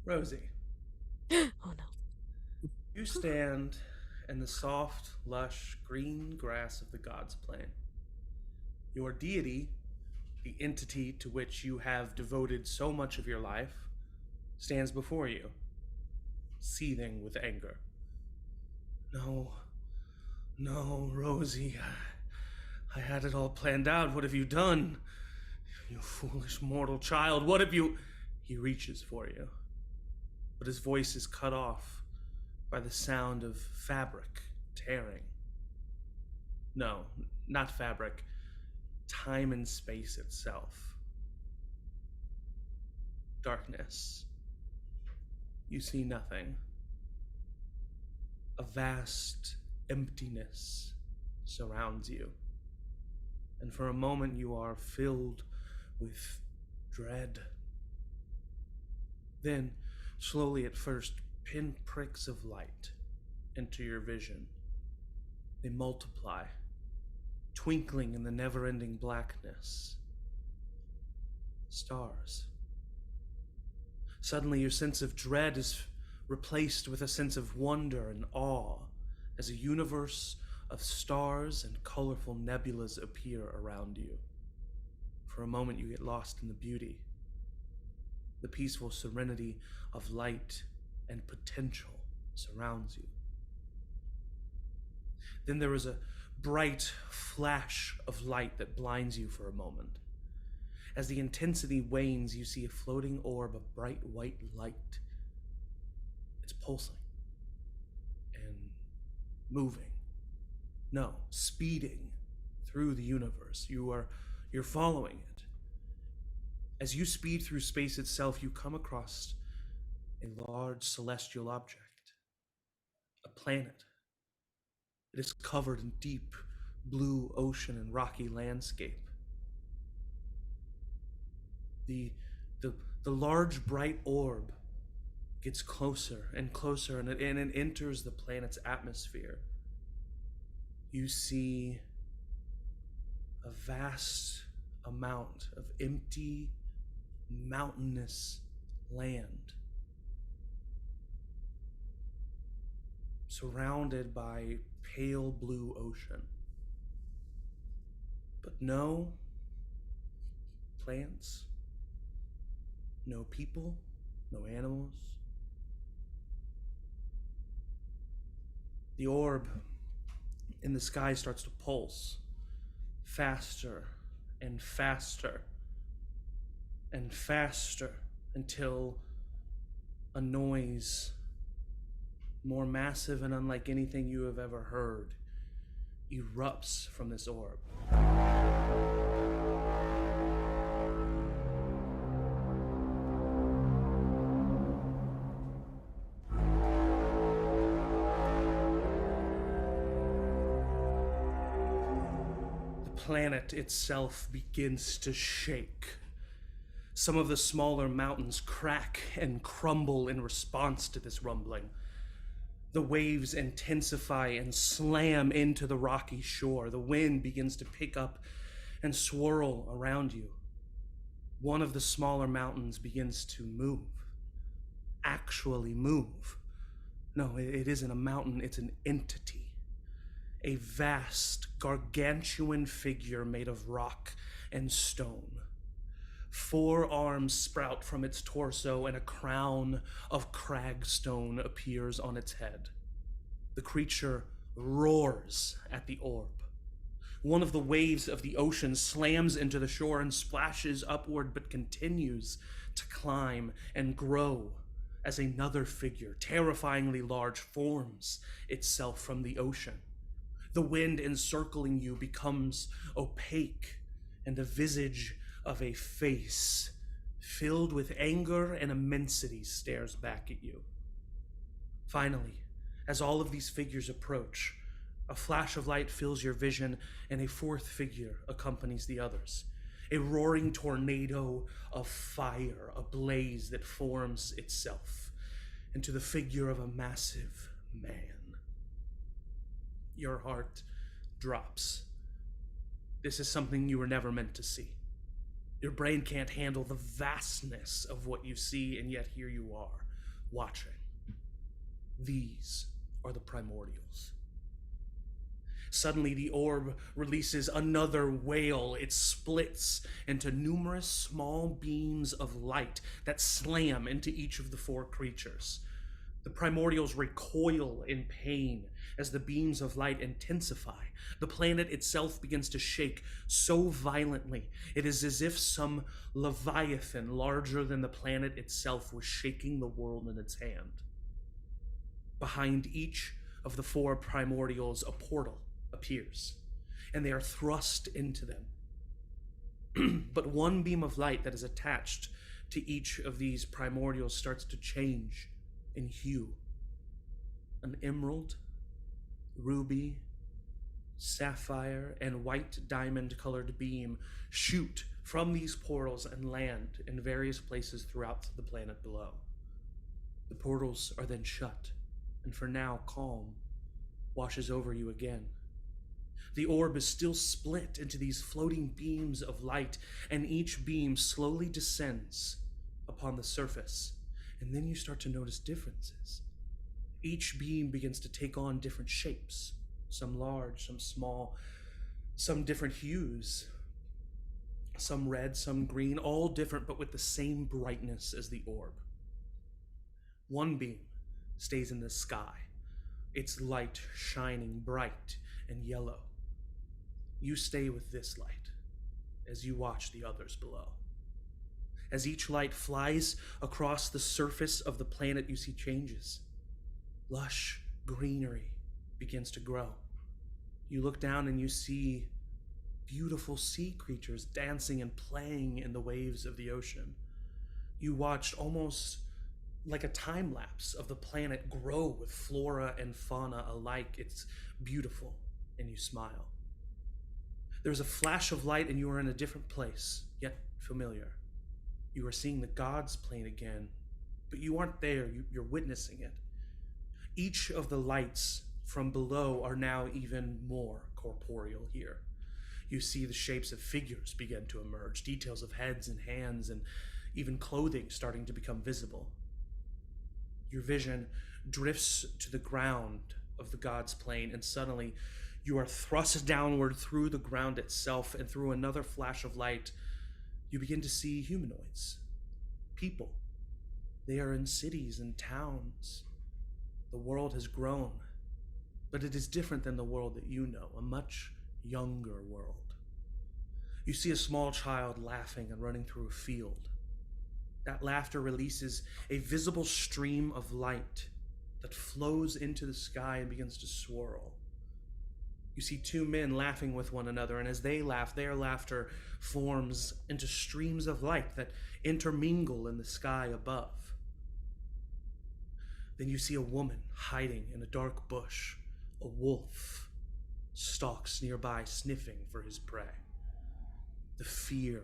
Rosie, Oh no. you stand in the soft, lush green grass of the God's Plain. Your deity, the entity to which you have devoted so much of your life, stands before you, seething with anger. No, no, Rosie, I had it all planned out. What have you done? You foolish mortal child, what have you... He reaches for you, but his voice is cut off by the sound of fabric tearing. No, not fabric. Time and space itself. Darkness. You see nothing. A vast emptiness surrounds you. And for a moment you are filled with dread. Then, slowly at first, pinpricks of light enter your vision. They multiply, twinkling in the never-ending blackness. Stars. Suddenly your sense of dread is replaced with a sense of wonder and awe as a universe of stars and colorful nebulas appear around you. For a moment you get lost in the beauty, the peaceful serenity of light and potential surrounds you. Then there is a bright flash of light that blinds you for a moment. As the intensity wanes, you see a floating orb of bright white light. It's pulsing and moving. No, speeding through the universe. You're following it. As you speed through space itself, you come across a large celestial object, a planet. It is covered in deep blue ocean and rocky landscape. The large bright orb gets closer and closer, and it enters the planet's atmosphere. You see a vast amount of empty, mountainous land, surrounded by pale blue ocean. But no plants, no people, no animals. The orb in the sky starts to pulse faster and faster and faster until a noise more massive and unlike anything you have ever heard erupts from this orb. The planet itself begins to shake. Some of the smaller mountains crack and crumble in response to this rumbling. The waves intensify and slam into the rocky shore. The wind begins to pick up and swirl around you. One of the smaller mountains begins to move. Actually move. No, it isn't a mountain, it's an entity. A vast, gargantuan figure made of rock and stone. 4 arms sprout from its torso, and a crown of cragstone appears on its head. The creature roars at the orb. One of the waves of the ocean slams into the shore and splashes upward, but continues to climb and grow as another figure, terrifyingly large, forms itself from the ocean. The wind encircling you becomes opaque, and the visage of a face filled with anger and immensity stares back at you. Finally, as all of these figures approach, a flash of light fills your vision, and a 4th figure accompanies the others. A roaring tornado of fire, a blaze that forms itself into the figure of a massive man. Your heart drops. This is something you were never meant to see. Your brain can't handle the vastness of what you see, and yet here you are, watching. These are the primordials. Suddenly, the orb releases another wail. It splits into numerous small beams of light that slam into each of the four creatures. The primordials recoil in pain as the beams of light intensify. The planet itself begins to shake so violently, it is as if some leviathan larger than the planet itself was shaking the world in its hand. Behind each of the four primordials, a portal appears, and they are thrust into them. But one beam of light that is attached to each of these primordials starts to change in hue. An emerald, ruby, sapphire, and white diamond-colored beam shoot from these portals and land in various places throughout the planet below. The portals are then shut, and for now, calm washes over you again. The orb is still split into these floating beams of light, and each beam slowly descends upon the surface. And then you start to notice differences. Each beam begins to take on different shapes, some large, some small, some different hues, some red, some green, all different, but with the same brightness as the orb. One beam stays in the sky, its light shining bright and yellow. You stay with this light as you watch the others below. As each light flies across the surface of the planet, you see changes. Lush greenery begins to grow. You look down and you see beautiful sea creatures dancing and playing in the waves of the ocean. You watched almost like a time lapse of the planet grow with flora and fauna alike. It's beautiful, and you smile. There's a flash of light and you are in a different place, yet familiar. You are seeing the gods' plane again, but you aren't there, you're witnessing it. Each of the lights from below are now even more corporeal here. You see the shapes of figures begin to emerge, details of heads and hands, and even clothing starting to become visible. Your vision drifts to the ground of the gods' plane, and suddenly you are thrust downward through the ground itself, and through another flash of light, you begin to see humanoids, people. They are in cities and towns. The world has grown, but it is different than the world that you know, a much younger world. You see a small child laughing and running through a field. That laughter releases a visible stream of light that flows into the sky and begins to swirl. You see two men laughing with one another, and as they laugh, their laughter forms into streams of light that intermingle in the sky above. Then you see a woman hiding in a dark bush. A wolf stalks nearby, sniffing for his prey. The fear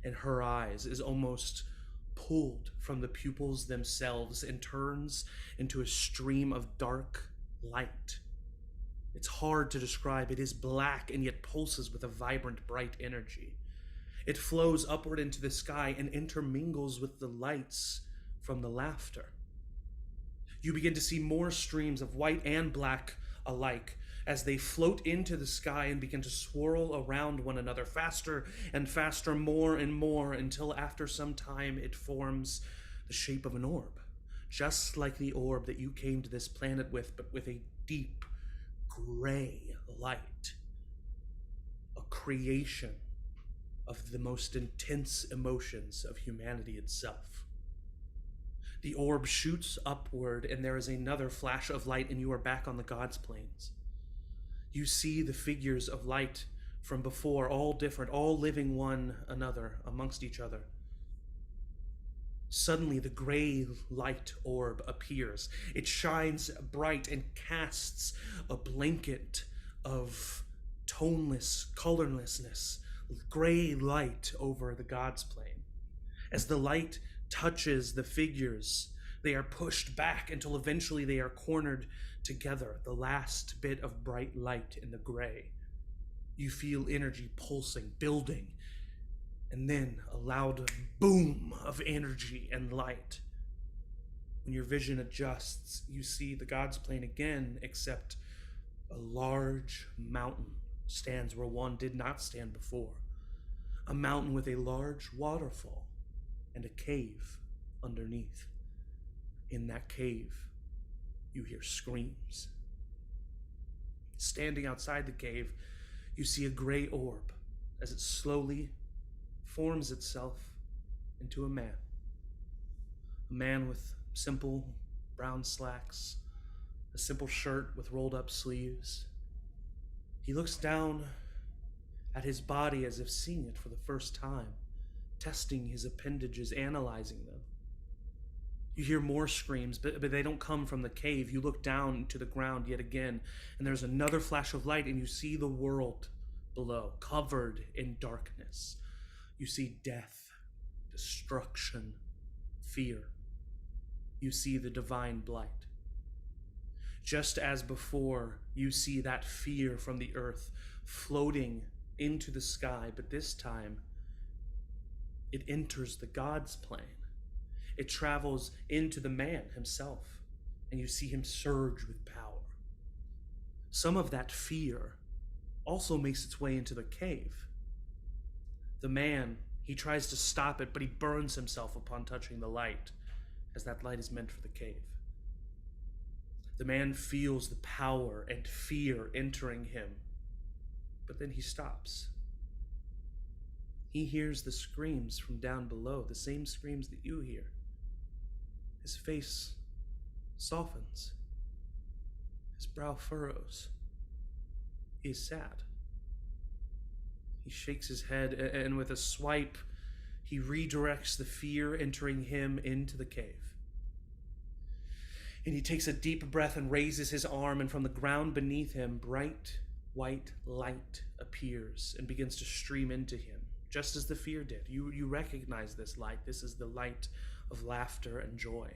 in her eyes is almost pulled from the pupils themselves and turns into a stream of dark light. It's hard to describe. It is black and yet pulses with a vibrant, bright energy. It flows upward into the sky and intermingles with the lights from the laughter. You begin to see more streams of white and black alike as they float into the sky and begin to swirl around one another faster and faster, more and more, until after some time it forms the shape of an orb, just like the orb that you came to this planet with, but with a deep gray light, a creation of the most intense emotions of humanity itself. The orb shoots upward, and there is another flash of light, and you are back on the gods' plains. You see the figures of light from before, all different, all living one another amongst each other. Suddenly, the gray light orb appears. It shines bright and casts a blanket of toneless colorlessness, gray light over the gods' plane. As the light touches the figures, they are pushed back until eventually they are cornered together, the last bit of bright light in the gray. You feel energy pulsing, building, and then a loud boom of energy and light. When your vision adjusts, you see the God's Plane again, except a large mountain stands where one did not stand before. A mountain with a large waterfall and a cave underneath. In that cave, you hear screams. Standing outside the cave, you see a gray orb as it slowly forms itself into a man. A man with simple brown slacks, a simple shirt with rolled up sleeves. He looks down at his body as if seeing it for the first time, testing his appendages, analyzing them. You hear more screams, but they don't come from the cave. You look down to the ground yet again, and there's another flash of light, and you see the world below, covered in darkness. You see death, destruction, fear. You see the divine blight. Just as before, you see that fear from the earth floating into the sky, but this time it enters the God's plane. It travels into the man himself, and you see him surge with power. Some of that fear also makes its way into the cave. The man, he tries to stop it, but he burns himself upon touching the light, as that light is meant for the cave. The man feels the power and fear entering him, but then he stops. He hears the screams from down below, the same screams that you hear. His face softens. His brow furrows. He is sad. He shakes his head, and with a swipe, he redirects the fear entering him into the cave. And he takes a deep breath and raises his arm, and from the ground beneath him, bright white light appears and begins to stream into him, just as the fear did. You recognize this light. This is the light of laughter and joy.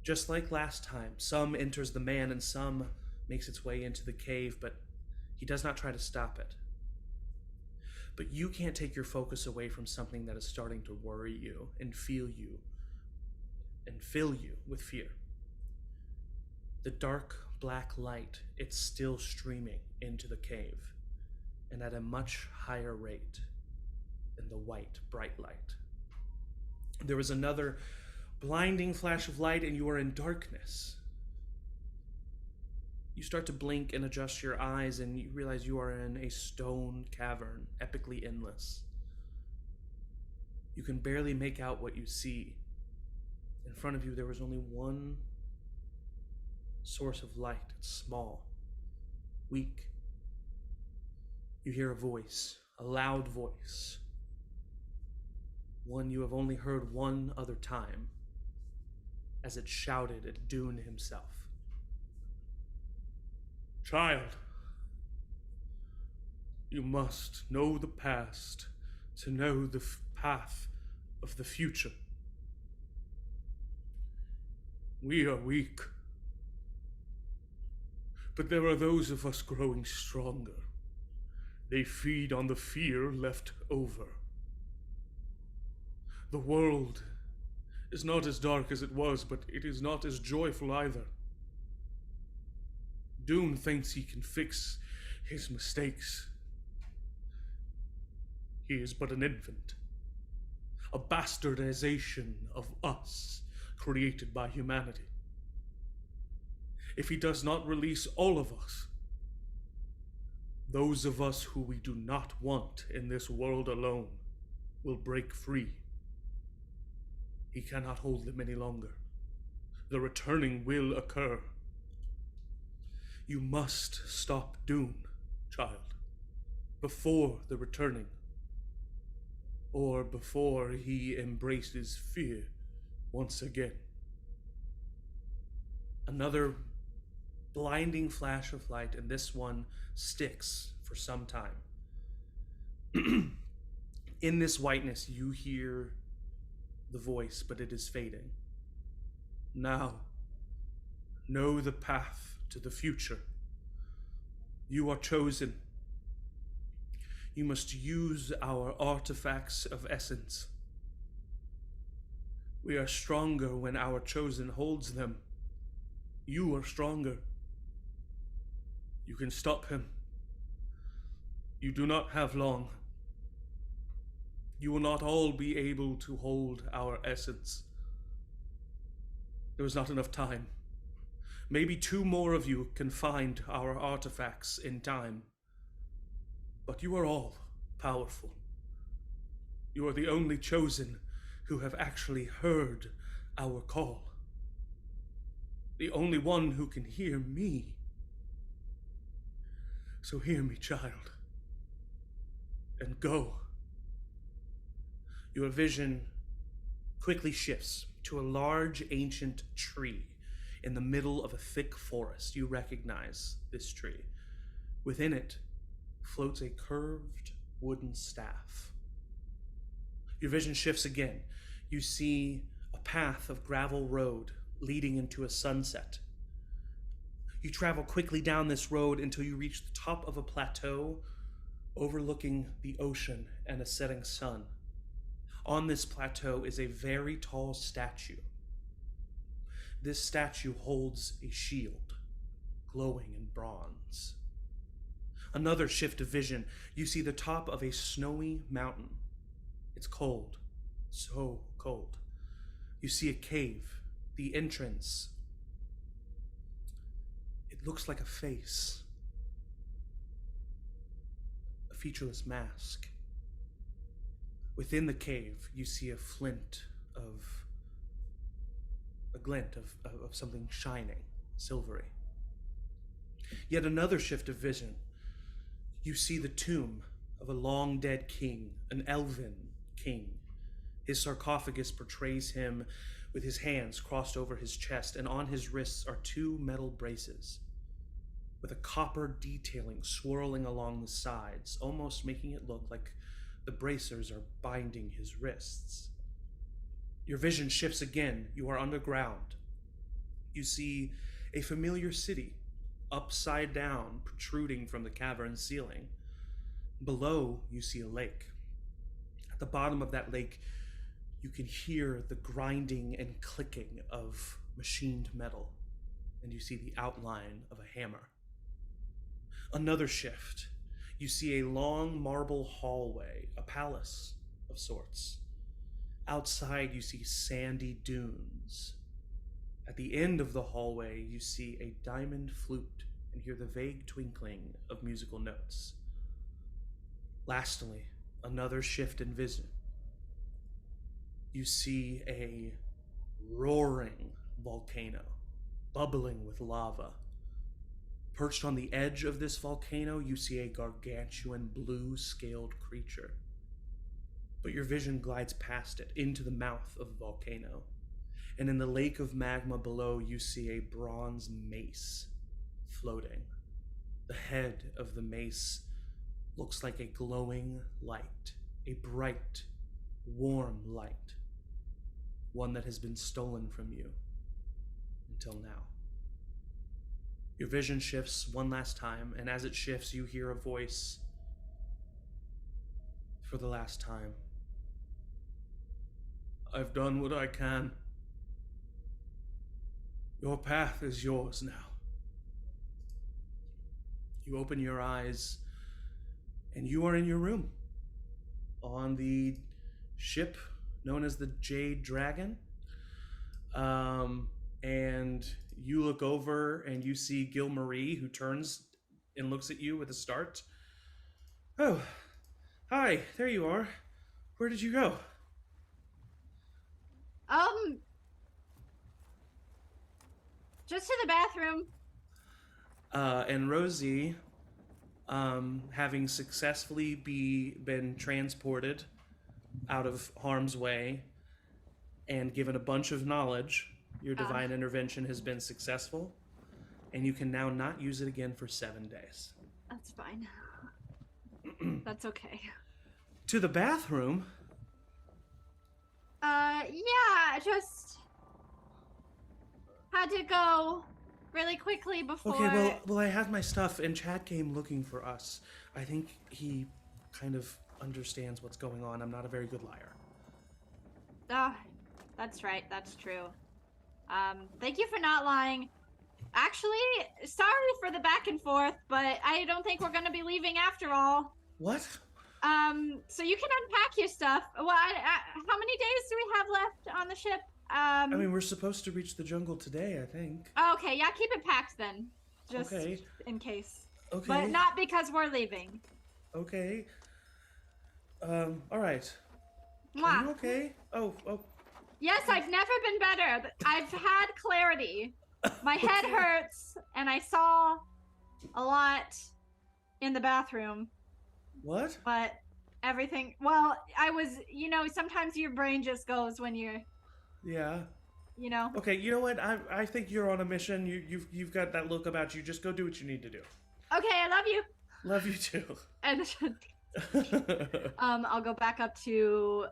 Just like last time, some enters the man and some makes its way into the cave, but he does not try to stop it. But you can't take your focus away from something that is starting to worry you and feel you and fill you with fear. The dark black light, it's still streaming into the cave, and at a much higher rate than the white bright light. There is another blinding flash of light, and you are in darkness. You start to blink and adjust your eyes, and you realize you are in a stone cavern, epically endless. You can barely make out what you see. In front of you, there was only one source of light. It's small, weak. You hear a voice, a loud voice, one you have only heard one other time, as it shouted at Duun himself. Child, you must know the past to know the path of the future. We are weak, but there are those of us growing stronger. They feed on the fear left over. The world is not as dark as it was, but it is not as joyful either. Duun thinks he can fix his mistakes. He is but an infant, a bastardization of us created by humanity. If he does not release all of us, those of us who we do not want in this world alone will break free. He cannot hold them any longer. The returning will occur. You must stop Duun, child, before the returning, or before he embraces fear once again. Another blinding flash of light, and this one sticks for some time. In this whiteness, you hear the voice, but it is fading. Now, know the path to the future. You are chosen. You must use our artifacts of essence. We are stronger when our chosen holds them. You are stronger. You can stop him. You do not have long. You will not all be able to hold our essence. There is not enough time. Maybe 2 more of you can find our artifacts in time. But you are all powerful. You are the only chosen who have actually heard our call. The only one who can hear me. So hear me, child, and go. Your vision quickly shifts to a large ancient tree in the middle of a thick forest. You recognize this tree. Within it floats a curved wooden staff. Your vision shifts again. You see a path of gravel road leading into a sunset. You travel quickly down this road until you reach the top of a plateau overlooking the ocean and a setting sun. On this plateau is a very tall statue. This statue holds a shield, glowing in bronze. Another shift of vision. You see the top of a snowy mountain. It's cold, so cold. You see a cave, the entrance. It looks like a face, a featureless mask. Within the cave, you see a glint of something shining, silvery. Yet another shift of vision. You see the tomb of a long-dead king, an elven king. His sarcophagus portrays him with his hands crossed over his chest, and on his wrists are 2 metal braces with a copper detailing swirling along the sides, almost making it look like the bracers are binding his wrists. Your vision shifts again. You are underground. You see a familiar city, upside down, protruding from the cavern ceiling. Below, you see a lake. At the bottom of that lake, you can hear the grinding and clicking of machined metal, and you see the outline of a hammer. Another shift. You see a long marble hallway, a palace of sorts. Outside, you see sandy dunes. At the end of the hallway, you see a diamond flute and hear the vague twinkling of musical notes. Lastly, another shift in vision. You see a roaring volcano, bubbling with lava. Perched on the edge of this volcano, you see a gargantuan blue-scaled creature. But your vision glides past it, into the mouth of the volcano. And in the lake of magma below, you see a bronze mace floating. The head of the mace looks like a glowing light, a bright, warm light, one that has been stolen from you until now. Your vision shifts one last time, and as it shifts, you hear a voice. For the last time. I've done what I can. Your path is yours now. You open your eyes, and you are in your room on the ship known as the Jade Dragon. And you look over and you see Gil Marie, who turns and looks at you with a start. Oh, hi, there you are. Where did you go? Just to the bathroom. And Rosie, having successfully been transported out of harm's way and given a bunch of knowledge, your divine intervention has been successful, and you can now not use it again for 7 days. That's fine. That's okay. To the bathroom? Yeah, just had to go really quickly before... Okay, well, I had my stuff, and Chad came looking for us. I think he kind of understands what's going on. I'm not a very good liar. That's right. That's true. Thank you for not lying. Actually, sorry for the back and forth, but I don't think we're gonna be leaving after all. What? So you can unpack your stuff. Well, how many days do we have left on the ship? I mean, we're supposed to reach the jungle today, I think. Okay, yeah, keep it packed then. Just Okay. in case. Okay. But not because we're leaving. Okay. All right. Mwah. Are you okay? Oh. Yes, I've never been better. I've had clarity. My head hurts, and I saw a lot in the bathroom. What? But everything, well, I was, sometimes your brain just goes when you're, Yeah. Okay, you know what? I think you're on a mission. You've got that look about you. Just go do what you need to do. Okay, I love you. Love you too. And I'll go back up to.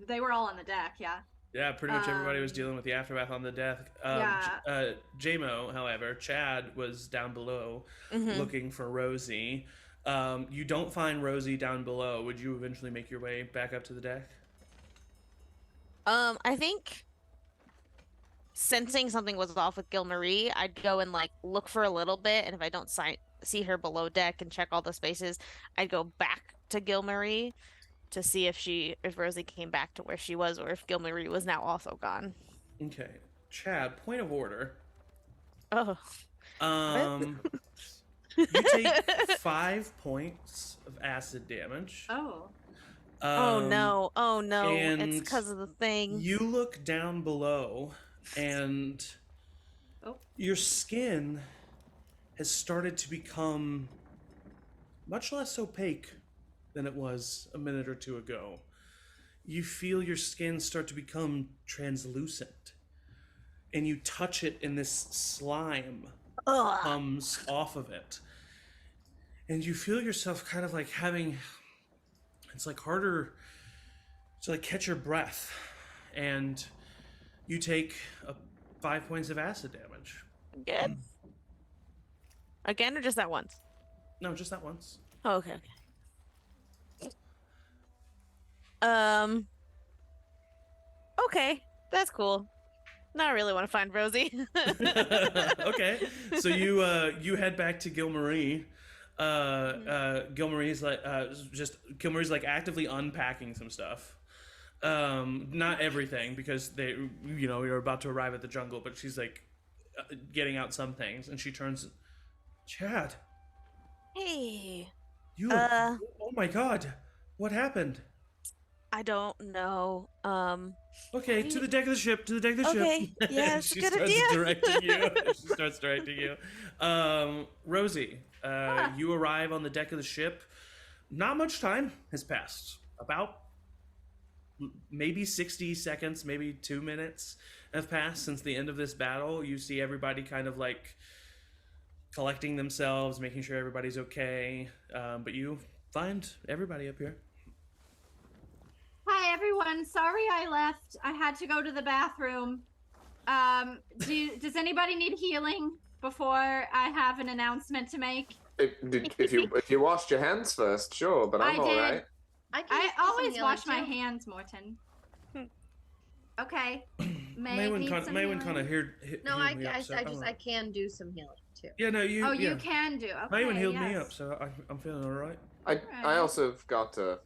They were all on the deck, yeah. Yeah, pretty much everybody was dealing with the aftermath on the deck. Yeah. JMO, however, Chad was down below looking for Rosie. You don't find Rosie down below. Would you eventually make your way back up to the deck? I think sensing something was off with Gilmarie, I'd go and look for a little bit, and if I don't see her below deck and check all the spaces, I'd go back to Gilmarie to see if Rosie came back to where she was, or if Gilmarie was now also gone. Okay, Chad. Point of order. Oh. You take 5 points of acid damage. Oh. Oh no! And it's because of the thing. You look down below, and your skin has started to become much less opaque than it was a minute or two ago. You feel your skin start to become translucent, and you touch it, and this slime comes off of it. And you feel yourself kind of having, it's harder to catch your breath. And you take 5 points of acid damage. Again? Again, or just that once? No, just that once. Oh, okay. Okay, that's cool. Now I really want to find Rosie. Okay, so you head back to Gilmarie. Gilmarie's actively unpacking some stuff. Not everything, because you're about to arrive at the jungle, but she's getting out some things, and she turns, Chad. Hey. You. Oh my God, what happened? I don't know. Okay, to the deck of the ship. To the deck of the ship. Okay, yeah, it's a good idea. She starts directing you. Rosie, you arrive on the deck of the ship. Not much time has passed. About maybe 60 seconds, maybe 2 minutes have passed since the end of this battle. You see everybody kind of collecting themselves, making sure everybody's okay. But you find everybody up here. Hi, everyone. Sorry I left. I had to go to the bathroom. Does anybody need healing before I have an announcement to make? If you washed your hands first, sure, but I'm all right. I always wash my hands, Morton. Okay. Maywen kind of heard. No, I can do some healing too. Yeah, no, you. Oh, yeah. you can do. Okay, Maywen healed me up, so I'm feeling all right. I also have got a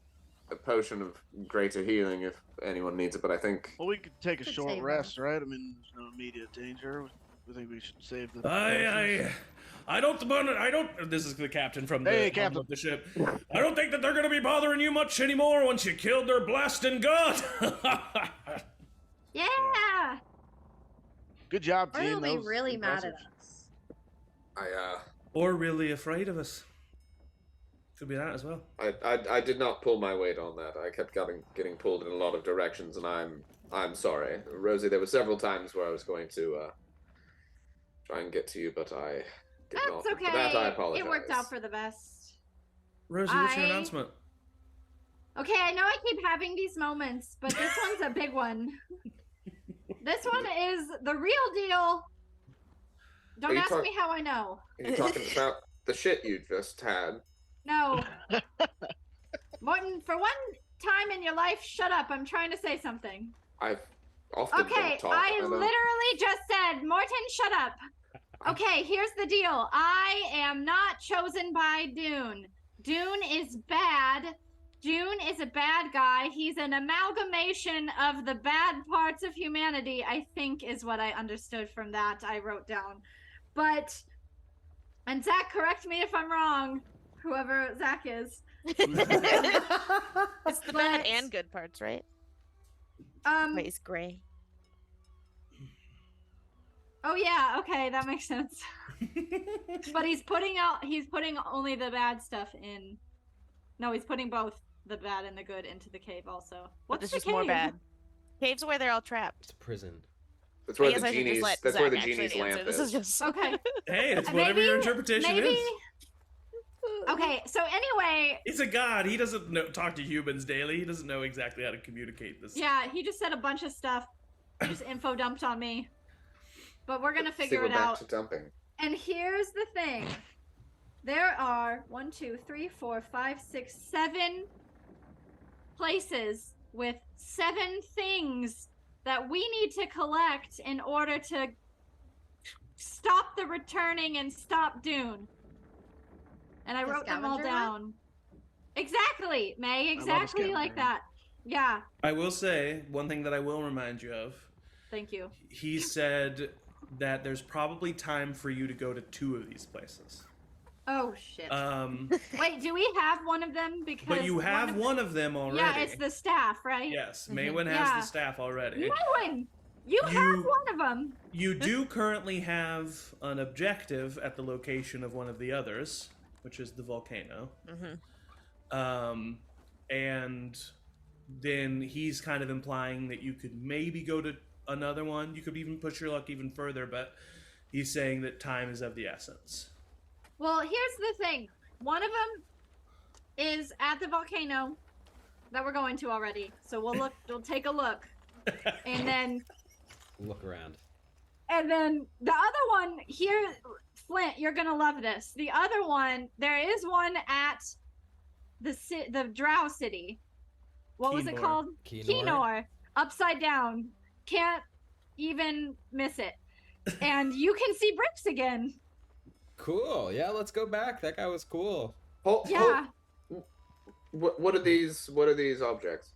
potion of greater healing if anyone needs it, but I think. Well, we could take a Could short save rest, right? I mean, there's no immediate danger. We think we should save the. I don't. This is the captain from Captain. the ship. I don't think that they're gonna be bothering you much anymore once you killed their blasting god. Yeah. Good job, Or team. they'll That be was really impressive. mad at us. Or really afraid of us. Could be that as well. I did not pull my weight on that. I kept getting pulled in a lot of directions, and I'm sorry, Rosie. There were several times where I was going to try and get to you, but I did not. That's okay. For that, I apologize. It worked out for the best. Rosie, what's your announcement? Okay, I know I keep having these moments, but this one's a big one. This one is the real deal. Don't ask me how I know. Are you talking about the shit you just had? No. Morton, for one time in your life, shut up. I'm trying to say something. I've often Okay, don't talk. I don't- literally just said, Morton, shut up. Okay, here's the deal. I am not chosen by Duun. Duun is bad. Duun is a bad guy. He's an amalgamation of the bad parts of humanity, I think is what I understood from that. I wrote down. But, and Zach, correct me if I'm wrong, whoever Zach is. It's the bad and good parts, right? Wait, he's gray. Oh yeah, okay, that makes sense. But he's putting only the bad stuff in. No, he's putting both the bad and the good into the cave also. But What's there's the just cave? more bad. Caves where they're all trapped. It's a prison. That's where I guess the I should just genies. let That's Zach where the actually genie's answer. lamp This is just Okay. Hey, it's whatever your interpretation maybe... is. Okay, so anyway. He's a god. He doesn't talk to humans daily. He doesn't know exactly how to communicate this. Yeah, he just said a bunch of stuff. Just info dumped on me. But we're gonna figure it back out. to dumping. And here's the thing. There are 1, 2, 3, 4, 5, 6, 7 places with 7 things that we need to collect in order to stop the returning and stop Duun. And I The wrote them all scavenger down. Exactly, May. a Exactly like scavenger. that. Yeah. I will say one thing that I will remind you of. Thank you. He said that there's probably time for you to go to 2 of these places. Oh shit. Wait, do we have one of them? Because but you have one of them already. Yeah, it's the staff, right? Yes, Mhm. Maywin has Yeah. the staff already. Maywin, you have one of them. You do currently have an objective at the location of one of the others, which is the volcano. And then he's kind of implying that you could maybe go to another one. You could even push your luck even further, but he's saying that time is of the essence. Well, here's the thing. One of them is at the volcano that we're going to already. So we'll take a look. And then Look around. the other one here, Flint, you're going to love this. The other one, there is one at the Drow City. What was it Keenor. called? Keenor. Upside down. Can't even miss it. And you can see bricks again. Cool. Yeah, let's go back. That guy was cool. Yeah. What are these? What are these objects?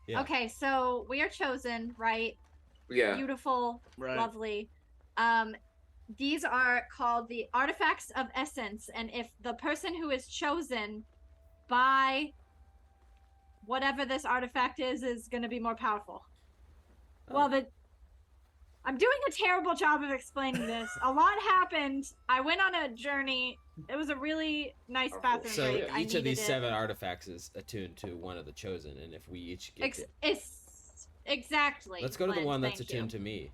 Yeah. Okay, so we are chosen, right? Yeah. Beautiful, Right. lovely. These are called the artifacts of essence, and if the person who is chosen by whatever this artifact is going to be more powerful. Oh. Well, I'm doing a terrible job of explaining this. A lot happened. I went on a journey. It was a really nice bathroom So break. I each of these needed it. 7 artifacts is attuned to one of the chosen, and if we each get it, Exactly. let's go to the Flint, one that's thank you. attuned to me.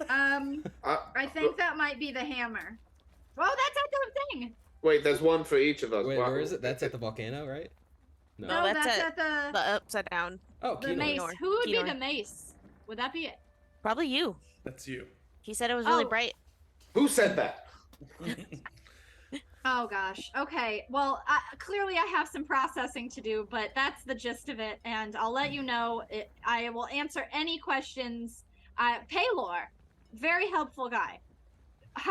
I think that might be the hammer. Well, that's at the thing. Wait, there's one for each of us. Wait, Wow. where is it? That's at the volcano, right? No. No, that's that's it. at the The upside down. Oh, the Keenor. mace. Keenor. Who would be Keenor. the mace? Would that be it? Probably you. That's you. He said it was really Oh. bright. Who said that? Oh gosh. Okay. Well, clearly I have some processing to do, but that's the gist of it, and I'll let you know. I will answer any questions. Paylor, very helpful guy.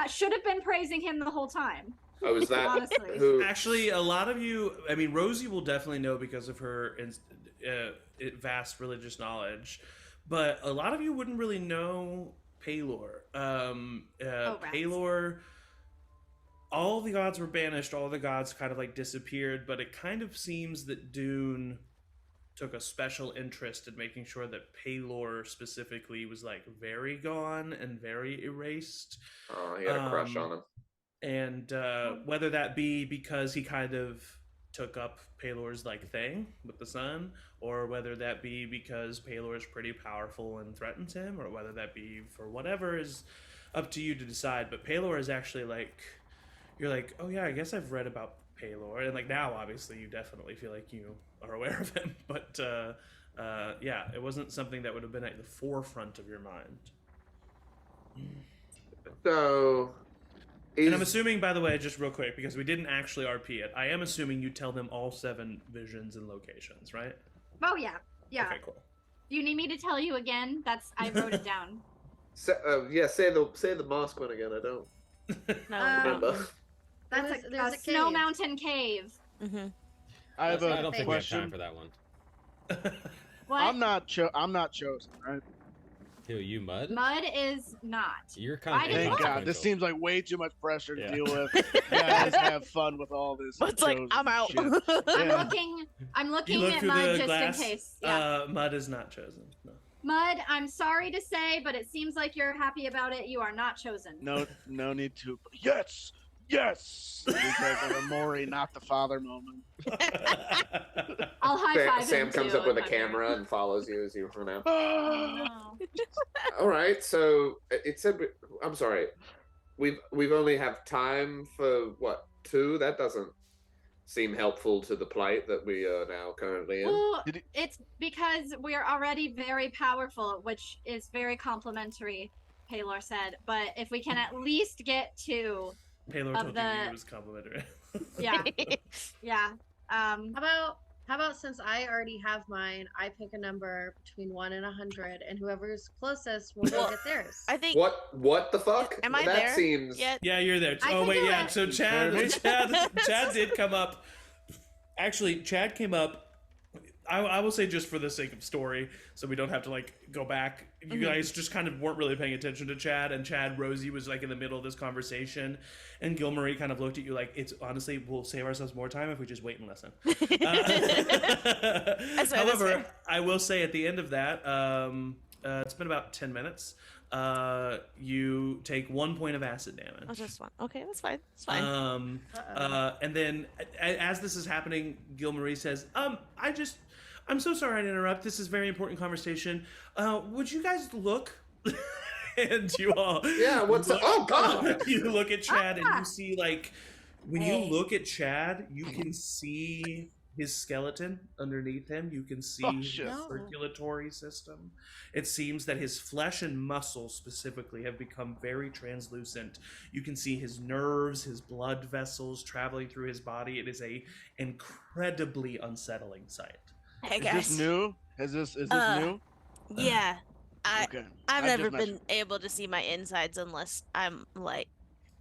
Should have been praising him the whole time. Oh, is that Honestly. who? Actually, a lot of you, I mean, Rosie will definitely know because of her vast religious knowledge, but a lot of you wouldn't really know Paylor. rats. Paylor, all the gods were banished, all the gods kind of like disappeared, but it kind of seems that Duun took a special interest in making sure that Paylor specifically was like very gone and very erased. Oh, he had a crush on him. And whether that be because he kind of took up Paylor's like thing with the sun, or whether that be because Paylor is pretty powerful and threatens him, or whether that be for whatever is up to you to decide. But Paylor is actually like, you're like, oh yeah, I guess I've read about Paylor, and like now obviously you definitely feel like you are aware of him, but yeah, it wasn't something that would have been at the forefront of your mind. So, And I'm assuming, by the way, just real quick, because we didn't actually RP it, I am assuming you tell them all 7 visions and locations, right? Oh yeah. Yeah. Okay, cool. Do you need me to tell you again? I wrote it down. Say the mask one again. I don't remember. That's there's a a snow cave. mountain cave. Mm-hmm. I have I a don't think we have time question. for that one. What? I'm not chosen, right? Who, you, Mud? Mud is not. You're kind Why of did Thank what? God. This inconsequential. seems like way too much pressure to Yeah. deal with. You guys have fun with all this. It's like, chosen I'm out. shit. I'm Yeah. looking You look at through Mud the just glass. in case. Yeah. Mud is not chosen. No. Mud, I'm sorry to say, but it seems like you're happy about it. You are not chosen. No need to. Yes! Yes! Because of a Maury, not the father moment. I'll high five Sam him comes too up with a if I'm there. camera and follows you as you run out. Oh, no. All right, so it said. I'm sorry, we've only have time for what 2? That doesn't seem helpful to the plight that we are now currently in. Well, Did it- it's because we're already very powerful, which is very complimentary, Paylor said. But if we can at least get to, Paylor Of told the- you it was complimentary. yeah, yeah. How about since I already have mine, I pick a number between 1 and 100, and whoever's closest will go Well, get theirs. I think. What the fuck? Am I that there seems. yet? Yeah, you're there. I Oh can wait, do yeah. it. So Jeremy? Chad did come up. Actually, Chad came up. I will say, just for the sake of story, so we don't have to like go back. You guys just kind of weren't really paying attention to Chad, and Rosie was like in the middle of this conversation, and Gilmarie kind of looked at you like, "It's honestly, we'll save ourselves more time if we just wait and listen." That's However, fair. I will say at the end of that, it's been about 10 minutes. You take 1 point of acid damage. Oh, just one. Okay, that's fine. It's fine. And then as this is happening, Gilmarie says, I'm so sorry to interrupt. This is a very important conversation. Would you guys look? And you all... Yeah, what's up? Oh, God! You look at Chad and you see, like, when you look at Chad, you can see his skeleton underneath him. You can see his shit. circulatory system. It seems that his flesh and muscle specifically have become very translucent. You can see his nerves, his blood vessels traveling through his body. It is a incredibly unsettling sight. Hey Is guys. this new? Is this new? Yeah. Okay. I've I just never mentioned- been able to see my insides unless I'm like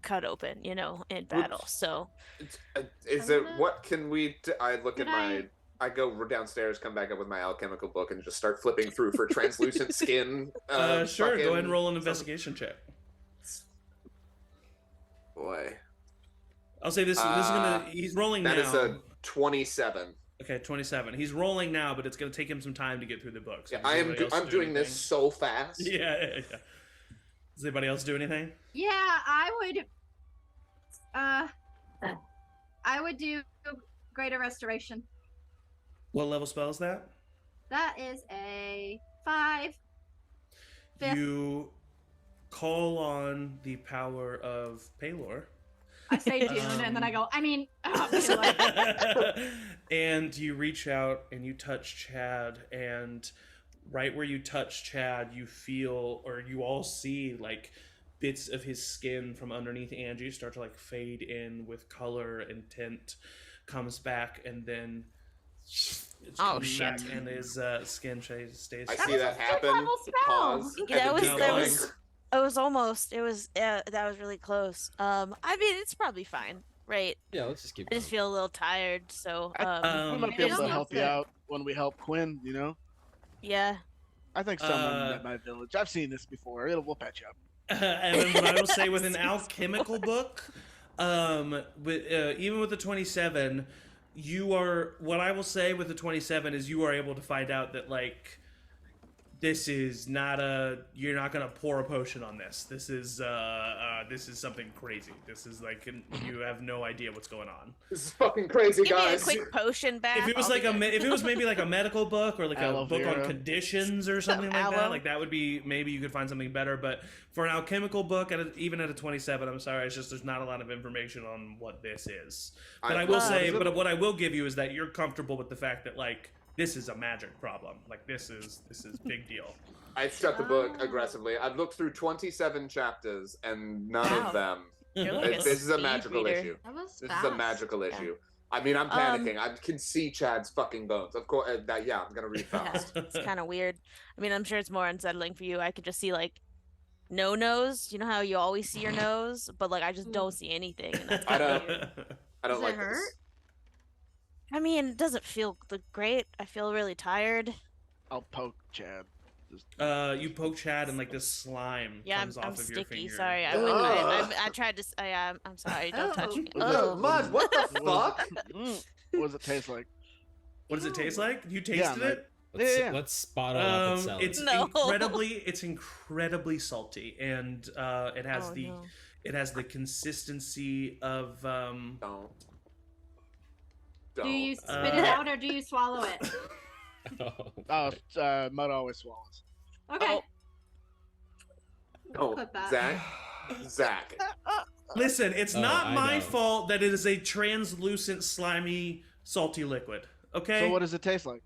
cut open, in battle. So Is it what can we? I look Could at my. I go downstairs, come back up with my alchemical book, and just start flipping through for translucent skin. Sure, go ahead and fucking- roll an investigation check. Boy, I'll say this is gonna. He's rolling that now. is a 27. Okay, 27. He's rolling now, but it's gonna take him some time to get through the books. Yeah, I'm doing this so fast. Yeah. Does anybody else do anything? Yeah, I would do Greater Restoration. What level spell is that? That is a 5. Fifth. You call on the power of Paylor. I say Dune, and then I go, Paylor. And you reach out and you touch Chad, and right where you touch Chad, you feel, or you all see, like, bits of his skin from underneath Angie start to, like, fade in with color and tint, comes back, and then it's Oh, comes shit. back, and his skin stays. I That see was that a happen. level spell. Pause. Yeah, and that then was- keep that going. was- it was almost. It was. That was really close. I mean, it's probably fine, right? Yeah, let's just keep I going. just feel a little tired, so We might be it able to almost help you did. out when we help Quinn. yeah. I think someone at my village. I've seen this before. We'll patch you up. And then what I will say with an alchemical book, even with the 27, what I will say with the 27 is you are able to find out that, like, this is not you're not gonna pour a potion on this. This is something crazy. This is like, you have no idea what's going on. This is fucking crazy, Give me a guys. quick potion back. If it was I'll like be good. if it was maybe like a medical book or like Aloe a book on vera. conditions or something like that, Aloe. like that would be, maybe you could find something better. But for an alchemical book, even at a 27, I'm sorry, it's just there's not a lot of information on what this is. But I will say, but what I will give you is that you're comfortable with the fact that, like, this is a magic problem. Like, this is big deal. I shut the book aggressively. I've looked through 27 chapters, and none Wow. of them. You're like a This is a speed magical reader. issue. That was This fast. is a magical issue. I mean, I'm panicking. I can see Chad's fucking bones. Of course, yeah, I'm gonna read Yeah, fast. it's kind of weird. I mean, I'm sure it's more unsettling for you. I could just see like no nose. You know how you always see your nose, but like I just don't see anything, and that's I kinda don't- weird. I don't Does like it hurt? this. I mean, it doesn't feel great. I feel really tired. I'll poke Chad. Just- You poke Chad and like this slime Yeah, comes I'm off of your sticky. finger. Sorry, Ugh. I tried to. I'm sorry. Don't touch me. Oh, Oh, Mud, what the fuck? What does it taste like? What does it taste like? You Yeah, tasted like- it? Yeah. Let's spot it up and sell It's it. No. incredibly salty, and it has Oh, the no. it has the consistency of Don't. Do you spit Uh, it out or do you swallow it? Oh, Mud always swallows. Okay. Oh, Put that. Zach. Listen, it's Oh, not I my know. fault that it is a translucent, slimy, salty liquid. Okay. So what does it taste like?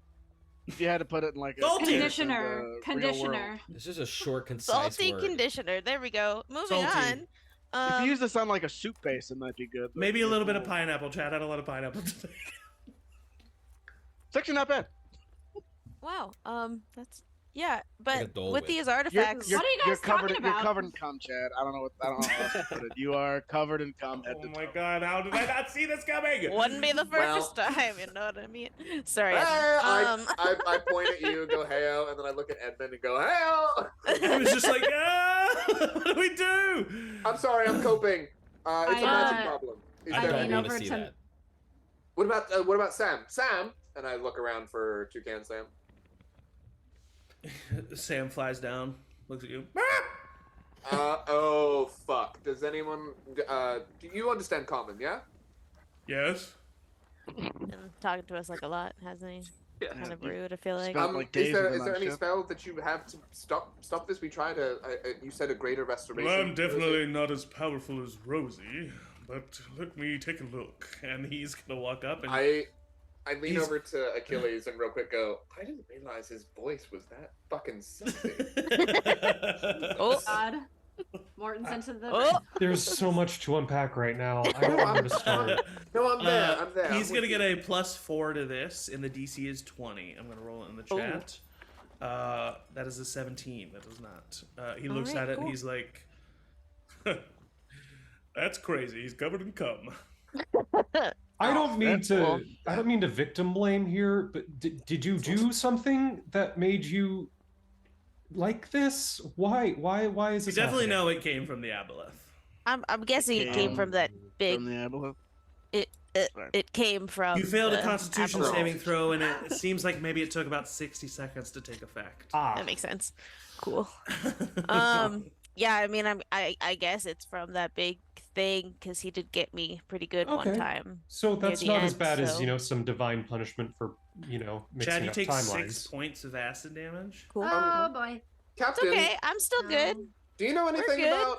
If you had to put it in like a Salty. comparison to Conditioner. real world. Conditioner. It's just a short, concise salty word. conditioner. There we go. Moving Salty. on. If you use this on like a soup base, it might be good. but Maybe a little bit of it's pineapple. Chad had a lot of pineapple today. actually not bad. Wow. That's yeah. But a Dole with Whip. these artifacts, What are you guys covered talking in, You're about? covered in cum, Chad. I don't know how else to put it. You are covered in cum head Oh to my toe. god! How did I not see this coming? wouldn't be the first Well- time. You know what I mean? Sorry. I point at you, go hail, and then I look at Edmund and go hail. I was just like, what do we do? I'm sorry, I'm coping. It's a I, magic problem. Is I there- don't lean want over to see to- that. What about Sam? Sam, and I look around for Toucan Sam. Sam flies down, looks at you. Oh fuck. Does anyone? Do you understand common? Yeah. Yes. And talking to us like a lot, hasn't he? Yeah. Kind of rude. I feel like. Spent like days Is there with him on any ship. spell that you have to stop this? We tried a. You said a greater restoration. Well, I'm definitely not as powerful as Rosie, but let me take a look. And he's gonna walk up and I lean He's- over to Achilles and real quick go, I didn't realize his voice was that fucking sexy. Oh. God. Morton's into the. Oh. There's so much to unpack right now. I don't know where to start. No, I'm there. I'm there. He's I'm gonna with get you. a +4 to this, and the DC is 20. I'm gonna roll it in the Ooh. chat. That is a 17. That is not. He looks Alright, at it cool. and he's like, "That's crazy. He's covered in cum." I don't mean that's to. cool. I don't mean to victim blame here, but did you do something that made you like this? Why is You this? definitely happening? know it came from the aboleth. I'm guessing it came from that big. From the aboleth. It came from. You failed a the Constitution Aboleth. saving throw, and it seems like maybe it took about 60 seconds to take effect. Ah, That makes sense. Cool. Yeah, I mean, I guess it's from that big thing because he did get me pretty good one Okay. time. so that's the not as end, bad as so- some divine punishment for mixing Chad, you up take timelines. 6 points of acid damage. Cool. Oh boy. It's Captain, okay. I'm still good. do you know anything good. about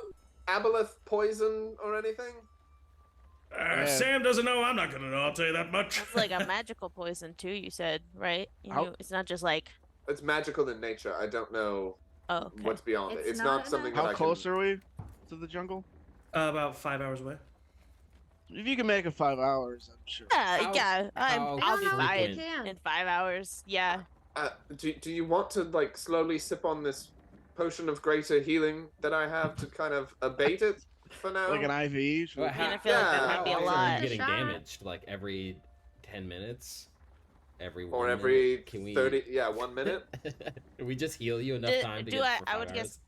aboleth poison or anything? Yeah. Sam doesn't know. I'm not gonna know. I'll tell you that much. It's like a magical poison too. You said right? How- It's not just like. It's magical in nature. I don't know Oh, okay. what's beyond it. It's It's not not something How that close I are we to the jungle? About 5 hours away. If you can make it 5 hours, I'm sure. Yeah, How- yeah. how I'll be I don't know if fine you can. in 5 hours. Yeah. do you want to like slowly sip on this potion of greater healing that I have to kind of abate it for now? Like an IV. Well, I mean, I feel like that might be a how often lot. Are you getting Shot. damaged? Like every 10 minutes? Every or 1 every minute? Can we 30, yeah, 1 minute. Can we just heal you enough Do- time to do get I- for I 5 would hours? guess-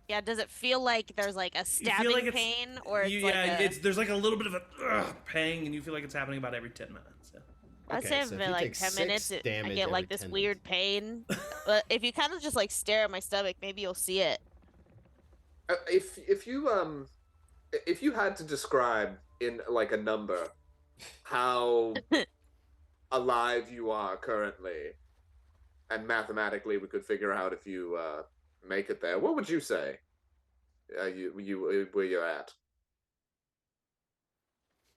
Yeah. Does it feel like there's like a stabbing like it's- pain, or it's You- like yeah, a, there's like a little bit of a pang, and you feel like it's happening about every 10 minutes. Yeah. I'd Okay, say if so if in you like take 10 6 minutes, I damage get like every this 10 weird pain. But if you kind of just like stare at my stomach, maybe you'll see it. If you had to describe in like a number how alive you are currently, and mathematically we could figure out if you make it there, what would you say? You where you're at?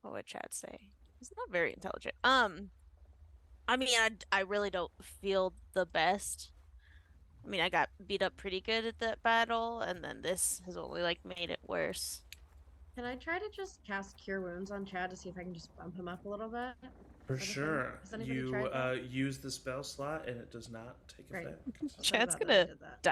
What would Chad say? He's not very intelligent. I mean, I really don't feel the best. I mean, I got beat up pretty good at that battle, and then this has only like made it worse. Can I try to just cast Cure Wounds on Chad to see if I can just bump him up a little bit? For Is that a thing? sure. Has anybody You tried that? use the spell slot and it does not take Great. effect. Chad's Sorry about that, I gonna did that.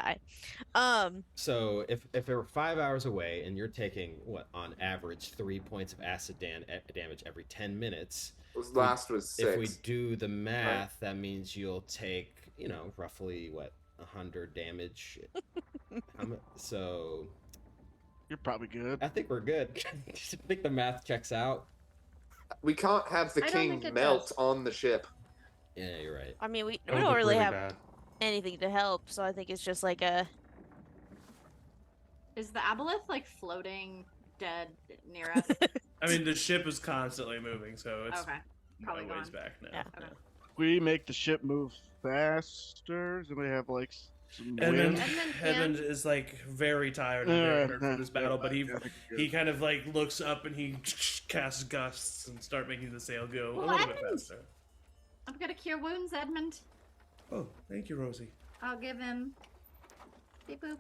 die. So if it were 5 hours away and you're taking what on average 3 points of acid damage every 10 minutes. Last was 6. If we do the math, that means you'll take roughly 100 damage. So You're probably good. I think we're good. I think the math checks out. We can't have the I don't king think it melt does. on the ship. Yeah, you're right. I mean, we That would don't look really have bad. anything to help, so I think it's just like a. Is the aboleth like floating dead near us? I mean, the ship is constantly moving, so it's Okay. Probably a ways gone. back now. Yeah. Okay. We make the ship move faster. Does anybody have like some Edmund, wind? Edmund is like very tired and very hurt from this battle, but he kind of like looks up and he casts gusts and start making the sail go Well, a little bit Edmund! faster. I'm gonna cure wounds, Edmund. Oh, thank you, Rosie. I'll give him. Beep boop.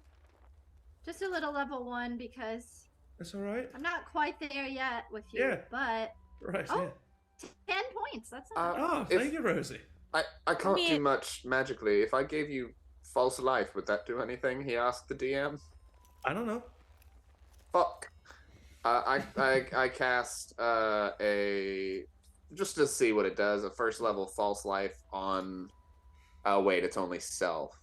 Just a little level 1 because That's all right. I'm not quite there yet with you. Yeah. But Right. Oh. Yeah. 10 points. That's not bad. Oh, if- thank you, Rosie. I can't do mean- much magically. If I gave you false life, would that do anything? He asked the DM. I don't know. Fuck. I cast a just to see what it does. A first level false life on. Oh wait, it's only self.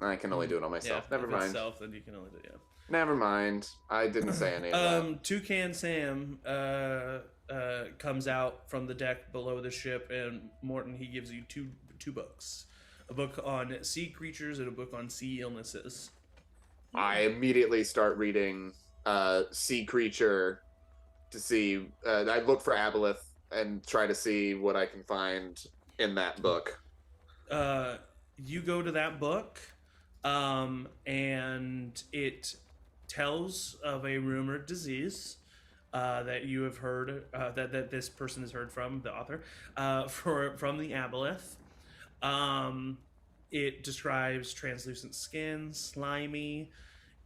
I can only do it on myself. Yeah, Never if it's mind. Self, then you can only do yeah. Never mind. I didn't say any of that. Toucan Sam comes out from the deck below the ship, and Morton, he gives you two books, a book on sea creatures and a book on sea illnesses. I immediately start reading sea creature to see. I look for aboleth and try to see what I can find in that book. You go to that book, and it tells of a rumored disease that you have heard, that this person has heard from, the author, from the aboleth. It describes translucent skin, slimy.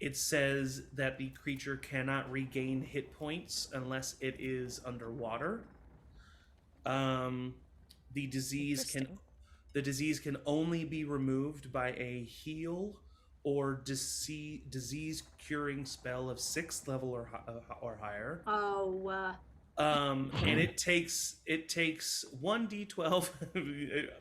It says that the creature cannot regain hit points unless it is underwater. The disease can only be removed by a heal or disease curing spell of 6th level or higher. Oh. And it takes 1d12.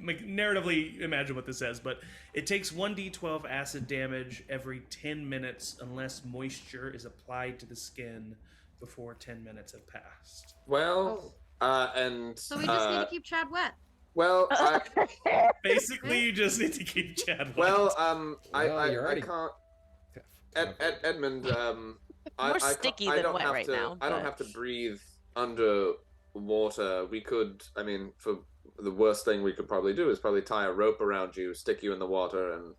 Narratively, imagine what this says, but it takes 1d12 acid damage every 10 minutes unless moisture is applied to the skin before 10 minutes have passed. Well, and So we just need to keep Chad wet. well, Basically, you just need to keep Chad wet. well, I you're already- can't. Edmund, More sticky than don't wet have right to, now, I don't but- have to breathe underwater. We could, I mean, for the worst thing we could probably do is probably tie a rope around you, stick you in the water, and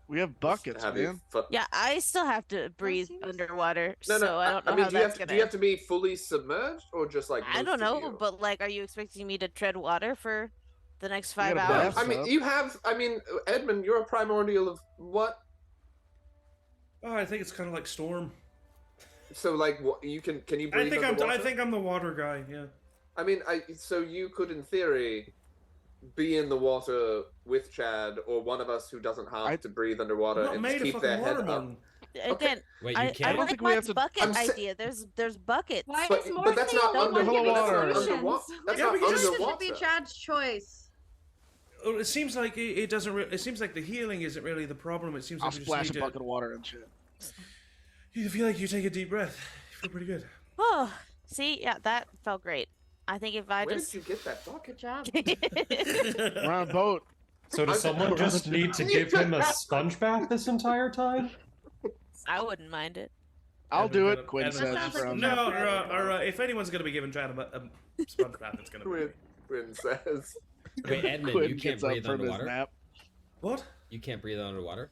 We have buckets, have man. you. Yeah, I still have to breathe seems- underwater, No, so I don't know mean, how do you that's have gonna. do you have to be fully submerged or just like? I most don't of know, you? but like, are you expecting me to tread water for the next You 5 gotta hours? bath. I mean, you have. I mean, Edmund, you're a primordial of what? Oh, I think it's kind of like Storm. So, like, what you can you breathe I underwater? think I'm the water guy. Yeah. I mean, so you could, in theory, be in the water with Chad or one of us who doesn't have to breathe underwater I'm not and made just of keep their fucking head water, up. Morton. Again, Wait, I you can't. like think we have Mike's to- bucket I'm sa- idea. There's buckets. Why But- is but Morton that's the not only one giving underwater. solutions? That's Yeah, not because This should underwater. be Chad's choice. Oh, it seems like it doesn't. It seems like the healing isn't really the problem. It seems I'll like we just splash need a to. bucket of water and shit. You feel like you take a deep breath. You feel pretty good. Oh, see, yeah, that felt great. I think if I Where just did you get that bucket? Good job. We're on a boat. So does someone just need to give him a sponge bath this entire time? I wouldn't mind it. I'll do Evan- it. Quinn Evan- says That sounds like from. a No, job. or if anyone's gonna be giving Chad a sponge bath, it's gonna be me. Quinn says. Wait, Edmund, Quinn you can't gets up breathe from his underwater. nap. What? You can't breathe underwater,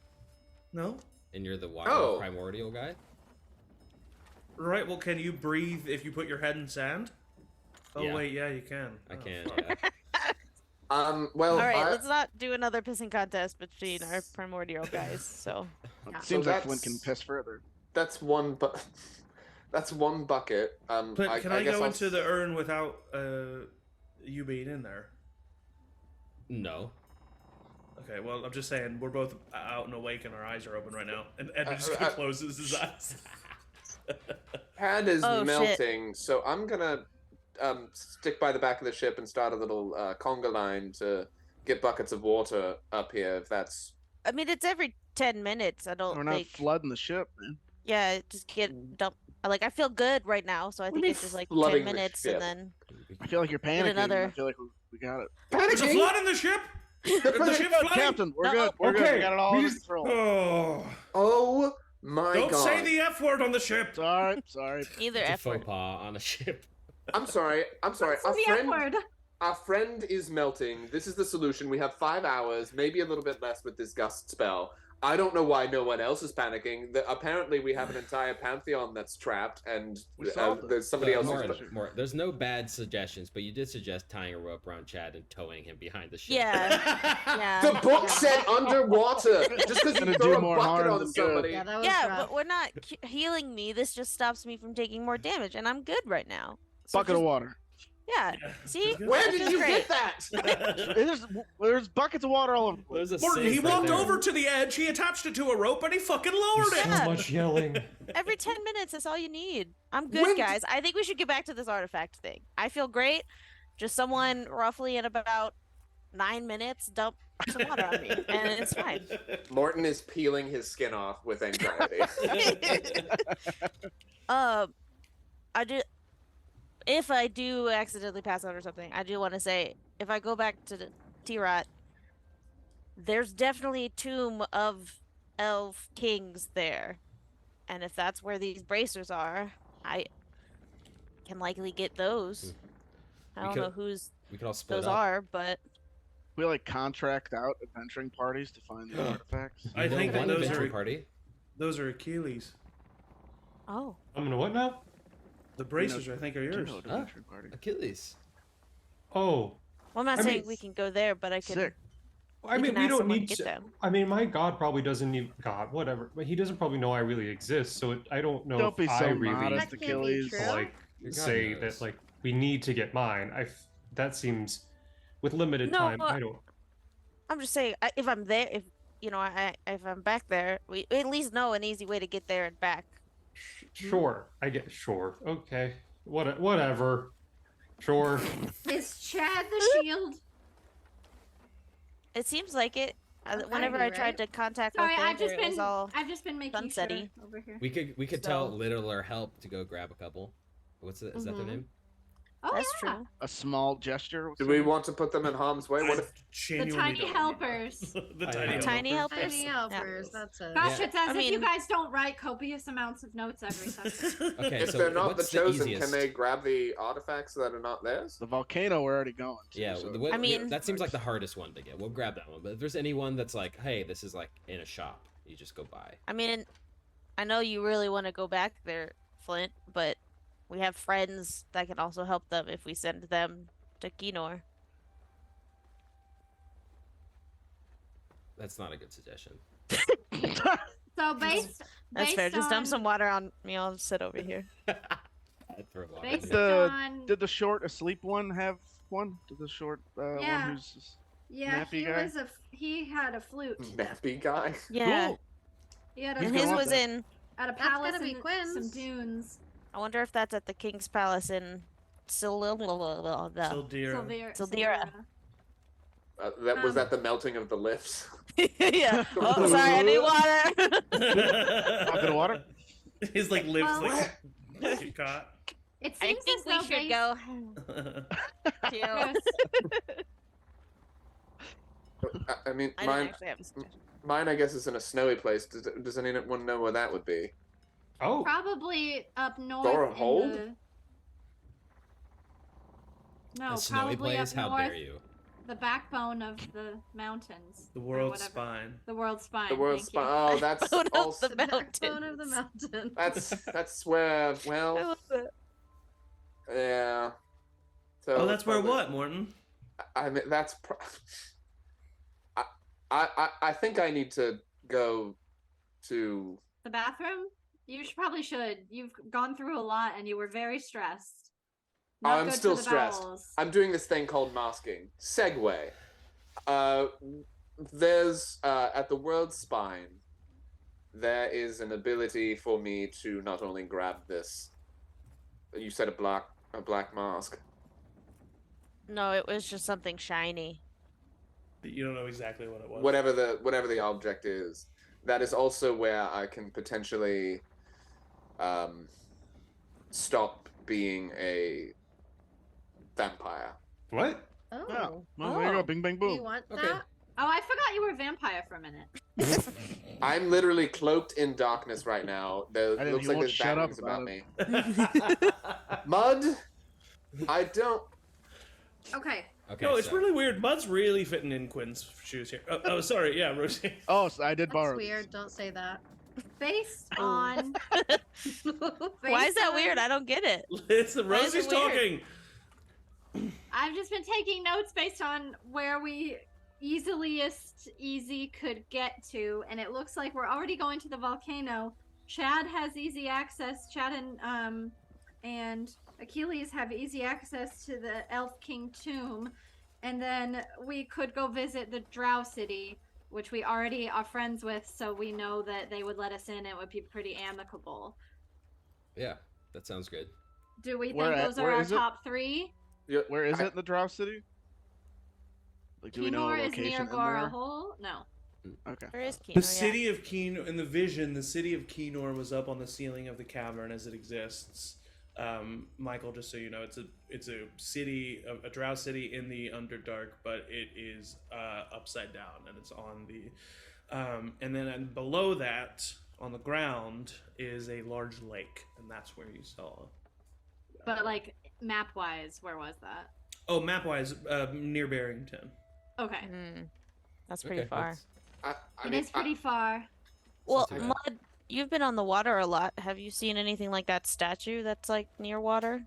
No. and you're the water Oh. primordial guy. Right. Well, can you breathe if you put your head in sand? Oh Yeah. wait, yeah, you can. I Oh, can't. fuck. Yeah. Well, All right, let's not do another pissing contest between our primordial guys. So Yeah. Seems So like Flynn that's- can piss further. that's one, but That's one bucket. But can I guess go I'll into the urn without you being in there? No. Okay, well, I'm just saying, we're both out and awake and our eyes are open right now. And Edwin just closes his eyes. Pad is Oh, shit. melting, so I'm gonna stick by the back of the ship and start a little conga line to get buckets of water up here, if that's... I mean, it's every 10 minutes. I don't We're not think. flooding the ship, man. Yeah, just get dump. Like, I feel good right now, so I think do you it's just like flooding 10 the minutes ship? and then. I feel like you're panicking. another- I feel like we got it. There's a flood in the ship! The ship's flooding! Captain, we're No. good. We're good. Okay, We got it all we under just- control. Oh. Oh my Don't god. say the F word on the ship! Sorry. Either It's a F faux word. pas on a ship. I'm sorry. What's Our the F word? friend is melting. This is the solution. We have 5 hours, maybe a little bit less with this gust spell. I don't know why no one else is panicking. Apparently, we have an entire pantheon that's trapped, and We solved it. there's somebody else. More, there's no bad suggestions, but you did suggest tying a rope around Chad and towing him behind the ship. Yeah. Yeah. The book said underwater. Just because Gonna you do throw a more bucket harm on than good. somebody. Yeah, that was Yeah, rough. but we're not healing me. This just stops me from taking more damage, and I'm good right now. So Bucket of just- water. Yeah. See? Where This did is you great. get that? There's buckets of water all over the place. There's a Morton, he sink right walked there. over to the edge, he attached it to a rope, and he fucking lowered There's it! so Yeah. much yelling. Every 10 minutes, that's all you need. I'm good, When guys. I think we should get back to this artifact thing. I feel great. Just someone roughly in about 9 minutes dump some water on me, and it's fine. Morton is peeling his skin off with anxiety. I do. If I do accidentally pass out or something, I do want to say, if I go back to the Tayaroth, there's definitely a tomb of elf kings there, and if that's where these bracers are, I can likely get those. I We don't could- know whose We could all split those up. are, but We like contract out adventuring parties to find the artifacts. I You know think that one those adventure are party. those are Achilles. oh, I'm gonna what now? The bracers, I think, are yours. Know, adventuring party. Achilles. Oh, well, I'm not I saying mean- we can go there, but I can. Sick. I We mean, can we ask don't someone to need get to. them. I mean, my god probably doesn't even. God, whatever. But he doesn't probably know I really exist, so I don't know Don't if be I so really modest, That can't be Achilles. true. like Your god say knows. that like we need to get mine. That seems with limited No, time. I don't. I'm just saying, if I'm there, if you know, if I'm back there, we at least know an easy way to get there and back. Sure, I get. Sure, okay, whatever. Sure. Is Chad the shield? It seems like it. Gotta Whenever be, I tried right? to contact Sorry, my I've just it was been all making sure sunsetty. over here. We could So- tell Little or Help to go grab a couple. What's it? Is that their Mhm. name? Oh That's yeah, true. A small gesture. Do we want to put them in harm's way? What if the Genuinely tiny don't helpers. the I tiny know. Tiny helpers. helpers. Tiny helpers, that's it. Gosh, Yeah. it's as I if you mean- guys don't write copious amounts of notes every session. Okay, if so they're not the what's the chosen? easiest? Can they grab the artifacts that are not theirs? The volcano we're already going to. Yeah, so- what, I mean- that seems like the hardest one to get. We'll grab that one. But if there's anyone that's like, hey, this is like in a shop, you just go buy. I mean, I know you really want to go back there, Flint, but we have friends that can also help them if we send them to Kinor. That's not a good suggestion. So based That's fair. Just dump on- some water on me. I'll sit over here. I'd throw water Based in. The- on Did the short asleep one have one? Did the short Yeah. one who's yeah, nappy guy? he had a flute. Nappy guy. Yeah, Cool. He had He's a gonna his want was that. in. at a That's palace gotta be in Quinn's. some dunes. I wonder if that's at the King's Palace in Sildira. Sildira. That was that the melting of the lifts. Yeah. Oh, sorry, I need water. Bucket of water? His like lips Well- like get caught. It I seems think as we though should based- go. To... Yes. I mean, I didn't mine, actually have a suggestion. mine, I guess, is in a snowy place. Does anyone know where that would be? Oh, Probably up north. Dora in Hold? the- No, A snowy probably place? up How north, dare you? the backbone of the mountains. The or world's whatever. spine. The world's spine. The world's thank you. spine. Oh, that's Backbone of also, the Backbone mountain. of the mountain. that's where. I Well, love it. yeah. So Oh, that's where probably- what, Morton? I mean, that's. I think I need to go to. The bathroom? Probably should. You've gone through a lot and you were very stressed. Oh, Not I'm good still for the stressed. bowels. I'm doing this thing called masking. Segue. There's at the world's spine, there is an ability for me to not only grab this. You said a black mask. No, it was just something shiny. You don't know exactly what it was. Whatever the object is, that is also where I can potentially stop being a vampire. What? Oh. Yeah. Well, there you go. Oh. Bing, bang, Do you boom. want Okay. that? Oh, I forgot you were a vampire for a minute. I'm literally cloaked in darkness right now. There I didn't- looks he like won't there's shut bad up news about about me. Mud, I don't. Okay. Okay. No, it's so- really weird. Mud's really fitting in Quinn's shoes here. Oh, sorry. Yeah, Rosie. Oh, so I did That's borrow. weird. Don't say that. Based on. Why is that based weird? on- I don't get it. Listen, Why is it Rosie's weird? talking. I've just been taking notes based on where we easy could get to, and it looks like we're already going to the volcano. Chad has easy access. Chad and Achilles have easy access to the Elf King tomb, and then we could go visit the Drow City, which we already are friends with, so we know that they would let us in. It would be pretty amicable. Yeah, that sounds good. Do we Where think at- those are where our is it? top three? Yeah, Where is I- it in the Drow City? Like, do we know Kinor a is location near in there? Gorahole. No. Okay. Where is Kino? The city of Keenor, in the vision, the city of Keenor was up on the ceiling of the cavern as it exists. Michael, just so you know, it's a city, a drow city in the Underdark, but it is upside down, and it's on the, and then below that, on the ground, is a large lake, and that's where you saw. But like map-wise, where was that? Oh, map-wise, near Barrington. Okay. That's pretty Okay, far. that's- I It mean, is pretty far. Well, too bad. Mud, you've been on the water a lot. Have you seen anything like that statue that's like near water?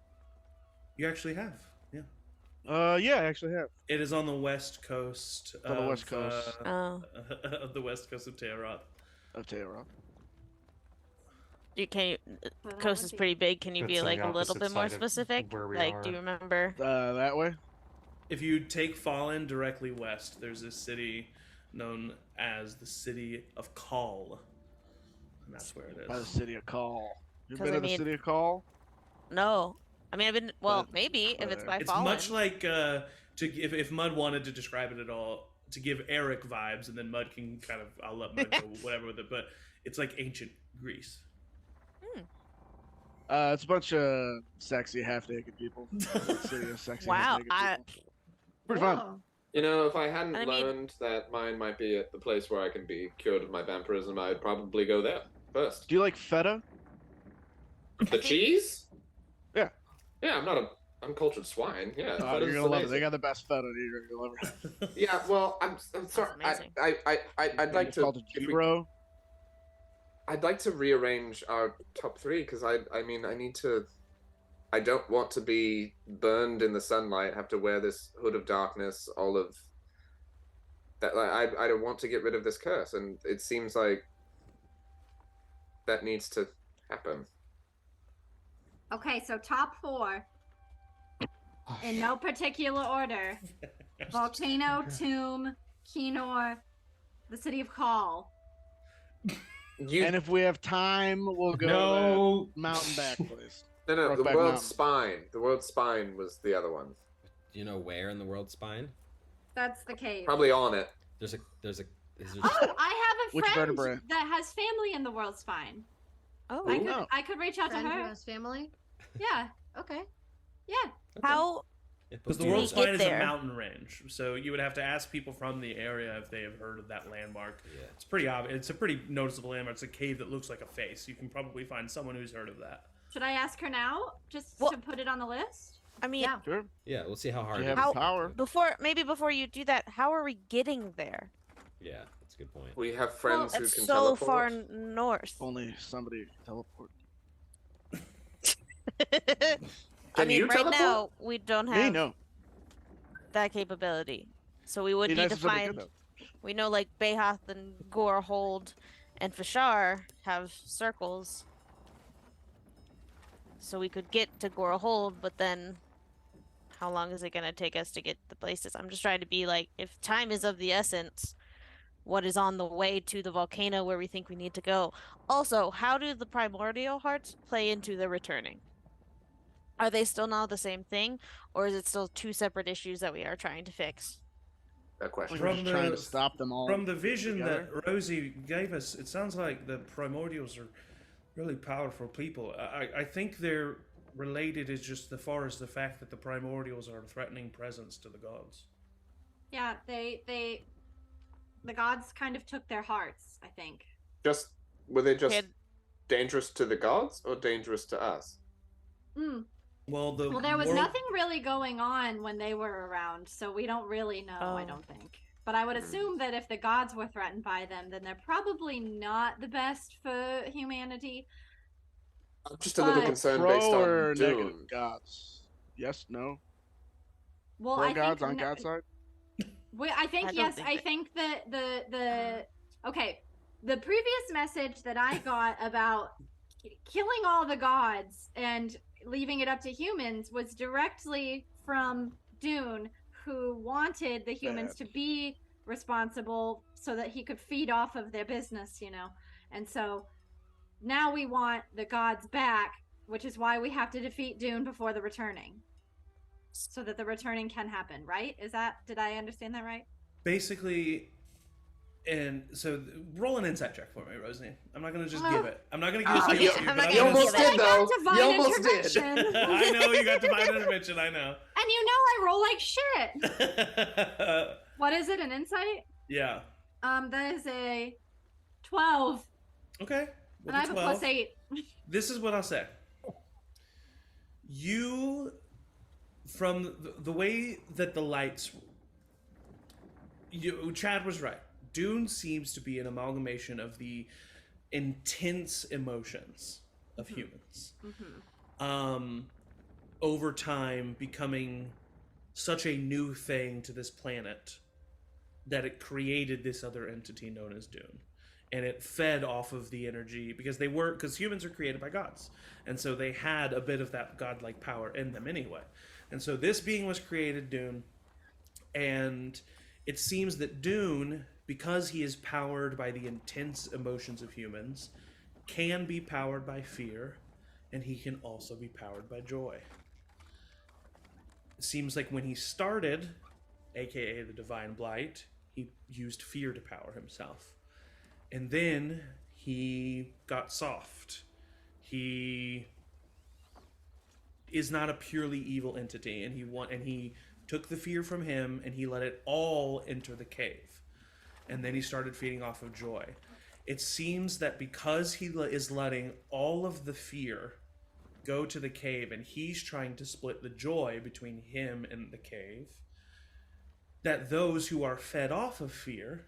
You actually have, yeah. Yeah, I actually have. It is on the west coast. On the west coast. Oh. Of the west coast of Tayaroth. Of Tayaroth. The So that coast would is be- pretty big. Can you That's be on the like a little opposite bit more side of specific? where we Like, do you are. remember? That way. If you take Fallen directly west, there's this city known as the city of Call. And that's where it By the is. city of Call. You've 'Cause been I to the mean- city of Call? No. I mean, I've been. Well, But- maybe if it's by It's Fallen. much like if Mud wanted to describe it at all, to give Eric vibes, and then Mud can kind of, I'll let Mud go whatever with it, but it's like ancient Greece. It's a bunch of sexy half-naked people. The city of sexy Wow. half-naked people. Pretty fun. Whoa. You know, if I hadn't I mean- learned that mine might be at the place where I can be cured of my vampirism, I'd probably go there first. Do you like feta? The cheese? Yeah. Yeah, I'm not a uncultured swine. Yeah, Oh, feta's you're gonna love it. amazing. They got the best feta you'll ever have. Yeah, well, I'm sorry. amazing. I'd like It's to. called a if we- G-Bro. I'd like to rearrange our top three because I mean I need to. I don't want to be burned in the sunlight. Have to wear this hood of darkness. All of that. Like, I don't want to get rid of this curse, and it seems like that needs to happen. Okay, so top four. In no particular order. Volcano, Tomb, Kinor, the city of Call. You And if we have time, we'll go to No. that mountain back place. no the Brokeback world's Mountain. spine. The world's spine was the other one. Do you know where in the world spine? That's the cave. Probably on it. There's a is there- Oh, I have a Which friend vertebrae? that has family in the world spine. Oh. I Ooh. could Oh. I could reach out to Friend who her. has family? Yeah. Okay. Yeah. How? Because the Do we world's get spine is a there? mountain range, so you would have to ask people from the area if they have heard of that landmark. Yeah. It's pretty obvious. It's a pretty noticeable landmark. It's a cave that looks like a face. You can probably find someone who's heard of that. Should I ask her now, just Well- to put it on the list? I mean, Yeah. Sure. Yeah, we'll see how hard. You it have is. How- the power. before you do that, how are we getting there? Yeah, that's a good point. We have friends who It's can so teleport. far north. Only somebody can teleport. I Can mean, you right teleport? now we don't Me, have no. that capability, so we would Be need nice to if somebody find. could, We know like Behath and Gorehold and Fashar have circles. so we could get to Gorehold, but then how long is it going to take us to get the places? I'm just trying to be like, if time is of the essence, what is on the way to the volcano where we think we need to go? Also, how do the primordial hearts play into the returning? Are they still now the same thing, or is it still two separate issues that we are trying to fix? That question. We're just trying to stop them all. From the vision together. that Rosie gave us, it sounds like the primordials are really powerful people. I think they're related as just as far as the fact that the primordials are a threatening presence to the gods. Yeah, the gods kind of took their hearts, I think. Were they just Kid- dangerous to the gods or dangerous to us? Mm. Well, There was nothing really going on when they were around, so we don't really know, I Oh. don't think. But I would assume that if the gods were threatened by them, then they're probably not the best for humanity. I'm just a little But- concerned Pro based or on negative Duun. gods? Yes, no. Well, Pro I gods think on God's side. I think I don't yes. think I that- think that the okay. The previous message that I got about killing all the gods and leaving it up to humans was directly from Duun, who wanted the humans to be responsible so that he could feed off of their business, you know. And so now we want the gods back, which is why we have to defeat Duun before the returning. So that the returning can happen, right? Did I understand that right? Basically, and so roll an insight check for me, Rosie. I'm not gonna just Oh. give it. I'm not gonna give it to you- you, I'm but not I'm You gonna gonna almost give it. did, though. Divine You almost did. intervention. I know you got divine intervention. I know. And you know I roll like shit. What is it? An insight? Yeah. That is a 12. Okay. And With I a have a 12, +8. This is what I'll say. You, from the way that the lights, Chad was right. Duun seems to be an amalgamation of the intense emotions of humans. Over time, becoming such a new thing to this planet that it created this other entity known as Duun. And it fed off of the energy because humans are created by gods. And so they had a bit of that godlike power in them anyway. And so this being was created, Duun, and it seems that Duun, because he is powered by the intense emotions of humans, can be powered by fear, and he can also be powered by joy. It seems like when he started, aka the Divine Blight, he used fear to power himself. And then he got soft. He is not a purely evil entity, and he took the fear from him and he let it all enter the cave. And then he started feeding off of joy. It seems that because he is letting all of the fear go to the cave and he's trying to split the joy between him and the cave, that those who are fed off of fear,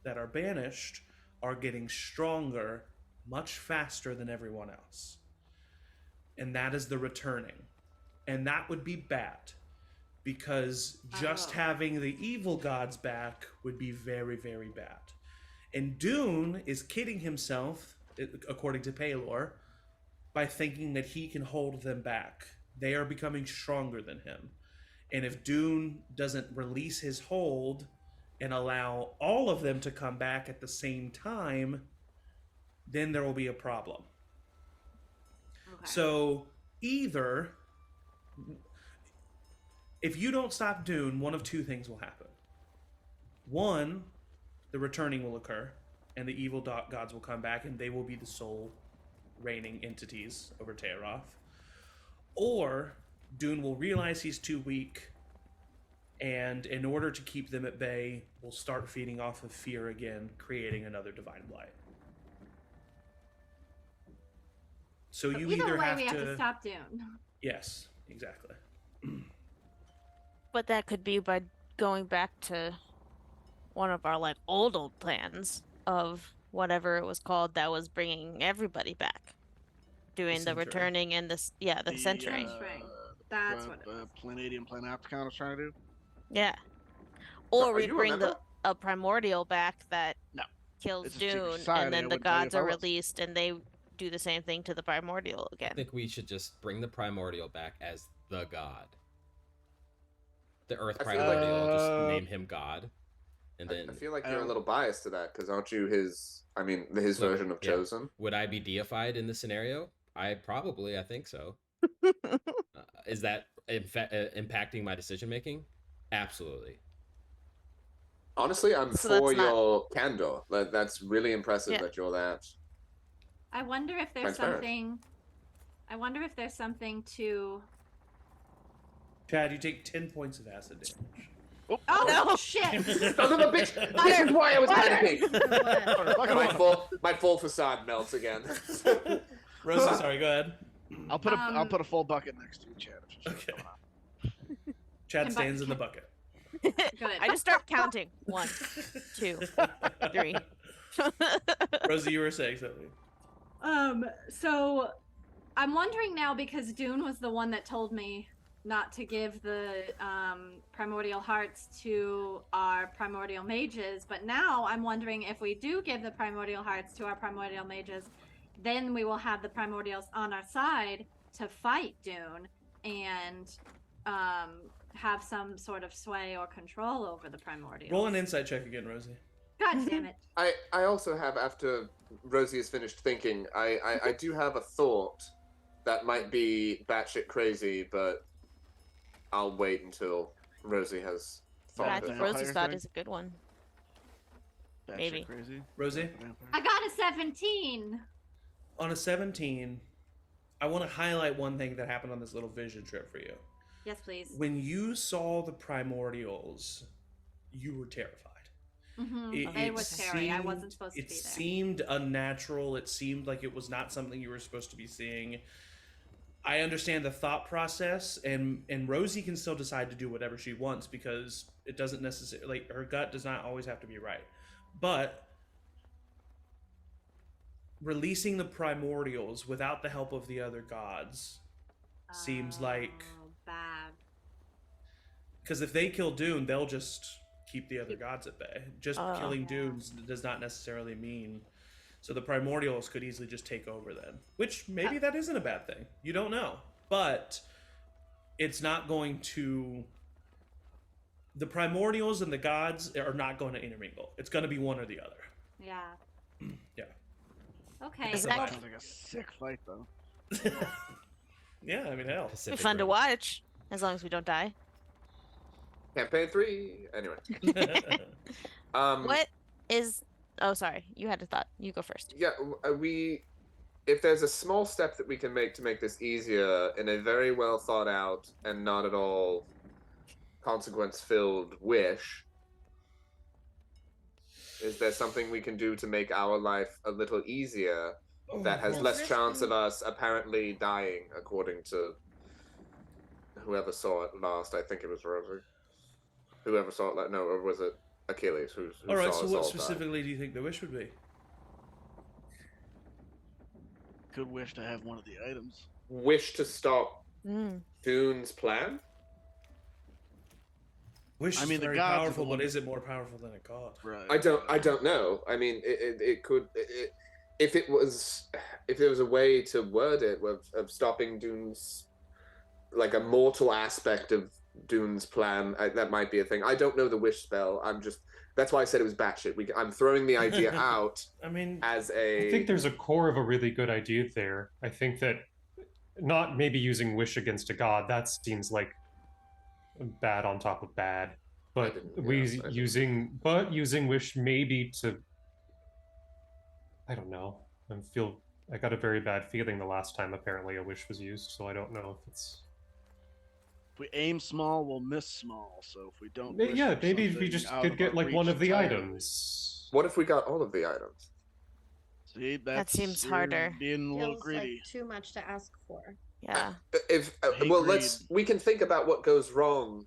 that are banished, are getting stronger much faster than everyone else. And that is the returning. And that would be bad, because just having the evil gods back would be very, very bad. And Duun is kidding himself, according to Paylor, by thinking that he can hold them back. They are becoming stronger than him. And if Duun doesn't release his hold and allow all of them to come back at the same time, then there will be a problem. Okay. So either, if you don't stop Duun, one of two things will happen. One, the returning will occur, and the evil gods will come back, and they will be the sole reigning entities over Tayaroth. Or Duun will realize he's too weak, and in order to keep them at bay, will start feeding off of fear again, creating another Divine Blight. So you either either way, have we to... have to stop Duun. Yes, exactly. But that could be by going back to one of our like old plans of whatever it was called that was bringing everybody back, doing the Century. returning and the century. Century. That's what it the was. Planadian Planopticon was trying to do. Yeah. So Or are we you a bring member? a primordial back that No. kills It's a secret Dune, society, and I then the wouldn't tell you gods if I are was. released, and they do the same thing to the primordial I again. think we should just bring the primordial back as the god. The Earth I feel primordial, like- just name him god, and then I feel like you're a little biased to that because aren't you his? I mean, his Look, version of yeah. chosen. would I be deified in this scenario? I think so. Is that impacting my decision making? Absolutely. Honestly, I'm So for that's not- your candor. That's really impressive Yeah. that you're that. I wonder if there's Transparent. something. I wonder if there's something to. Chad, you take 10 points of acid damage. Oh No. shit! Son of a bitch! This is why I was panicking. What? My full facade melts again. Rosie, sorry, go ahead. I'll put a full bucket next to you, Chad. if you're Okay. going on. Chad Can stands in the bucket. Good. I just start counting. 1, 2, 3. Rosie, you were saying something. So I'm wondering now because Duun was the one that told me not to give the primordial hearts to our primordial mages, but now I'm wondering if we do give the primordial hearts to our primordial mages, then we will have the primordials on our side to fight Duun and have some sort of sway or control over the primordials. Roll an insight check again, Rosie. God damn it. I also have, after Rosie has finished thinking, I do have a thought that might be batshit crazy, but I'll wait until Rosie has Yeah, I thought think it. Rosie's Vampire thought thing? is a good one. Batshit Maybe. Crazy. Rosie, Vampire. I got a 17. on a 17, I want to highlight one thing that happened on this little vision trip for you. Yes, please. When you saw the primordials, you were terrified. They were scary. I wasn't supposed to It be there. seemed unnatural. It seemed like it was not something you were supposed to be seeing. I understand the thought process, and Rosie can still decide to do whatever she wants because it doesn't necessarily, like, her gut does not always have to be right. But releasing the primordials without the help of the other gods seems like, Oh, bad. because if they kill Dune, they'll just keep the other gods at bay. Just Oh. killing Yeah. Dune does not necessarily mean. So the primordials could easily just take over then, which maybe that isn't a bad thing. You don't know, but it's not going to. The primordials and the gods are not going to intermingle. It's going to be one or the other. Yeah. Yeah. Okay. Is well, that- Sounds like a sick fight, though. Yeah, I mean, hell. Be Pacific fun to Rim. watch, as long as we don't die. Campaign 3. Anyway. What is... Oh, sorry. You had a thought. You go first. Yeah, if there's a small step that we can make to make this easier in a very well thought out and not at all consequence-filled wish, is there something we can do to make our life a little easier that has less chance of us apparently dying, according to whoever saw it last? I think it was Rosie. Whoever saw it, no, or was it Achilles who All right, saw so us what all die? specifically do you think the wish would be? Could wish to have one of the items. Wish to stop Mm. Dune's plan? Wish I mean, is the very gods are the powerful, one but that- is it more powerful than a god? Right. I don't know. I mean, it could. If there was a way to word it of stopping Dune's, like a mortal aspect of Dune's plan, that might be a thing. I don't know the wish spell. That's why I said it was batshit. I'm throwing the idea out I mean, as I think there's a core of a really good idea there. I think that not maybe using wish against a god, that seems like bad on top of bad. But using wish maybe to, I don't know. I got a very bad feeling the last time apparently a wish was used, so I don't know if it's. If we aim small, we'll miss small. So if we don't. Yeah, wish for maybe if we something just out could of get our like one reach of the entirely. items. what if we got all of the items? See, seems you're harder. Being a little Feels greedy. like too much to ask for. Yeah. If Hate well, greed. we can think about what goes wrong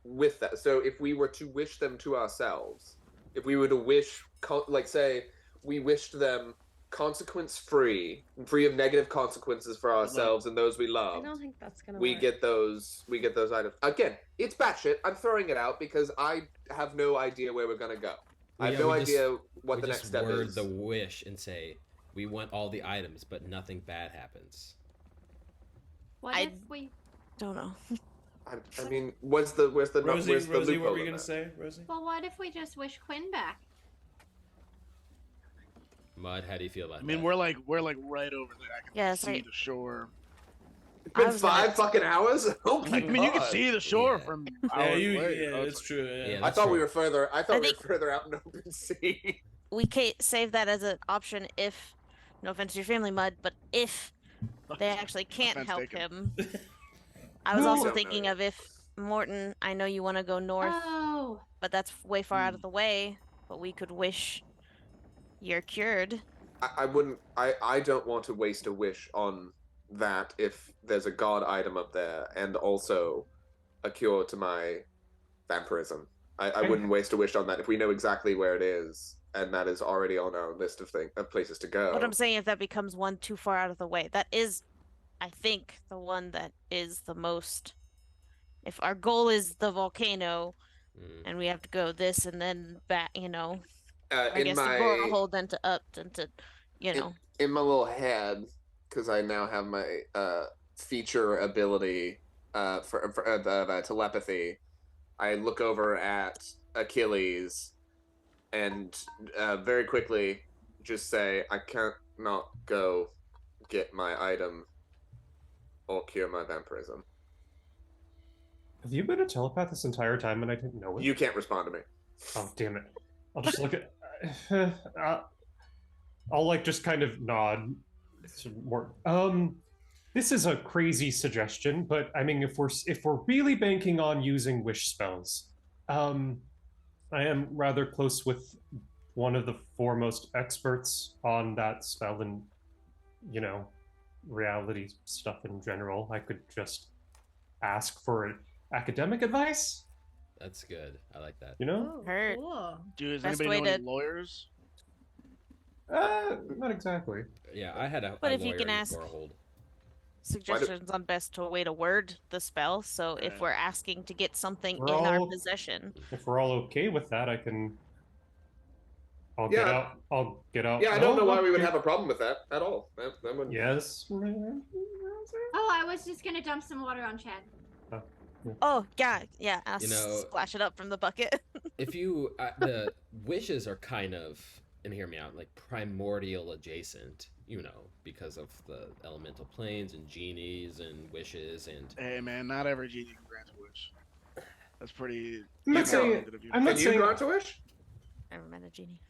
with that. So if we were to wish them to ourselves, if we were to wish, like say, we wished them consequence free of negative consequences for ourselves and those we I loved. don't think that's gonna We work. get those items. Again, it's batshit. I'm throwing it out because I have no idea where we're gonna go. I have Yeah, no we just- idea what we the just next step word is. the wish and say, We want all the items, but nothing bad happens. What if we? Don't know. I mean, where's the Rosie, where's the Rosie, loophole what were you in gonna that? say, Rosie? Well, what if we just wish Quinn back? Mud, how do you feel about I mean, that? we're like right over there. I can Yeah, see right. the shore. It's been I was gonna- 5 fucking hours. Oh my I mean, you can God. see the shore Yeah. from Yeah, hours away. yeah, Oh, it's true. Yeah. Yeah, I that's thought we true. were further. I thought we were think- further out in open sea. We can save that as an option if, no offense to your family, Mud, but if they actually can't Offense help taken. him. I was Well- also Don't know thinking yet. of if Morton, I know you want to go north, Oh, but that's way far out of the way. But we could wish you're cured. I wouldn't. I don't want to waste a wish on that if there's a god item up there and also a cure to my vampirism. I wouldn't waste a wish on that if we know exactly where it is and that is already on our list of places to go. But I'm saying if that becomes one too far out of the way, that is, I think, the one that is the most. If our goal is the volcano, and we have to go this and then back, I in guess my to Gorahole, then to up, then to, in my little head, because I now have my feature ability for the telepathy. I look over at Achilles and very quickly just say, I can't not go get my item or cure my vampirism. Have you been a telepath this entire time and I didn't know it? You can't respond to me. Oh, damn it. I'll just look at... I'll, like, just kind of nod. More... This is a crazy suggestion, but, I mean, if we're really banking on using wish spells, I am rather close with one of the foremost experts on that spell and, reality stuff in general. I could just ask for academic advice, That's good. I like that. Oh, Hurt. cool. Dude, does Best anybody know way any to- lawyers? Not exactly. Yeah, I had a But a if you lawyer can in ask- Gorehold. suggestions on best way to word the spell. So if Yeah. we're asking to get something We're in our all- possession, If we're all okay with that, I can. I'll Yeah. get out. I'll get out. Yeah, I don't know why we would okay. have a problem with that at all. That wouldn't. Yes. oh, I was just gonna dump some water on Chad. oh yeah, I'll You know- splash it up from the bucket. If you the wishes are kind of, and hear me out, like primordial adjacent, because of the elemental planes and genies and wishes and Hey, man, not every genie can grant a wish. That's pretty. I'm not that's saying- talented of you. I'm not Can you saying- grant a wish? Never met a genie.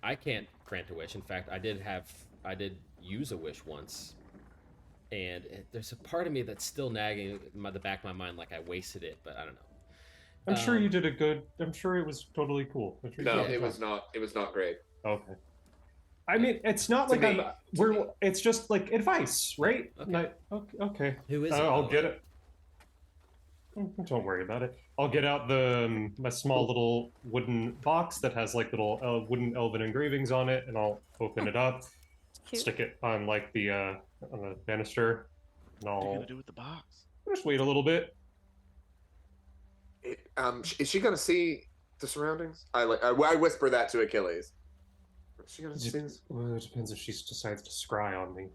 I can't grant a wish. In fact, I did use a wish once, and there's a part of me that's still nagging the back of my mind, like I wasted it, but I don't know. I'm sure you did a good. I'm sure it was totally cool. I'm sure you No, did a it good was job. not. It was not great. Okay. I mean, it's not To like me. I'm. We're. me. It's just like advice, right? Okay. Not- okay. Who is it? I'll by the get way? it. Don't worry about it. I'll get out the my small little wooden box that has like little wooden elven engravings on it, and I'll open it up, Cute. stick it on like the on the banister, and What are you I'll gonna do with the box? just wait a little bit. Is she gonna see the surroundings? I whisper that to Achilles. Is she gonna see this? Well, it depends if she decides to scry on me.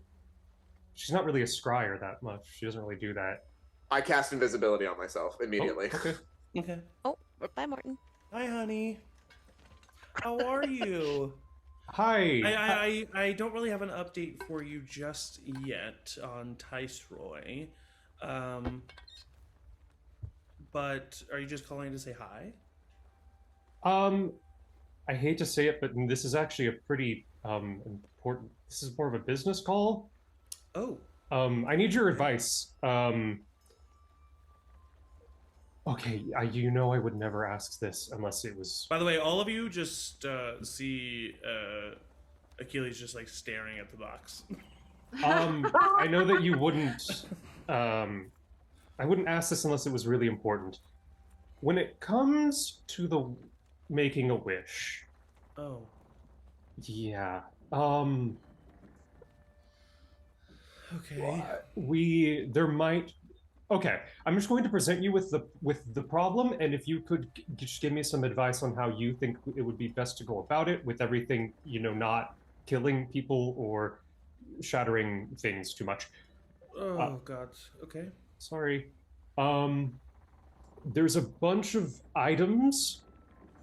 She's not really a scryer that much. She doesn't really do that. I cast invisibility on myself immediately. Oh, okay. Okay. Oh, bye, Morton. Hi, honey. How are you? Hi. I don't really have an update for you just yet on Roy. But are you just calling to say hi? I hate to say it, but this is actually a pretty important. This is more of a business call. Oh. I need your advice. Okay, I would never ask this unless it was. By the way, all of you just see Achilles just like staring at the box. I know that you wouldn't. I wouldn't ask this unless it was really important. When it comes to the making a wish, Oh. yeah. Okay. There might. Okay, I'm just going to present you with the problem, and if you could just give me some advice on how you think it would be best to go about it, with everything not killing people or shattering things too much. Oh God. Okay. Sorry. There's a bunch of items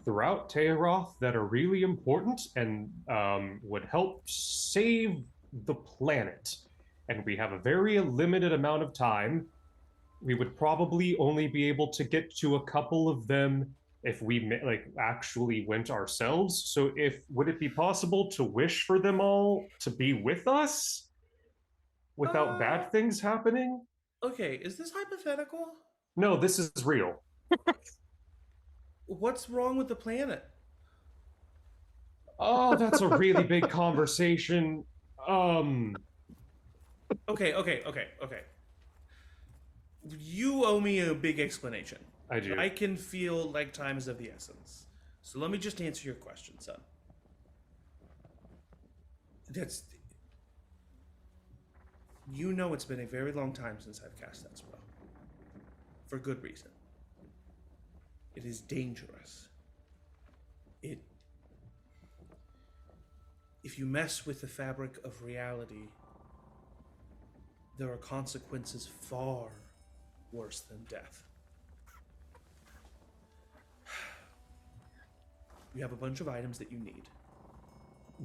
throughout Tayaroth that are really important and would help save the planet. And we have a very limited amount of time. We would probably only be able to get to a couple of them if we actually went ourselves. So would it be possible to wish for them all to be with us without bad things happening? Okay, is this hypothetical? No, this is real. What's wrong with the planet? Oh, that's a really big conversation. Okay. You owe me a big explanation. I do. I can feel like time is of the essence. So let me just answer your question, son. You know it's been a very long time since I've cast that spell. For good reason. It is dangerous. If you mess with the fabric of reality, there are consequences far worse than death. You have a bunch of items that you need.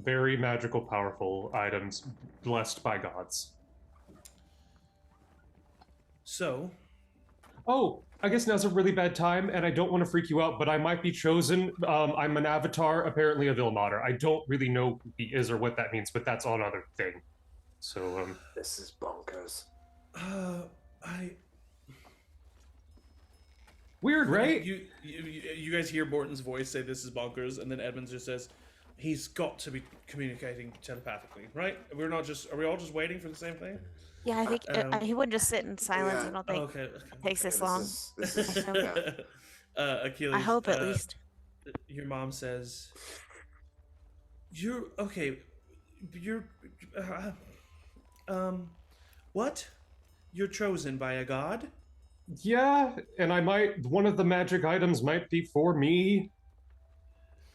Very magical, powerful items, blessed by gods. So... Oh, I guess now's a really bad time, and I don't want to freak you out, but I might be chosen. I'm an avatar, apparently of Ilmater. I don't really know who he is or what that means, but that's another thing. So, This is bonkers. Weird, right? You guys hear Morton's voice say this is bonkers, and then Edmonds just says, he's got to be communicating telepathically, right? Are we all just waiting for the same thing? Yeah, I think he wouldn't just sit in silence. Yeah. I don't think Okay. it takes this long. This is yeah. Achilles. I hope at least. Your mom says, "You're okay. You're what? You're chosen by a god?" Yeah, and one of the magic items might be for me.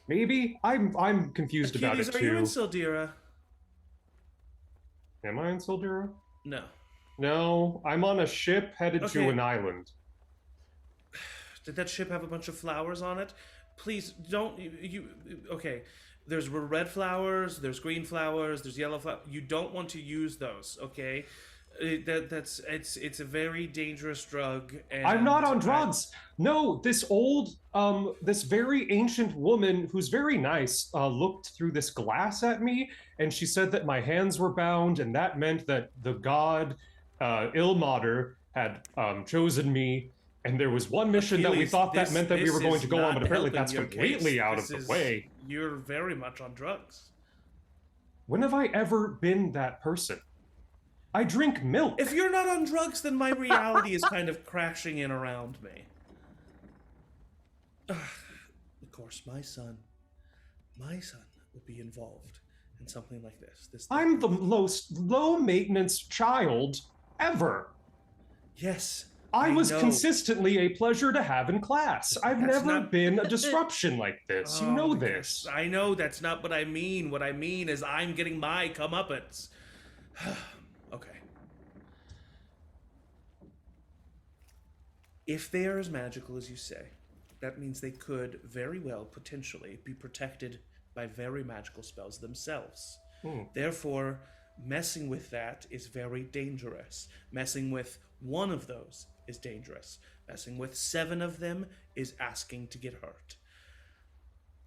Maybe? I'm confused Achilles, about it are you in too. Sildira? Am I in Sildura? No. No, I'm on a ship headed Okay. to an island. Did that ship have a bunch of flowers on it? Please don't okay. There's red flowers, there's green flowers, there's yellow flowers. You don't want to use those, okay? It's a very dangerous drug. And I'm not on drugs. No, this very ancient woman who's very nice looked through this glass at me, and she said that my hands were bound, and that meant that the god Ilmater had chosen me. And there was one mission that we Achilles, thought that meant that we were going to go on, but apparently that's helping your completely case. out of the way. You're very much on drugs. When have I ever been that person? I drink milk. If you're not on drugs, then my reality is kind of crashing in around me. Of course, my son will be involved in something like this. I'm the most low maintenance child ever. Yes. I was know. consistently a pleasure to have in class. I've That's never not- been a disruption like this. You know my this. gosh. I know that's not what I mean. What I mean is I'm getting my comeuppance. Okay. If they are as magical as you say, that means they could very well, potentially, be protected by very magical spells themselves. Therefore, messing with that is very dangerous. Messing with one of those is dangerous. Messing with 7 of them is asking to get hurt.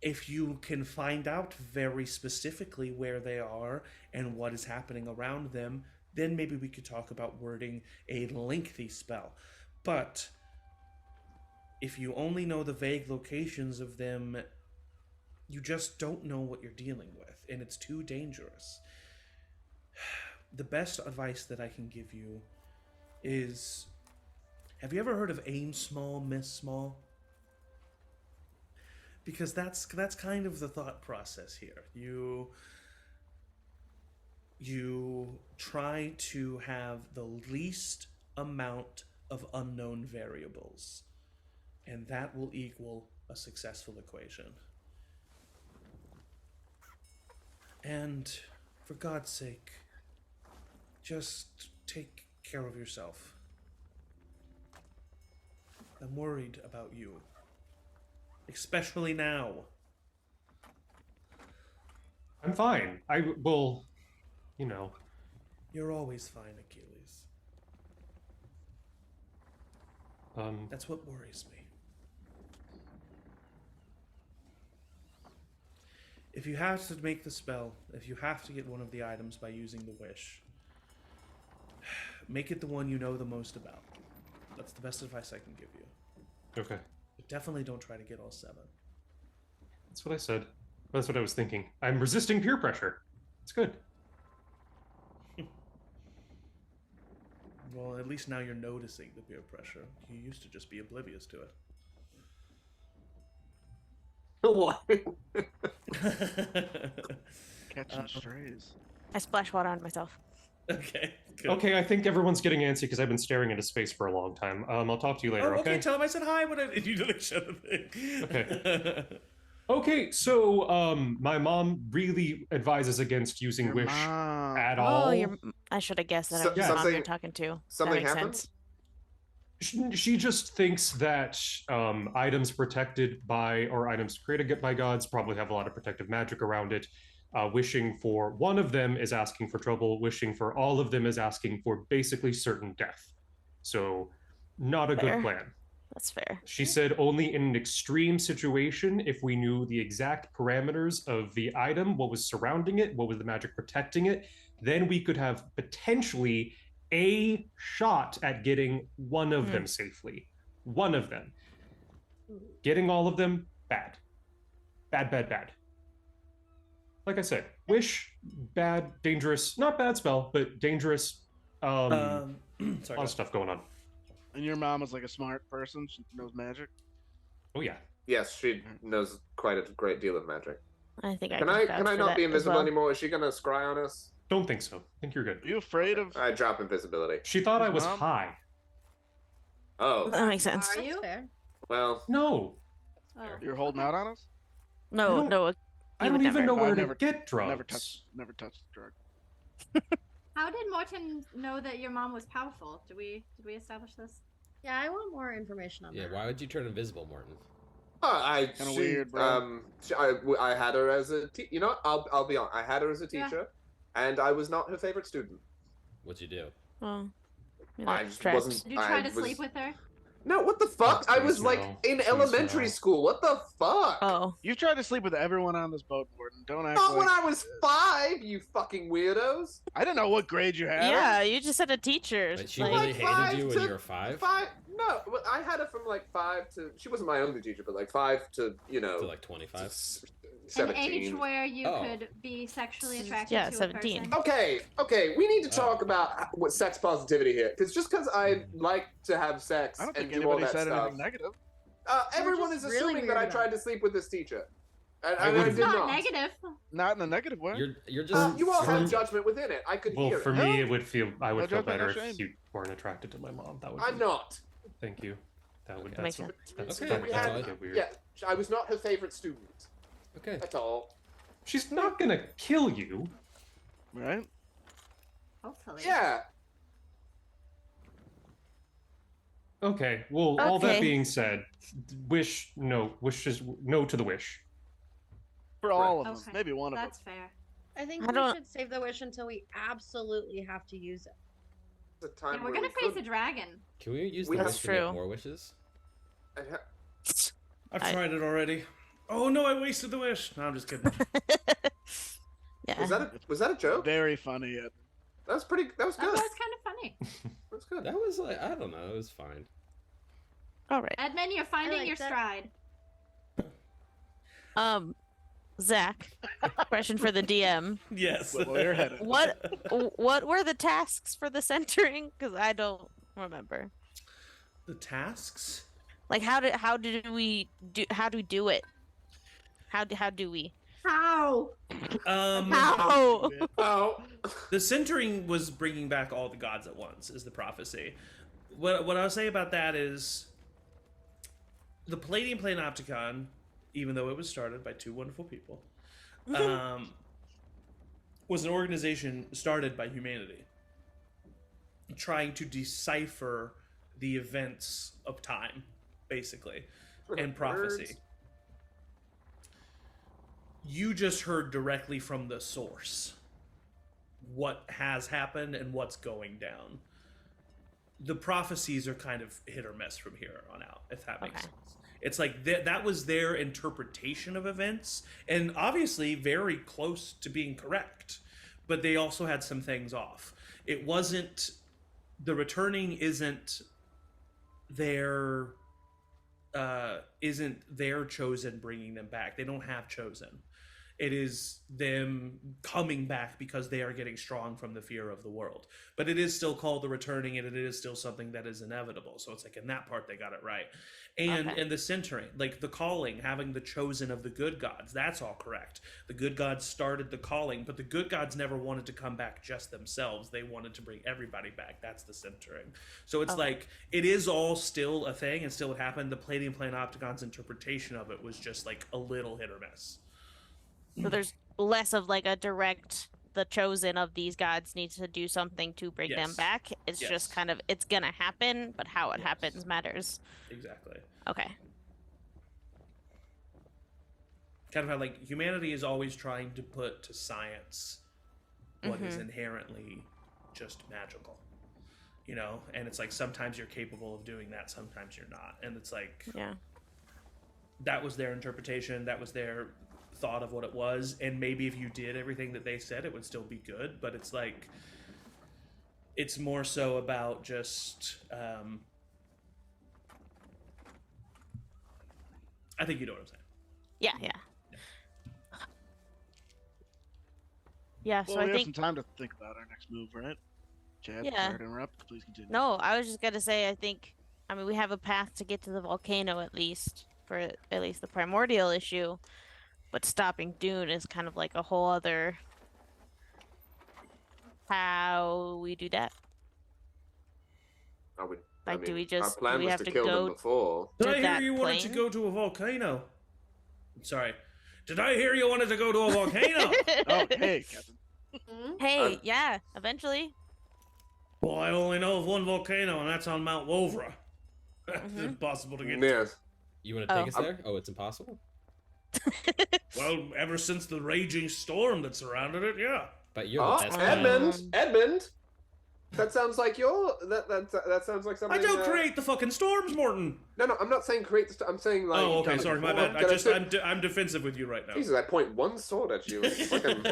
If you can find out very specifically where they are and what is happening around them, then maybe we could talk about wording a lengthy spell. But if you only know the vague locations of them, you just don't know what you're dealing with, and it's too dangerous. The best advice that I can give you is, have you ever heard of aim small, miss small? Because that's kind of the thought process here. You try to have the least amount of unknown variables, and that will equal a successful equation. And for God's sake, Just take care of yourself. I'm worried about you. Especially now. I'm fine. I will, you know. You're always fine, Achilles. That's what worries me. If you have to make the spell, if you have to get one of the items by using the wish, make it the one you know the most about. That's the best advice I can give you. Okay. But definitely don't try to get all 7. That's what I said. That's what I was thinking. I'm resisting peer pressure. It's good. Well, at least now you're noticing the peer pressure. You used to just be oblivious to it. What? Catching strays. I splash water on myself. Okay. Good. Okay, I think everyone's getting antsy because I've been staring into space for a long time. I'll talk to you later, Oh, okay? tell him I said hi when you didn't show the thing. Okay. Okay, so my mom really advises against using Your Wish mom. at all. I should have guessed that So- I was the mom something- you're talking to. something that makes happened? sense. She just thinks that items protected by or items created by gods probably have a lot of protective magic around it. Wishing for one of them is asking for trouble. Wishing for all of them is asking for basically certain death. So, not a Fair. good plan. That's fair. She said only in an extreme situation, if we knew the exact parameters of the item, what was surrounding it, what was the magic protecting it, then we could have potentially a shot at getting one of them safely. One of them. Getting all of them, bad. Bad, bad, bad. Like I said, wish, bad, dangerous, not bad spell, but dangerous. Sorry. A lot of stuff going on. And your mom is like a smart person. She knows magic. Oh yeah. Yes, she knows quite a great deal of magic. I think Can I I can vouch for not that be as invisible well. anymore? Is she gonna scry on us? Don't think so. I think you're good. Are you afraid of? I drop invisibility. She thought I was Mom? high. Oh, That makes sense. Are you? Fair. well, No. Oh. You're holding out on us? No, don't- no. I you don't would even know never. where I've to never- get drugs. Never touched the drug. How did Morton know that your mom was powerful? Did we establish this? Yeah, I want more information on Yeah, that. why would you turn invisible, Morton? Kinda weird, bro. I had her as a you know what? I'll be honest. I had her as a Yeah. teacher, and I was not her favorite student. What'd you do? Oh, you're I like just trapped. wasn't. Did you try I to was- sleep with her? No, what the fuck? Oh, I was please like no. in Please elementary no. school. What the fuck? Oh, You've tried to sleep with everyone on this boat, Morton. Don't act Not like... when I was 5, you fucking weirdos. I didn't know what grade you had. yeah. You just said a teacher. Wait, she like- really Like hated 5 you when to- you were 5? 5? No, well, I had her from like 5 to. She wasn't my only teacher, but like 5 to To like 25? 17. An age where you Oh. could be sexually attracted Yeah, to 17. a person. Okay, we need to Oh. talk about what sex positivity here, because just because I like to have sex I don't and think do all anybody that said stuff, anything negative. everyone just is really assuming that weird I about tried it. to sleep with this teacher, and I I wouldn't- did It's not not. negative. Not in a negative way. You're just. You all for- have judgment within it. I could Well, hear for it. me, No. it would feel I would No feel judgment, no better if shame. you weren't attracted to my mom. That would. I'm be- not. Thank you. That would. That makes sense. That's Okay, that we would had- get weird. Yeah, I was not her favorite student. Okay. That's all. She's not gonna kill you. Right? Hopefully. Yeah. Okay. Well, all that Okay. being said, wish is no to the wish. For all of them. Okay, Maybe one of them. That's fair. I think I we don't- should save the wish until we absolutely have to use it. It's a time Yeah, we're where gonna we face could- a dragon. Can we use We the have- wish to get True. more wishes? I've I- tried it already. Oh no, I wasted the wish. No, I'm just kidding. yeah. Was that a joke? Very funny. That was pretty. That was That good. was kind of funny. That was good. That was like, I don't know, it was fine. All right. Edmund, you're finding like your that. stride. Zach, question for the DM. Yes. Well, you're headed. What were the tasks for the centering? Because I don't remember. The tasks? Like how do we do it? How do we? How? How? Oh. The centering was bringing back all the gods at once, is the prophecy. What I'll say about that is the Palladium Planopticon, even though it was started by two wonderful people, was an organization started by humanity. trying to decipher the events of time, basically, and prophecy. Words. You just heard directly from the source what has happened and what's going down. The prophecies are kind of hit or miss from here on out, if that makes sense. It's like that was their interpretation of events, and obviously very close to being correct, but they also had some things off. It wasn't, the returning isn't their chosen bringing them back. They don't have chosen. It is them coming back because they are getting strong from the fear of the world. But it is still called the returning, and it is still something that is inevitable. So it's like in that part they got it right. And the centering, like the calling, having the chosen of the good gods, that's all correct. The good gods started the calling, but the good gods never wanted to come back just themselves. They wanted to bring everybody back. That's the centering. So it's like, it is all still a thing and still what happened. The Palladium Panopticon's interpretation of it was just like a little hit or miss. So there's less of like a direct, the chosen of these gods needs to do something to bring them back. It's just kind of, it's gonna happen, but how it happens matters. Exactly. Okay. Kind of how like humanity is always trying to put to science what is inherently just magical. You know? And it's like sometimes you're capable of doing that, sometimes you're not. And it's like, that was their interpretation, that was their thought of what it was, and maybe if you did everything that they said it would still be good, but it's like, it's more so about just I think you know what I'm saying. Yeah, Well, so I we have think some time to think about our next move, right? Chad, sorry to interrupt. Please continue. no, I was just gonna say, I mean we have a path to get to the volcano at least, for at least the primordial issue. But stopping Duun is kind of like a whole other how we do that. Do we just our plan do we was have to to kill go them before. Did I hear that you wanted to plane? go to a volcano? Sorry. Did I hear you wanted to go to a volcano? Oh, hey, Captain. Hey, yeah, eventually. Well, I only know of one volcano, and that's on Mount Wovra. It's impossible to get to. Yes. You want to take us there? Oh, it's impossible? Well, ever since the raging storm that surrounded it, yeah. But you're the best Edmund! That sounds like that sounds like something. I don't create the fucking storms, Morton. No, I'm not saying create the storm. I'm saying like. Oh, okay, sorry, my bad. I'm defensive with you right now. Jesus, I point one sword at you. Fucking...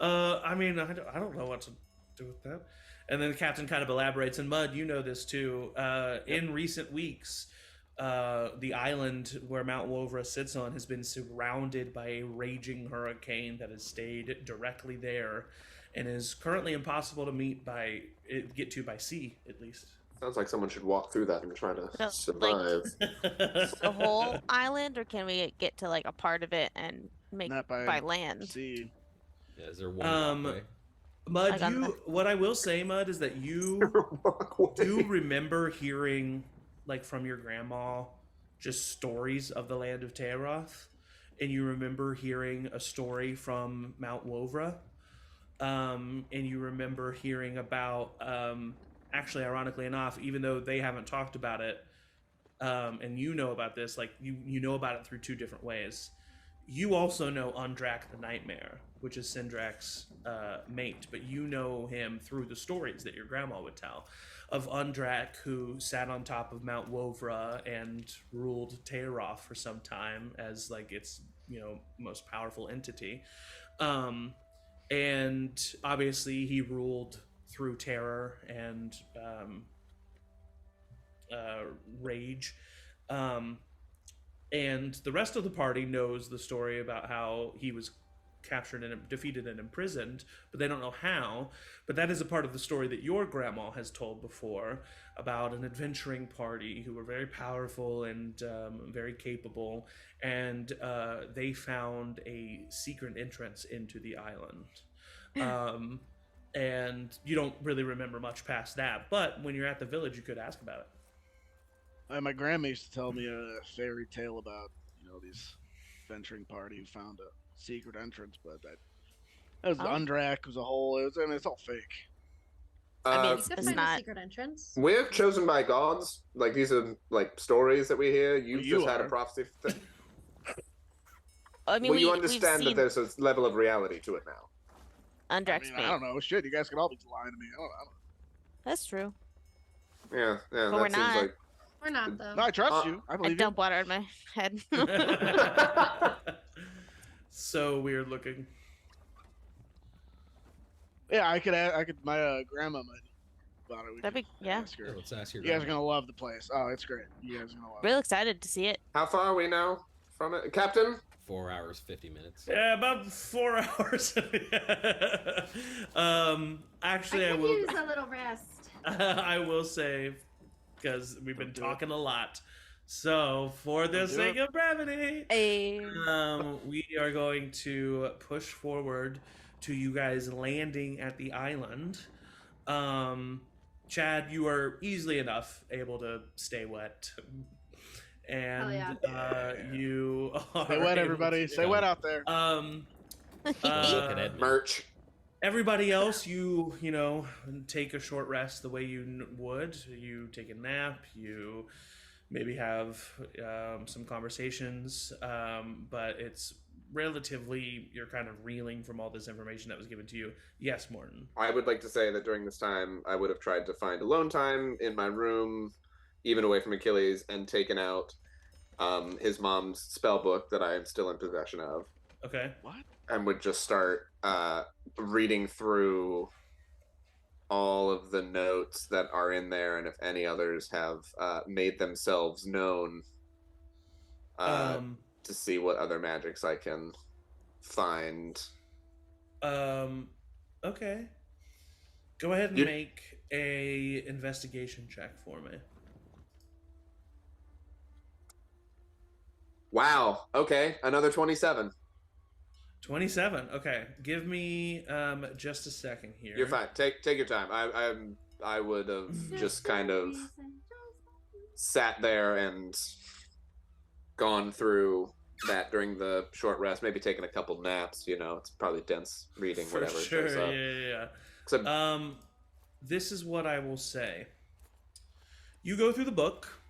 I mean, I don't know what to do with that. And then the captain kind of elaborates, and Mud, you know this too. In recent weeks, the island where Mount Wovra sits on has been surrounded by a raging hurricane that has stayed directly there and is currently impossible to get to by sea, at least. Sounds like someone should walk through that and try to survive. The whole island, or can we get to like a part of it and make Not by land? Sea. Yeah, is there one walkway? Mud, what I will say, Mud, is that you do remember hearing, like, from your grandma, just stories of the land of Tayaroth, and you remember hearing a story from Mount Wovra, and you remember hearing about, actually, ironically enough, even though they haven't talked about it, and you know about this, like, you know about it through two different ways. You also know Undrak the Nightmare, which is Sindrak's mate, but you know him through the stories that your grandma would tell of Undrak, who sat on top of Mount Wovra and ruled Tayaroth for some time as like its most powerful entity, and obviously he ruled through terror and rage. And the rest of the party knows the story about how he was captured and defeated and imprisoned, but they don't know how. But that is a part of the story that your grandma has told before about an adventuring party who were very powerful and very capable, and they found a secret entrance into the island. And you don't really remember much past that, but when you're at the village, you could ask about it. My grandma used to tell me a fairy tale about, these venturing party who found a secret entrance, but It was Oh. Undrak. It was a hole. It was. I mean, it's all fake. I mean, Uh, You it's, could it's find a not. secret entrance. we're chosen by gods. Like these are like stories that we hear. You've you just had a are. prophecy. I mean, Well, you we've understand seen that there's a level of reality to it now. I Undrak's mean, I don't know. Shit, you guys could all be lying to me. I don't know. That's true. Yeah, But that we're seems not. like. We're not though. No, I trust Uh, you. I I believe dump water in my head. So weird looking. you. Yeah, I could. My grandma might about it. We That'd could be yeah. ask her. Yeah, let's ask your You guys are grandma. gonna love the place. Oh, it's great. You guys are gonna love it. Real excited to see it. How far are we now from it, Captain? 4 hours, 50 minutes. Yeah, about 4 hours. Actually, I could will. use a little rest. I will say, because we've been talking a lot. So, for the Don't do sake it. of brevity, Hey. we are going to push forward to you guys landing at the island. Chad, you are easily enough able to stay wet. And you are Stay wet, able everybody. to- Stay wet out there. Look at Edmund. Merch. Everybody else, you know, take a short rest the way you would. You take a nap. You maybe have some conversations, but it's relatively, you're kind of reeling from all this information that was given to you. Yes, Morton. I would like to say that during this time, I would have tried to find alone time in my room, even away from Achilles, and taken out his mom's spell book that I am still in possession of, Okay. What? and would just start reading through all of the notes that are in there, and if any others have made themselves known, to see what other magics I can find. Okay. Go ahead and You- make a investigation check for me. Wow. Okay, another 27. 27. Okay. Give me just a second here. You're fine. Take your time. I would have just kind of sat there and gone through that during the short rest, maybe taking a couple naps. You know, it's probably dense reading, For whatever. sure. shows up. Yeah. Except, This is what I will say. You go through the book.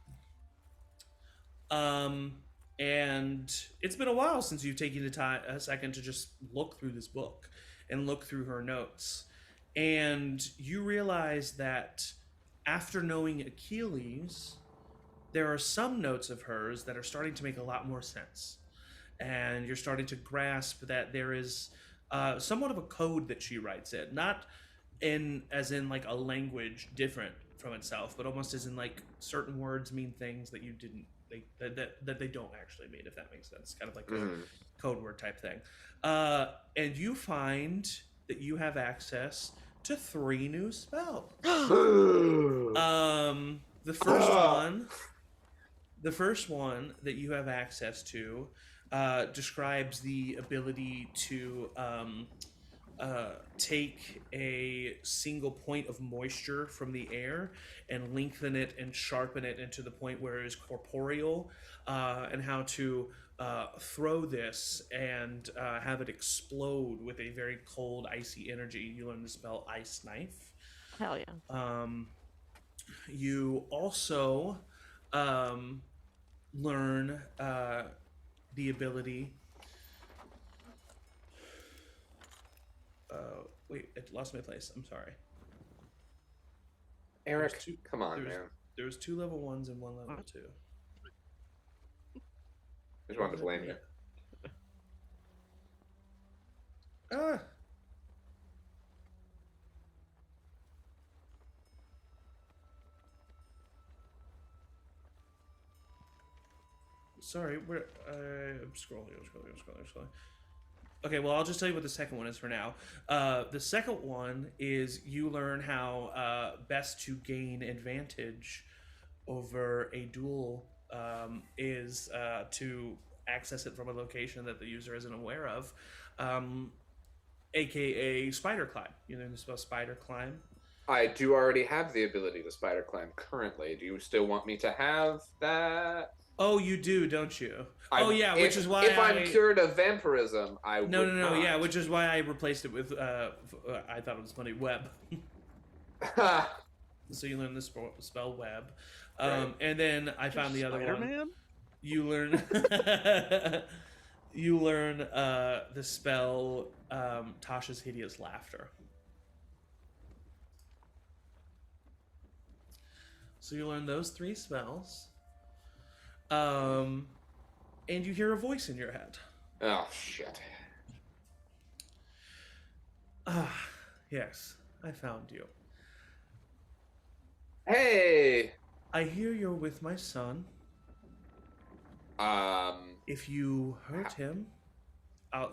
And it's been a while since you've taken a second to just look through this book and look through her notes. And you realize that after knowing Achilles, there are some notes of hers that are starting to make a lot more sense. And you're starting to grasp that there is somewhat of a code that she writes in. Not as in like a language different from itself, but almost as in like certain words mean things that you didn't that they don't actually mean, if that makes sense. Kind of like a code word type thing. And you find that you have access to 3 new spells. The first one that you have access to describes the ability to take a single point of moisture from the air and lengthen it and sharpen it into the point where it is corporeal, and how to throw this and have it explode with a very cold, icy energy. You learn to spell Ice Knife. Hell yeah. You also learn the ability. Wait, it lost my place. I'm sorry. Eric, There's two- come on, there's- man. There was 2 level 1s and 1 level 2. I just wanted to blame you. Ah. Sorry, I'm scrolling. Okay, well, I'll just tell you what the second one is for now. The second one is you learn how best to gain advantage over a duel is to access it from a location that the user isn't aware of, aka spider climb. You know the spell spider climb? I do already have the ability to spider climb currently. Do you still want me to have that? Oh, you do, don't you? I'm- Oh yeah, which is why if I'm cured of vampirism, I No, would no, no. not. Yeah, which is why I replaced it with. I thought it was funny. Web. So you learn the spell web, Right. and then I found the other one. Spider-Man? You learn. You learn the spell Tasha's hideous laughter. So you learn those 3 spells. And you hear a voice in your head. Oh shit. Ah, yes, I found you. Hey. I hear you're with my son. If you hurt him,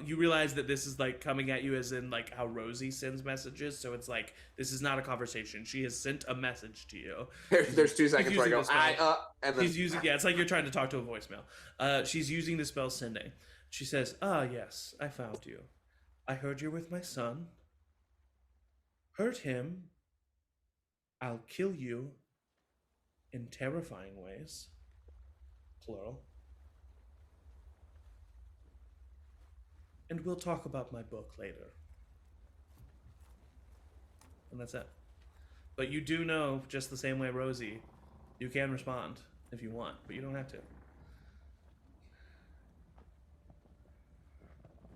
you realize that this is like coming at you as in like how Rosie sends messages. So it's like this is not a conversation. She has sent a message to you. There's 2 seconds where I go, using the spell. and then She's using it's like you're trying to talk to a voicemail. She's using the spell sending. She says, "Ah, yes, I found you. I heard you're with my son. Hurt him. I'll kill you in terrifying ways." Plural. And we'll talk about my book later. And that's it. But you do know, just the same way Rosie, you can respond if you want, but you don't have to.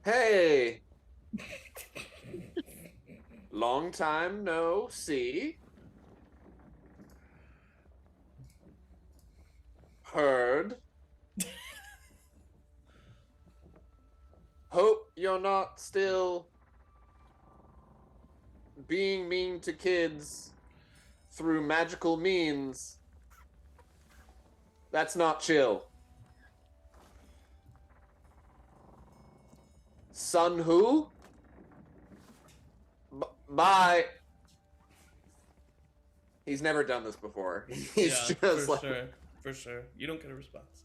Hey. Long time no see. Heard. Hope you're not still being mean to kids through magical means. That's not chill. Son who? Bye. He's never done this before. He's just for like... sure. For sure. You don't get a response.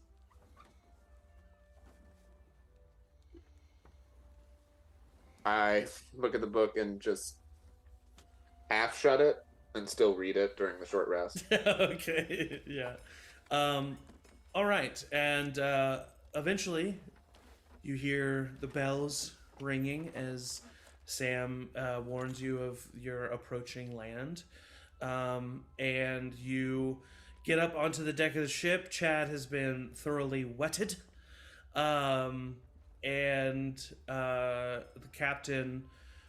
I look at the book and just half shut it and still read it during the short rest. Okay, yeah. All right, and eventually you hear the bells ringing as Sam warns you of your approaching land. And you get up onto the deck of the ship. Chad has been thoroughly wetted. And the captain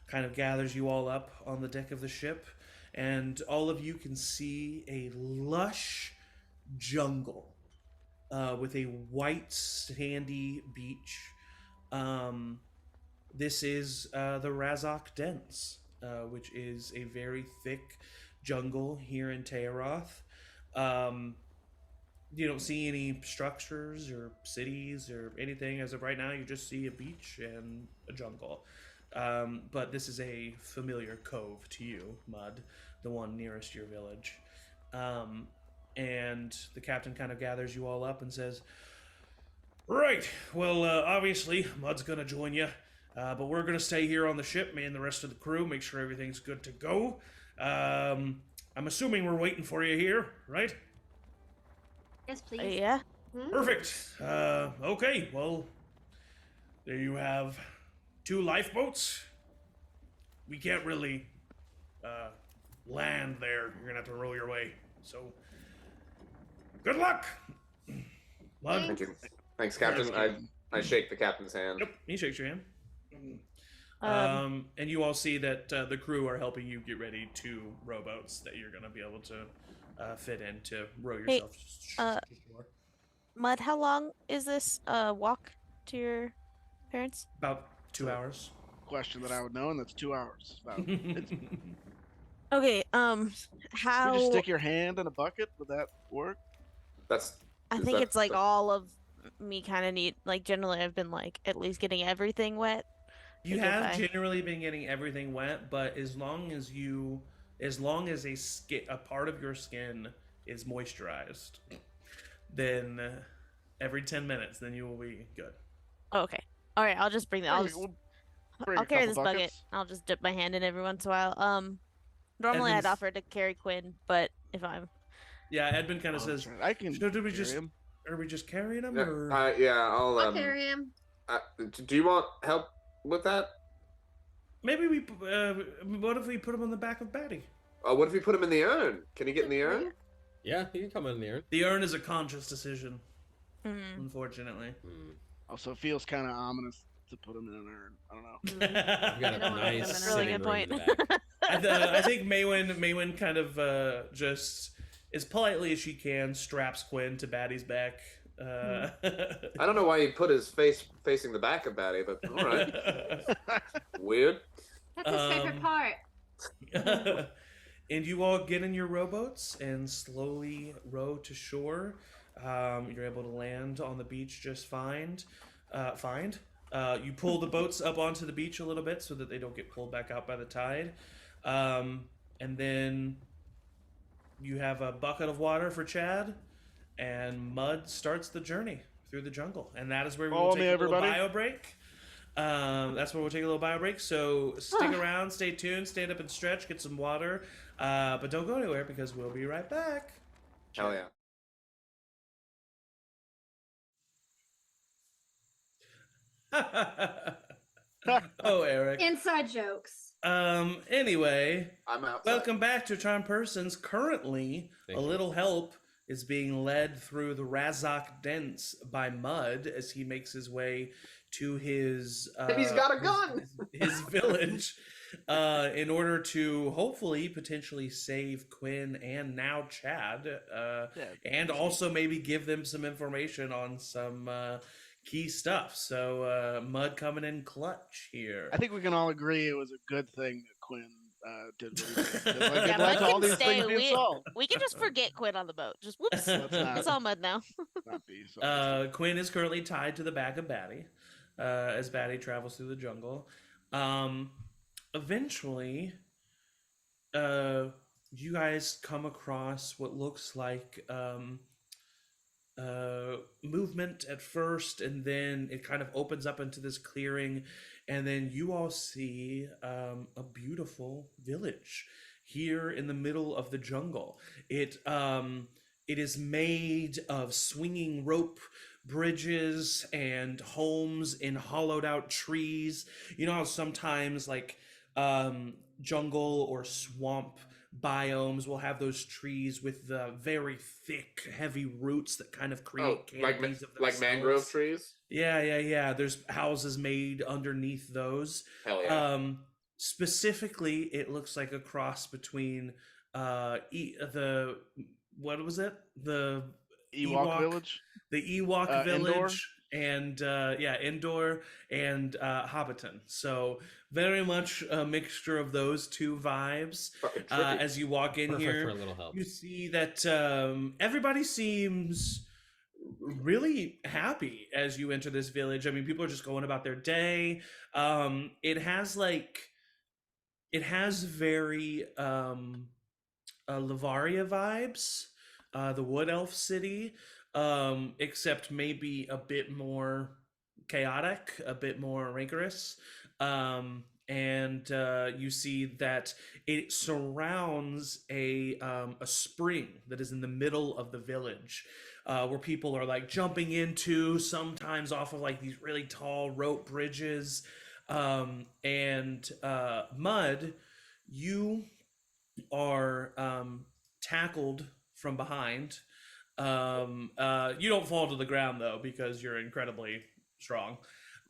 kind of gathers you all up on the deck of the ship, and all of you can see a lush jungle with a white sandy beach. This is the Razok Dens, which is a very thick jungle here in Tayaroth. You don't see any structures or cities or anything as of right now. You just see a beach and a jungle. But this is a familiar cove to you, Mud, the one nearest your village. And the captain kind of gathers you all up and says, "Right, well, obviously, Mud's going to join you. But we're going to stay here on the ship, me and the rest of the crew, make sure everything's good to go. I'm assuming we're waiting for you here, right?" Yes, please. Yeah. Perfect. Okay, well, there you have 2 lifeboats. We can't really land there. You're gonna have to row your way. So, good luck. Mud. Thank you. Thanks, Captain. I shake the captain's hand. Yep, he shakes your hand. And you all see that the crew are helping you get ready 2 rowboats that you're gonna be able to fit in to row yourself. Mud, how long is this walk to your parents? About 2 hours. Question that I would know, and that's 2 hours. About. Okay, Can how... you just stick your hand in a bucket? Would that work? That's. I is think that- it's like all of me kind of need, like generally I've been like at least getting everything wet. You Like, have if I- generally been getting everything wet, but as long as a part of your skin is moisturized, then every 10 minutes, then you will be good. Oh, okay. All right, I'll just bring that. Bring I'll a carry couple this bucket. buckets. I'll just dip my hand in every once in a while. Normally I'd Edmund's- offer to carry Quinn, but if I'm... Yeah, Edmund kind of Oh, says, that's right. I can "So did we carry just him. are we just carrying him, Yeah, or I'll carry him. Do you want help with that? maybe we? What if we put him on the back of Batty? What if we put him in the urn? Can he get in the urn? Yeah, he can come in there. The urn is a conscious decision, Mm. unfortunately. Also, it feels kind of ominous to put him in an urn. I don't know. We've got a don't know. nice That's a really sitting good room in point. the back. I think Maywin kind of just as politely as she can straps Quinn to Batty's back. I don't know why he put his face facing the back of Batty, but all right. Weird. That's his favorite part. And you all get in your rowboats and slowly row to shore. You're able to land on the beach just fine. You pull the boats up onto the beach a little bit so that they don't get pulled back out by the tide. And then you have a bucket of water for Chad, and Mud starts the journey through the jungle. And that is where we will Follow take me, a little everybody. bio break. That's where we'll take a little bio break. So stick around, stay tuned, stand up and stretch, get some water. But don't go anywhere because we'll be right back. Hell yeah. Oh, Eric. Inside jokes. Anyway, I'm outside. welcome back to Charm Persons. Currently, Thank a you. little help is being led through the Razak Dents by Mud as he makes his way to his. He's got a gun! His village, in order to hopefully potentially save Quinn and now Chad, and also maybe give them some information on some key stuff. So Mud coming in clutch here. I think we can all agree it was a good thing that Quinn did what he did. Like, Yeah, it led Mud to all can these stay. things being solved. We can just forget Quinn on the boat. Just whoops. Let's not, It's all Mud now. not be so. Quinn is currently tied to the back of Batty as Batty travels through the jungle. Eventually, you guys come across what looks like movement at first, and then it kind of opens up into this clearing, and then you all see a beautiful village here in the middle of the jungle. It is made of swinging rope bridges and homes in hollowed out trees. You know how sometimes like jungle or swamp biomes will have those trees with the very thick, heavy roots that kind of create canopies of like mangrove themselves. trees? Yeah. There's houses made underneath those. Hell yeah. Specifically, it looks like a cross between the what was it? The Ewok village? The Ewok village. Endor? And Endor and Hobbiton. So very much a mixture of those two vibes. Fucking trippy. As you walk in Perfect here, for a little help. you see that everybody seems really happy as you enter this village. I mean, people are just going about their day. It has very Lavaria vibes, the Wood Elf city, except maybe a bit more chaotic, a bit more rancorous. And you see that it surrounds a spring that is in the middle of the village, where people are like jumping into, sometimes off of like these really tall rope bridges. And Mud, you are tackled from behind. You don't fall to the ground though, because you're incredibly strong.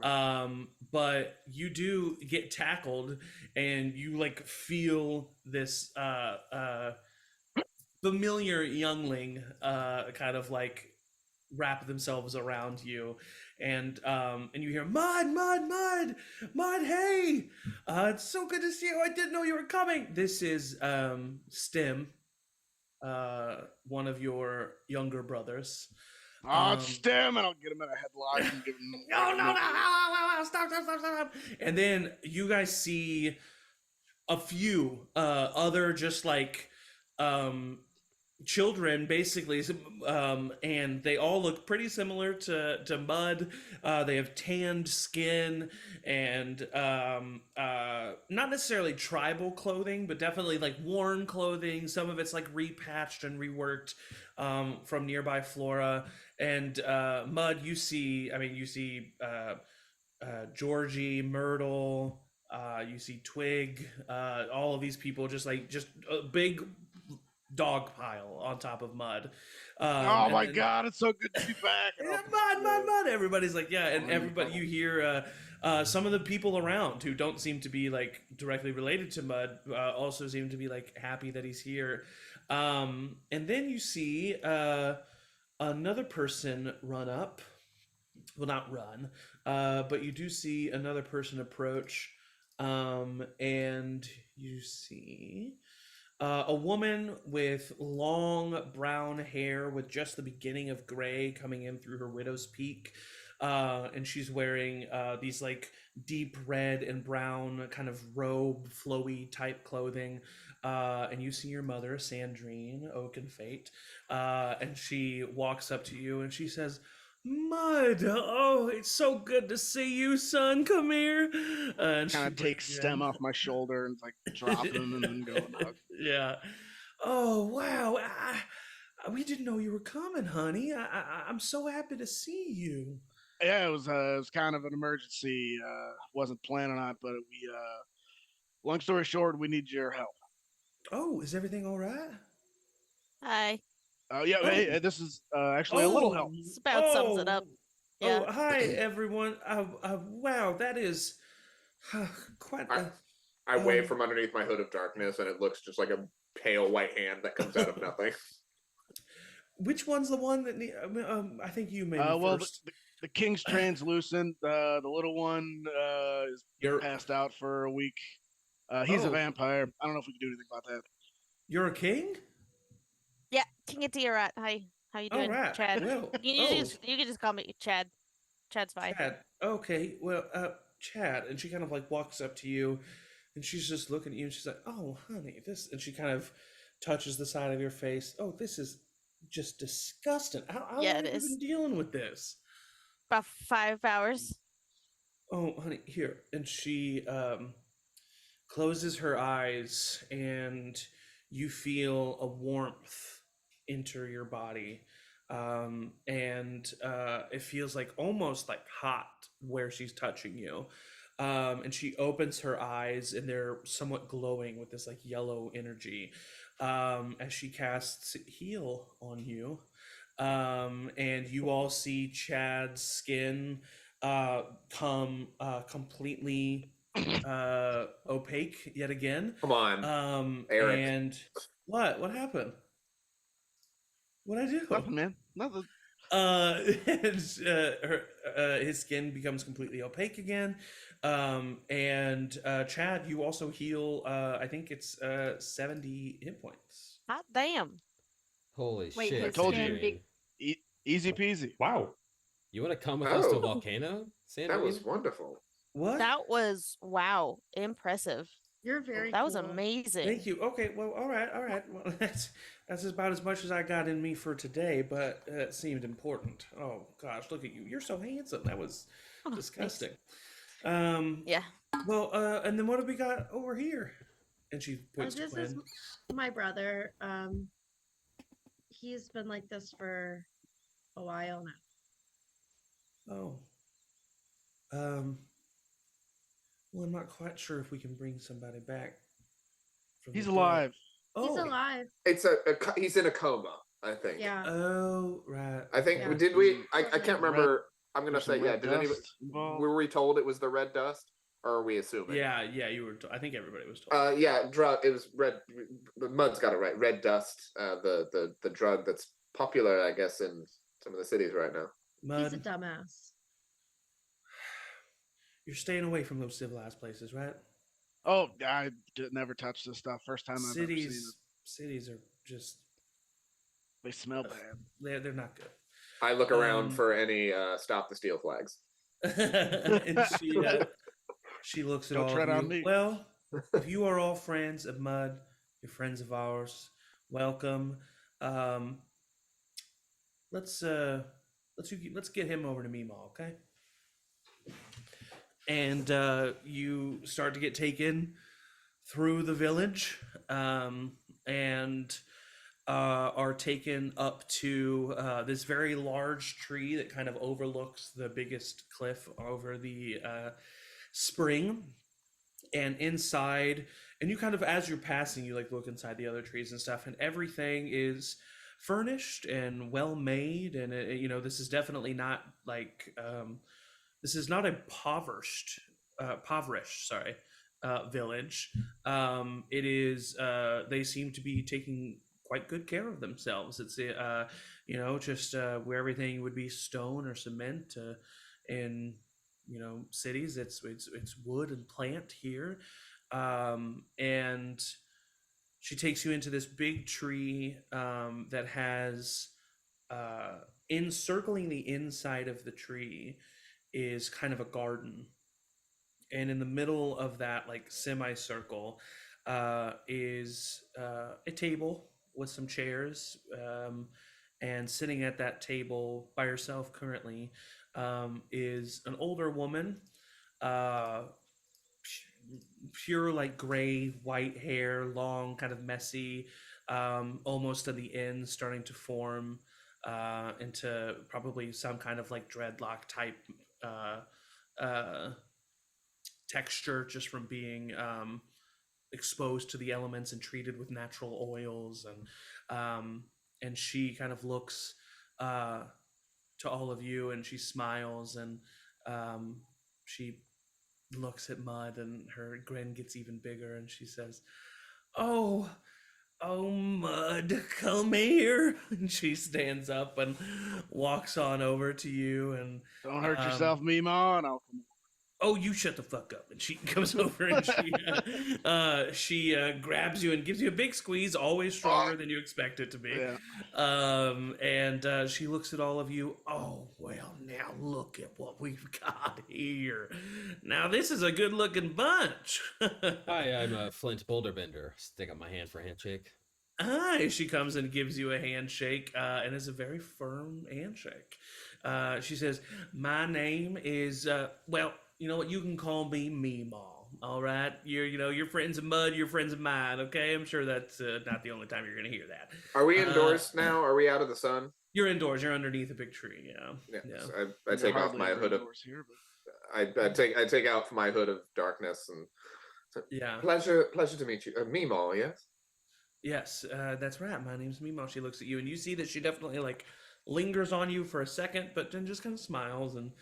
But you do get tackled, and you like feel this familiar youngling kind of like wrap themselves around you, and you hear Mud, hey, it's so good to see you. I didn't know you were coming. This is Stim, one of your younger brothers. It's Stem, and I'll get him in a headlock and give him. No, stop. And then you guys see a few other just like children, basically, and they all look pretty similar to Mud. They have tanned skin and not necessarily tribal clothing, but definitely like worn clothing. Some of it's like repatched and reworked from nearby flora. And Mud, you see Georgie, Myrtle, you see Twig, all of these people just a big dog pile on top of Mud. Oh my God, it's so good to be back. Yeah, Mud. Everybody's like, yeah, and everybody, you hear some of the people around who don't seem to be like directly related to Mud also seem to be like happy that he's here. And then you see another person run up. Well, not run, but you do see another person approach, and you see a woman with long brown hair with just the beginning of gray coming in through her widow's peak, and she's wearing these like deep red and brown kind of robe, flowy type clothing. And you see your mother, Sandrine, Oak and Fate, and she walks up to you and she says, Mud, oh, it's so good to see you, son. Come here. And Kind of take stem off my shoulder and like drop him and then go and hug. Yeah. Oh, wow. We didn't know you were coming, honey. I'm so happy to see you. Yeah, it was kind of an emergency. Wasn't planning on it, but we. Long story short, we need your help. Oh, is everything all right? Hi. Yeah, Oh. hey, this is actually a little help. This about sums it up. Yeah. Oh, hi, everyone. Wow, that is quite. I wave from underneath my hood of darkness, and it looks just like a pale white hand that comes out of nothing. Which one's the one that? I think you maybe Well, first. the king's translucent. The little one is passed out for a week. He's a vampire. I don't know if we can do anything about that. You're a king? Yeah, King of Tayaroth. Hi. How you doing, right. Chad? Well, you can just call me Chad. Chad's fine. Chad. Okay. Well, Chad, and she kind of like walks up to you, and she's just looking at you, and she's like, "Oh, honey, this," and she kind of touches the side of your face. Oh, this is just disgusting. How long have you been dealing with this? About 5 hours. Oh, honey, here. And she closes her eyes, and you feel a warmth enter your body. And it feels like almost like hot where she's touching you. And she opens her eyes, and they're somewhat glowing with this like yellow energy as she casts heal on you. And you all see Chad's skin come completely opaque yet again. Come on, Eric. And what happened? What'd I do? Nothing, man. Nothing. And his skin becomes completely opaque again. And Chad, you also heal. I think it's 70 hit points. Hot damn. Holy Wait, shit! his told skin you. Easy peasy. Wow. You want to come with us to a volcano, Sandra? That was wonderful. What? That was impressive. You're very That was cool. amazing. Thank you. Okay, well, all right. Well, that's about as much as I got in me for today, but it seemed important. Oh gosh, look at you! You're so handsome. That was disgusting. Yeah. Well, and then what have we got over here? And she points to This Quinn. is my brother. He's been like this for a while now. Oh. Well, I'm not quite sure if we can bring somebody back. From He's the dead. alive. Oh. He's alive. It's he's in a coma, I think. Yeah. Oh, right. I think Yeah. did we? I can't Red- remember. I'm gonna There's say some yeah. red Did anybody? dust involved. Were we told it was the red dust, or are we assuming? Yeah, you were. I think everybody was told. Yeah, drug. It was red. Mud's got it right. Red dust. The drug that's popular, I guess, in some of the cities right now. He's a Mud, dumbass. you're staying away from those civilized places, right? Oh, I never touched this stuff. First time I've ever seen it. Cities are just They smell bad. they're not good. I look around for any stop the steal flags. And she looks at Don't all tread of on you. me. Well, if you are all friends of Mud, you're friends of ours. Welcome. Um, let's get him over to Meemaw, okay? And you start to get taken through the village, and are taken up to this very large tree that kind of overlooks the biggest cliff over the spring. And inside, and you kind of, as you're passing, you like look inside the other trees and stuff, and everything is furnished and well made, and this is definitely not like this is not a impoverished, sorry, village. It is. They seem to be taking quite good care of themselves. It's just where everything would be stone or cement in cities. It's wood and plant here, and she takes you into this big tree that has encircling the inside of the tree is kind of a garden, and in the middle of that like semicircle is a table with some chairs, and sitting at that table by herself currently is an older woman, uh, pure like gray white hair, long, kind of messy, almost at the ends starting to form into probably some kind of like dreadlock type texture, just from being exposed to the elements and treated with natural oils. And she kind of looks to all of you, and she smiles, and she looks at Mud, and her grin gets even bigger, and she says, oh Mud, come here. And she stands up and walks on over to you, and Don't hurt yourself, Meemaw, and I'll come. oh, you shut the fuck up. And she comes over, and she grabs you and gives you a big squeeze, always stronger than you expect it to be. Yeah. And she looks at all of you. Oh, well, now look at what we've got here. Now, this is a good looking bunch. Hi, I'm a Flint Boulderbender. Stick up my hand for a handshake. Hi, she comes and gives you a handshake, and it's a very firm handshake. She says, my name is, well, you know what? You can call me Meemaw. All right, you're friends of Mud. You're friends of mine. Okay, I'm sure that's not the only time you're gonna hear that. Are we indoors now? Are we out of the sun? You're indoors. You're underneath a big tree. Yeah. So I take off my hood of. Here, I take out my hood of darkness and. Yeah. Pleasure to meet you, Meemaw. Yes. Yes, that's right. My name's Meemaw. She looks at you, and you see that she definitely like lingers on you for a second, but then just kind of smiles and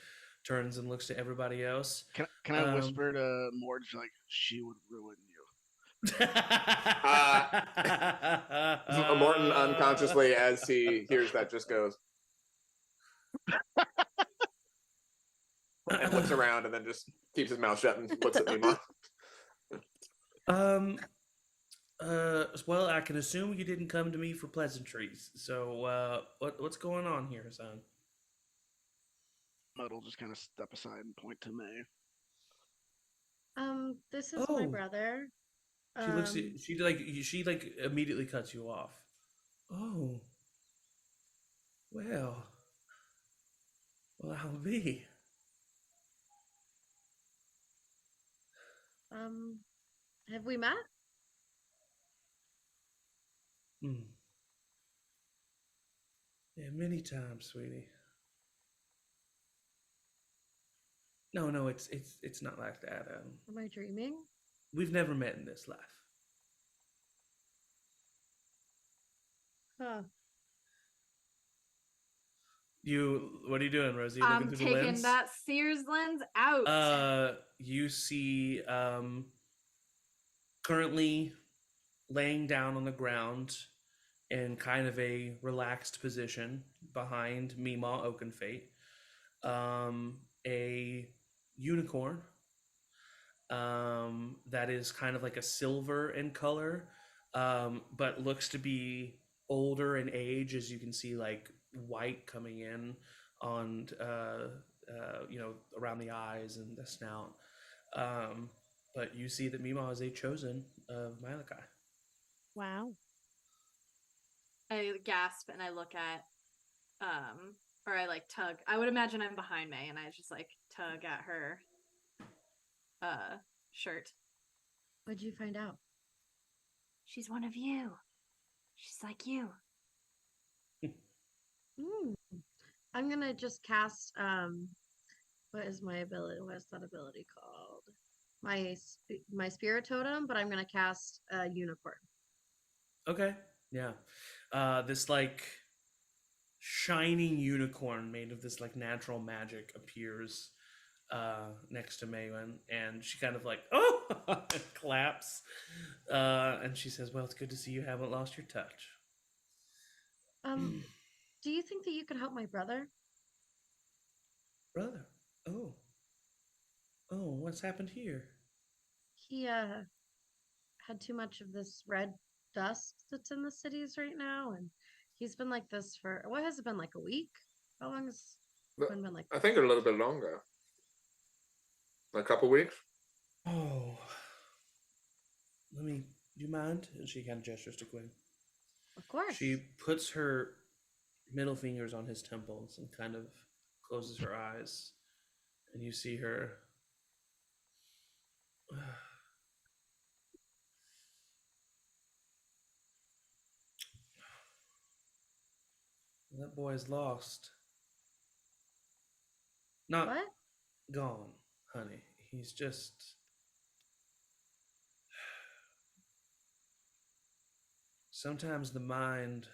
turns and looks to everybody else. Can I whisper to Morge, like, she would ruin you? Morton unconsciously, as he hears that, just goes and looks around, and then just keeps his mouth shut and looks at Meemaw. Well, I can assume you didn't come to me for pleasantries. So, what's going on here, son? Mud will just kind of step aside and point to May. This is my Oh. brother. She looks at she immediately cuts you off. Oh. Well, I'll be. Have we met? Yeah, many times, sweetie. No, it's not like that. Am I dreaming? We've never met in this life. Huh. What are you doing, Rosie? I'm Looking through the taking lens? that Sears lens out. You see, currently laying down on the ground in kind of a relaxed position behind Meemaw Oakenfate, a unicorn that is kind of like a silver in color, but looks to be older in age, as you can see like white coming in on around the eyes and the snout. But you see that Meemaw is a chosen of Malachi. Wow. I gasp and I look at, or I like tug. I would imagine I'm behind May, and I just like tug at her, shirt. What'd you find out? She's one of you. She's like you. I'm gonna just cast what is my ability? What is that ability called? My spirit totem, but I'm gonna cast unicorn. Okay. Yeah. This like shining unicorn made of this like natural magic appears next to Maywin, and she kind of like claps, and she says, "Well, it's good to see you haven't lost your touch." Do you think that you could help my brother? Brother. Oh, what's happened here? He had too much of this red dust that's in the cities right now, and he's been like this for what has it been, like a week? How long has But Quinn been like I think a little bit longer. A couple weeks. Oh, do you mind? And she kind of gestures to Quinn. Of course. She puts her middle fingers on his temples and kind of closes her eyes. And you see her. That boy is lost. Not What? gone, honey. He's just. Sometimes the mind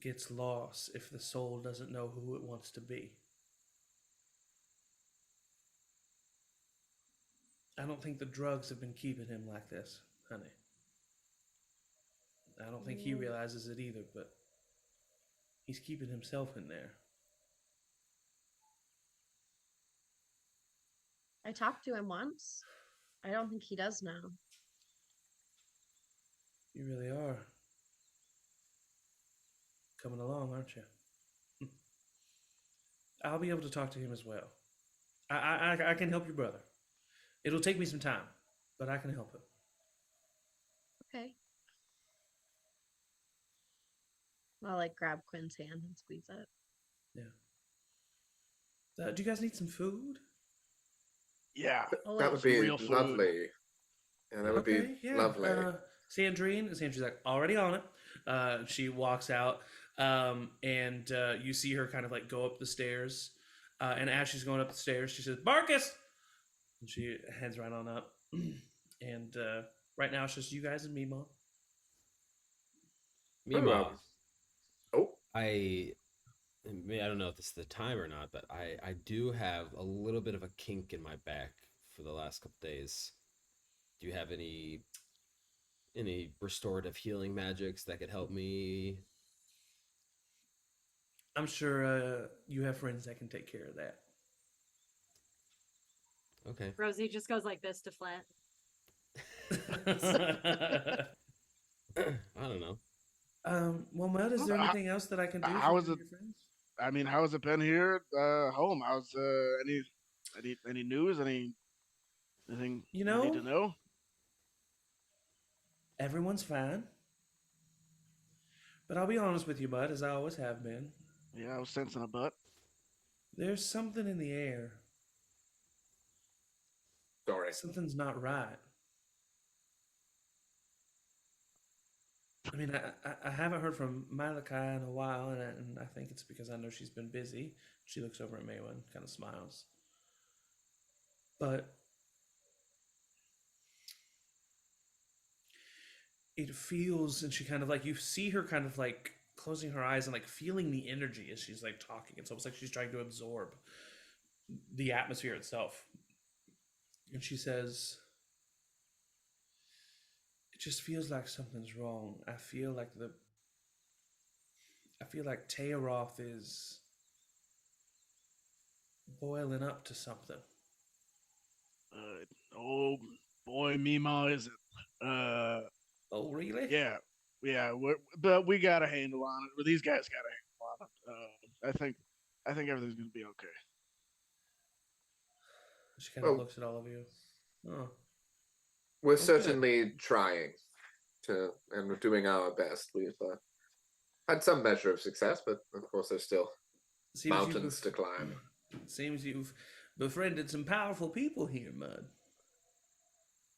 gets lost if the soul doesn't know who it wants to be. I don't think the drugs have been keeping him like this, honey. I don't think he realizes it either, but he's keeping himself in there. I talked to him once. I don't think he does now. You really are coming along, aren't you? I'll be able to talk to him as well. I can help your brother. It'll take me some time, but I can help him. Okay. I'll like grab Quinn's hand and squeeze it. Yeah. Do you guys need some food? Yeah. That would be real food. lovely. Yeah, that would be lovely. Sandrine's like already on it. She walks out, and you see her kind of like go up the stairs. And as she's going up the stairs, she says, "Marcus!" And she heads right on up. And right now it's just you guys and Mima. Mima, Oh, I don't know if this is the time or not, but I do have a little bit of a kink in my back for the last couple days. Do you have any restorative healing magics that could help me? I'm sure you have friends that can take care of that. Okay. Rosie just goes like this to Flint. I don't know. Well, Matt, is there anything else that I can do? How for is you it? and your friends? I mean, how has it been here home? How's any news? Anything You you know, need to know? everyone's fine. But I'll be honest with you, bud, as I always have been. Yeah, I was sensing a butt. There's something in the air. sorry. Something's not right. I mean, I haven't heard from Malachi in a while, and I think it's because I know she's been busy. She looks over at Maywin, kind of smiles. But it feels, and she kind of like, you see her kind of like closing her eyes and like feeling the energy as she's like talking. It's almost like she's trying to absorb the atmosphere itself. And she says, "It just feels like something's wrong. I feel like Tayaroth is boiling up to something." Oh boy, Mima, is it? Oh, really? Yeah. But we got a handle on it. Or these guys got a handle on it. I think everything's gonna be okay. She kind of looks at all of you. Oh, We're Okay. certainly trying and we're doing our best. We've had some measure of success, but of course there's still mountains to climb. Seems you've befriended some powerful people here, Mud.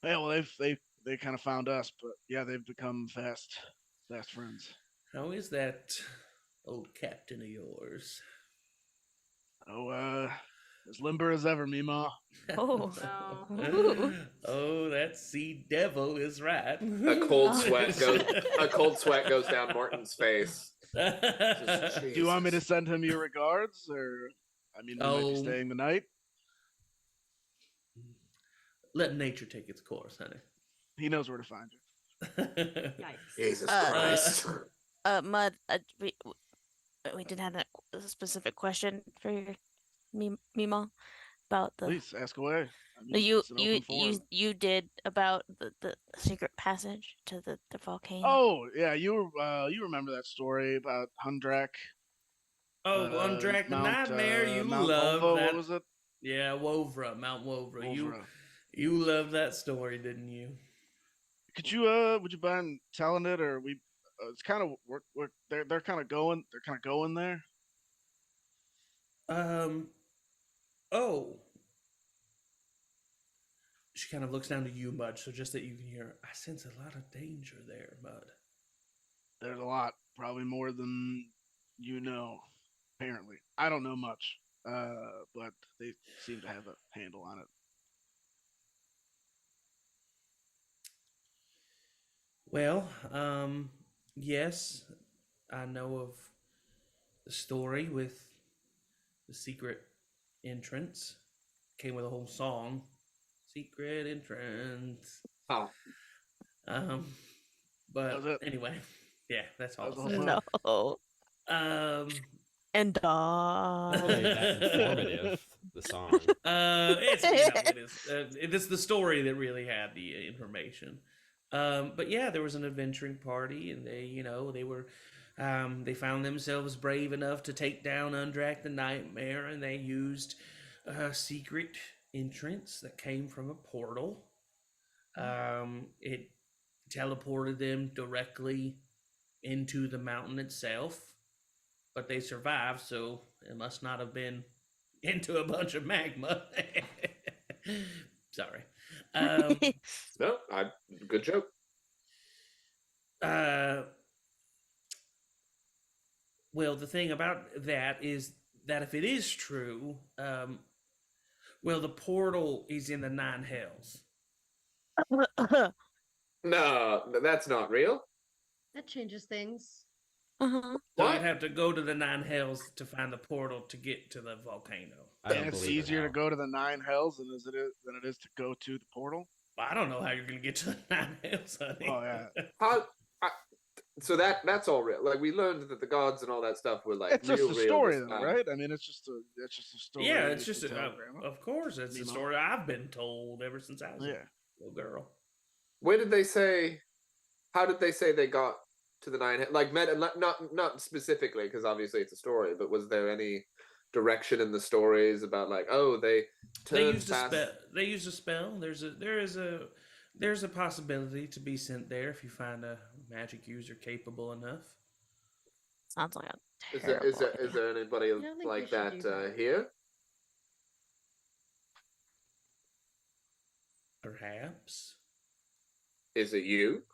Yeah, well, they kind of found us, but yeah, they've become fast friends. How is that old captain of yours? Oh, as limber as ever, Mima. Oh. No. Oh, that sea devil is right. A cold sweat goes down Morton's face. Do you want me to send him your regards, or we might be staying the night? Let nature take its course, honey. He knows where to find you. Yikes. Jesus Christ. Mud, we did have a specific question for your Mima about the. Please ask away. You did about the secret passage to the volcano. Oh yeah, you remember that story about Hundrak? Oh, Undrak the Nightmare, you Mount love Volvo, that. What was it? Yeah, Wovra, Mount Wovra. Wovra. You love that story, didn't you? Could you would you mind telling it, or we? It's kind of they're kind of going there. Oh. She kind of looks down to you, Mud, so just that you can hear, I sense a lot of danger there, Mud. There's a lot, probably more than you know, apparently. I don't know much, but they seem to have a handle on it. Well, yes, I know of the story with the secret entrance. Came with a whole song. Secret entrance. Oh. But anyway, yeah, that's all. No. And Really that informative, the song. It's the story that really had the information. But yeah, there was an adventuring party, and they found themselves brave enough to take down Undrak the Nightmare, and they used a secret entrance that came from a portal. It teleported them directly into the mountain itself, but they survived, so it must not have been into a bunch of magma. Sorry. No, good joke. Well, the thing about that is that if it is true, the portal is in the 9 hells. No, that's not real. That changes things. So I'd have to go to the 9 hells to find the portal to get to the volcano. And it's easier to go to the 9 hells than it is to go to the portal. I don't know how you're gonna get to the 9 hells, honey. Oh yeah. So that's all real. Like, we learned that the gods and all that stuff were like. It's just a story, though, right? I mean, it's just a story. Yeah, it's just of course, it's a story I've been told ever since I was a little girl. Where did they say? How did they say they got to the 9? Like, not specifically, because obviously it's a story. But was there any direction in the stories about like, they used a spell? They used a spell. There's a possibility to be sent there if you find a magic user capable enough. Sounds like a terrible Is there anybody like that here? Perhaps. Is it you?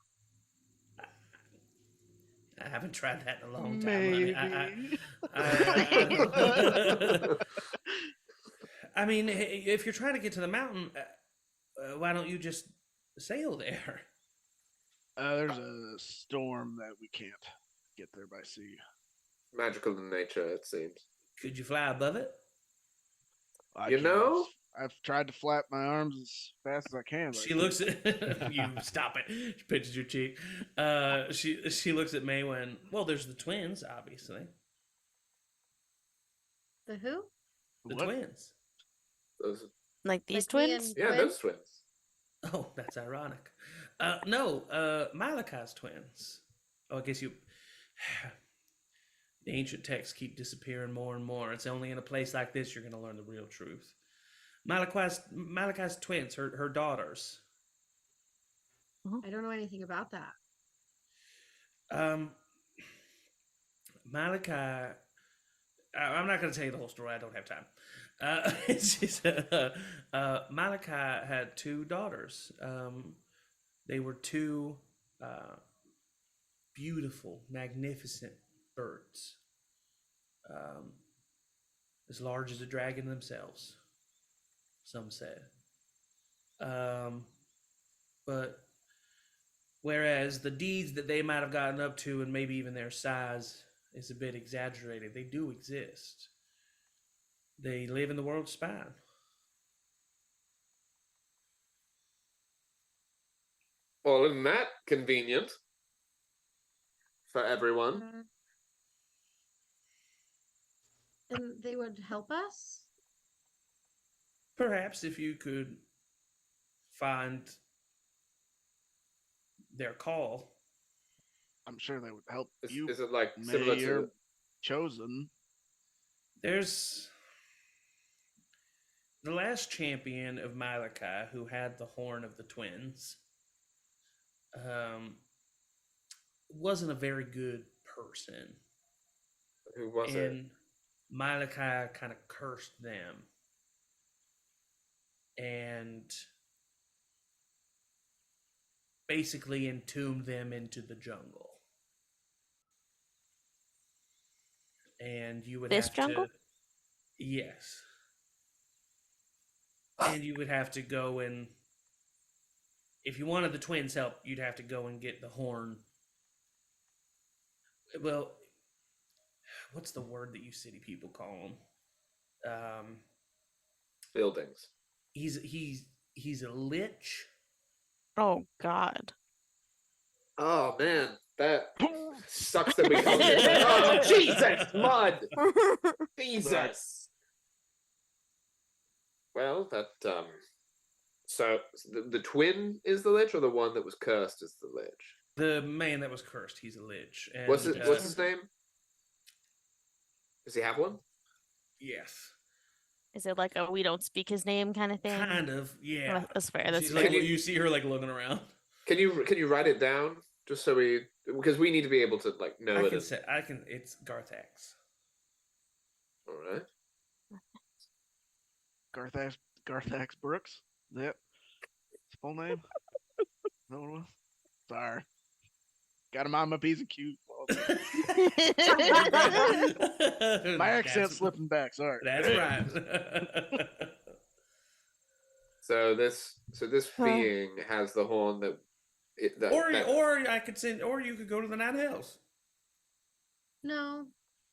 I haven't tried that in a long time. Maybe. I mean, if you're trying to get to the mountain, why don't you just sail there? There's a storm that we can't get there by sea. Magical in nature, it seems. Could you fly above it? I've tried to flap my arms as fast as I can. She looks at you. Stop it. She pinches your cheek. She looks at Maywin. Well, there's the twins, obviously. The who? The twins. Those, like these like twins? yeah, those twins. Oh, that's ironic. No, Malachi's twins. Oh, I guess you. The ancient texts keep disappearing more and more. It's only in a place like this you're going to learn the real truth. Malachi's twins, her daughters. I don't know anything about that. Malachi, I'm not going to tell you the whole story. I don't have time. It's just, Malachi had 2 daughters. They were 2 beautiful, magnificent birds, as large as a dragon themselves, some said. But whereas the deeds that they might have gotten up to, and maybe even their size, is a bit exaggerated, they do exist. They live in the world span. Well, isn't that convenient for everyone? And they would help us? Perhaps if you could find their call. I'm sure they would help Is, you. is it like similar May to? or chosen. There's the last champion of Malachi who had the horn of the twins. Wasn't a very good person. Who was it? And Malachi kind of cursed them. And basically entombed them into the jungle. And you would This have jungle? to, yes. And you would have to go and, if you wanted the twins' help, you'd have to go and get the horn. Well, what's the word that you city people call them? Buildings. He's a lich. Oh God. Oh man, that sucks that we called it that. Oh Jesus, mud. Jesus. Well, that so the twin is the lich, or the one that was cursed is the lich? The man that was cursed, he's a lich. And, What's his name? Does he have one? Yes. Is it like a we don't speak his name kind of thing? Kind of, yeah. That's fair. That's She's fair. like, you see her like looking around. Can you write it down just so because we need to be able to like know it. It's Garthax. All right. Garthax Brooks. Is that his full name? No one was. Sorry. Got him on my P's and Q's. My accent's slipping back. Sorry. That's right. So this being has the horn that. Or I could send, or you could go to the Nine Hells. No.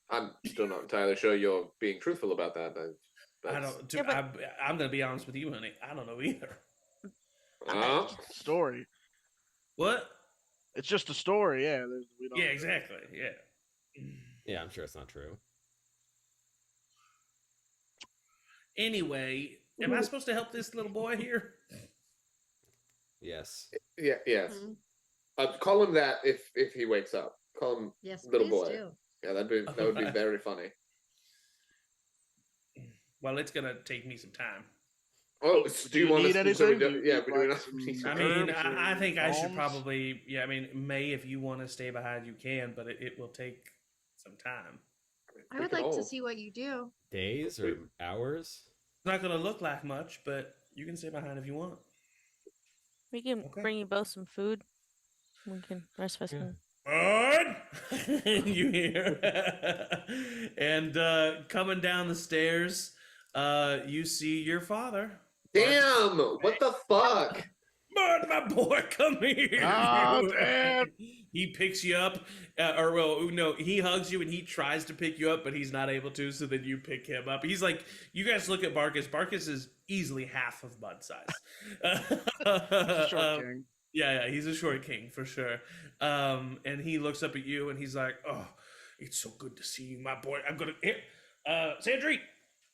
I'm still not entirely sure you're being truthful about that. I don't. I'm gonna be honest with you, honey. I don't know either. Story. What? It's just a story. Yeah. We don't. Yeah. Exactly. Yeah. Yeah, I'm sure it's not true. Anyway, am I supposed to help this little boy here? Yes. Yeah. Yes. Mm-hmm. Call him that if he wakes up. Call him little boy. Do. Yeah, that would be very funny. Well, it's gonna take me some time. Oh, do you want need to? anything? I mean, I think I should probably. Yeah, I mean, May, if you want to stay behind, you can, but it will take some time. I would like to see what you do. Days or hours? It's not gonna look like much, but you can stay behind if you want. We can bring you both some food. We can rest of us can. Bud! You hear? And coming down the stairs, you see your father. Damn! What the fuck? Bud, my boy, come here. Oh, Dad! He picks you up, he hugs you and he tries to pick you up, but he's not able to, so then you pick him up. He's like, you guys look at Barkus. Barkus is easily half of Bud's size. Short king. Yeah, he's a short king for sure. And he looks up at you and he's like, "Oh, it's so good to see you, my boy. I'm gonna here, Sandrine.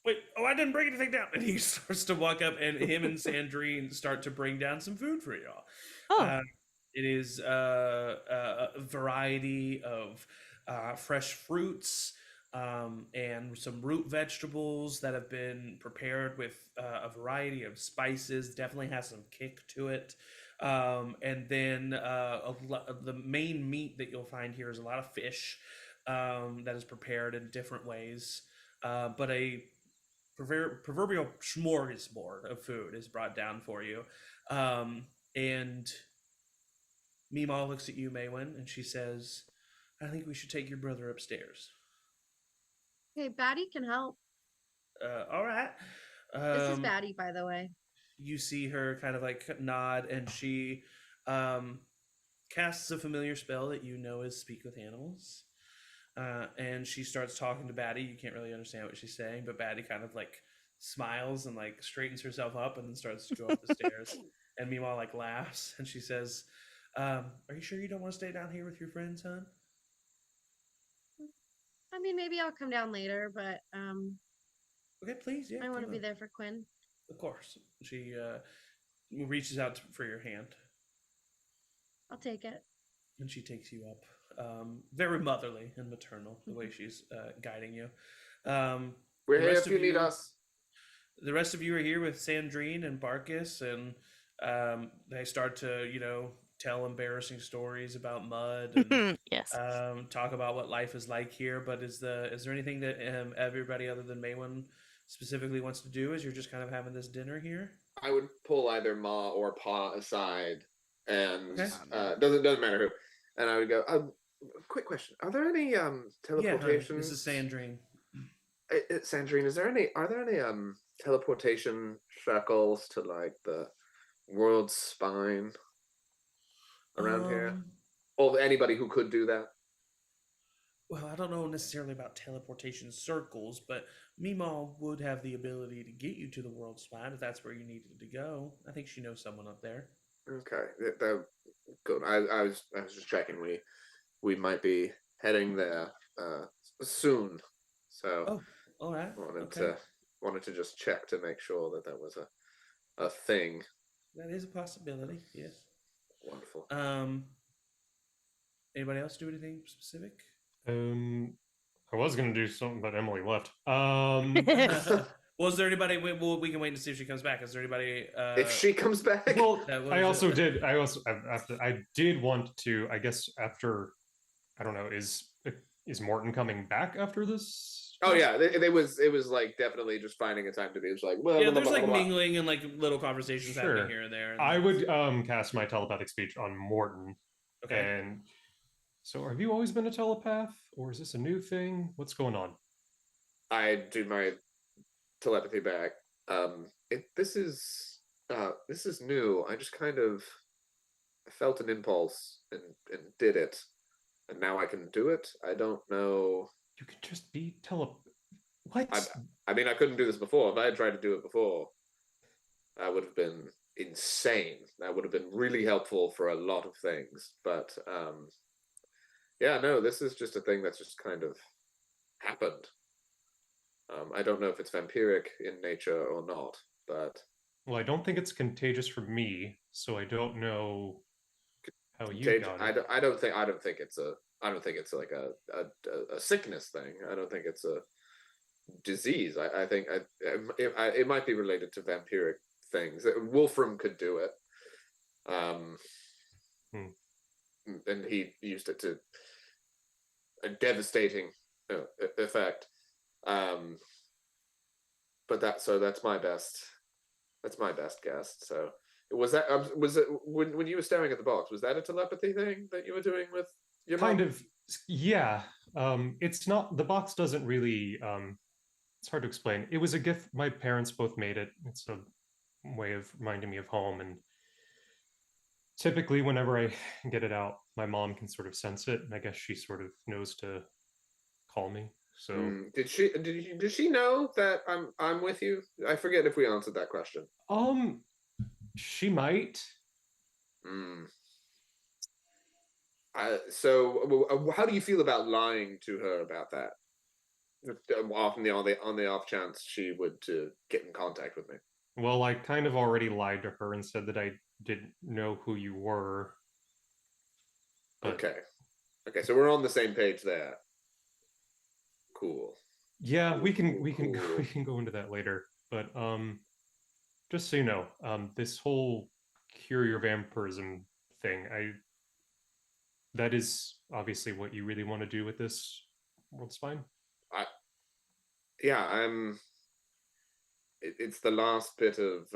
Wait, I didn't bring anything down." And he starts to walk up, and him and Sandrine start to bring down some food for y'all. Oh. It is a variety of fresh fruits, and some root vegetables that have been prepared with a variety of spices. Definitely has some kick to it. And then the main meat that you'll find here is a lot of fish that is prepared in different ways. But a proverbial smorgasbord of food is brought down for you. And Meemaw looks at you, Maywin, and she says, I think we should take your brother upstairs. Okay, Batty can help. All right. This is Batty, by the way. You see her kind of like nod, and she casts a familiar spell that you know is Speak with Animals. And she starts talking to Batty. You can't really understand what she's saying, but Batty kind of like smiles and like straightens herself up and then starts to go up the stairs. And Meemaw like laughs, and she says, are you sure you don't want to stay down here with your friends, hon? I mean, maybe I'll come down later, but Okay, please. Yeah, I want to come be on. there for Quinn. Of course. She reaches out for your hand, I'll take it. and she takes you up. Very motherly and maternal, the way she's guiding you. We're The here rest if of you need you- us. The rest of you are here with Sandrine and Barkus, and they start to, tell embarrassing stories about mud and Yes. talk about what life is like here. But is there anything that everybody other than Maywin specifically wants to do? As you're just kind of having this dinner here? I would pull either Ma or Pa aside, and Okay. doesn't matter who. And I would go. Quick question: are there any Yeah, honey, teleportation? this is Sandrine. Sandrine, are there any teleportation circles to like the world's spine around here? Or anybody who could do that? Well, I don't know necessarily about teleportation circles, but Meemaw would have the ability to get you to the world spine if that's where you needed to go. I think she knows someone up there. Okay, good. I was just checking. We might be heading there soon, so Oh, all right. wanted to just check to make sure that was a thing. That is a possibility. Yes. Wonderful. Anybody else do anything specific? I was gonna do something, but Emily left. Well, is there anybody? We can wait to see if she comes back. Is there anybody? If she comes back, Well, That was I also it. did. I did want to. I guess after, I don't know. Is Morton coming back after this? oh yeah, it was like definitely just finding a time to be. It's like, well, Yeah, blah, there's blah, like blah, blah. mingling and like little conversations Sure. happening here and there. And I would cast my telepathic speech on Morton. Okay. And so, have you always been a telepath, or is this a new thing? What's going on? I do my telepathy back. This is new. I just kind of felt an impulse and did it, and now I can do it. I don't know. You can just be What? I mean, I couldn't do this before. If I had tried to do it before, that would have been insane. That would have been really helpful for a lot of things. But yeah, no, this is just a thing that's just kind of happened. I don't know if it's vampiric in nature or not, but Well, I don't think it's contagious for me, so I don't know how you got it. I don't think it's like a sickness thing. I don't think it's a disease. I think it might be related to vampiric things. Wolfram could do it, and he used it to a devastating effect. But that's my best guess. So was it when you were staring at the box? Was that a telepathy thing that you were doing with your Kind mom? of, yeah. It's not, the box doesn't really, it's hard to explain. It was a gift. My parents both made it. It's a way of reminding me of home. And typically whenever I get it out, my mom can sort of sense it. And I guess she sort of knows to call me. So Did she know that I'm with you? I forget if we answered that question. she might. So how do you feel about lying to her about that? Often on the off chance she would get in contact with me. Well, I kind of already lied to her and said that I didn't know who you were. But Okay, so we're on the same page there. Cool. Yeah, we can Cool. we can go into that later. But just so you know, this whole cure your vampirism thing, that is obviously what you really want to do with this world spine. Yeah, it's the last bit of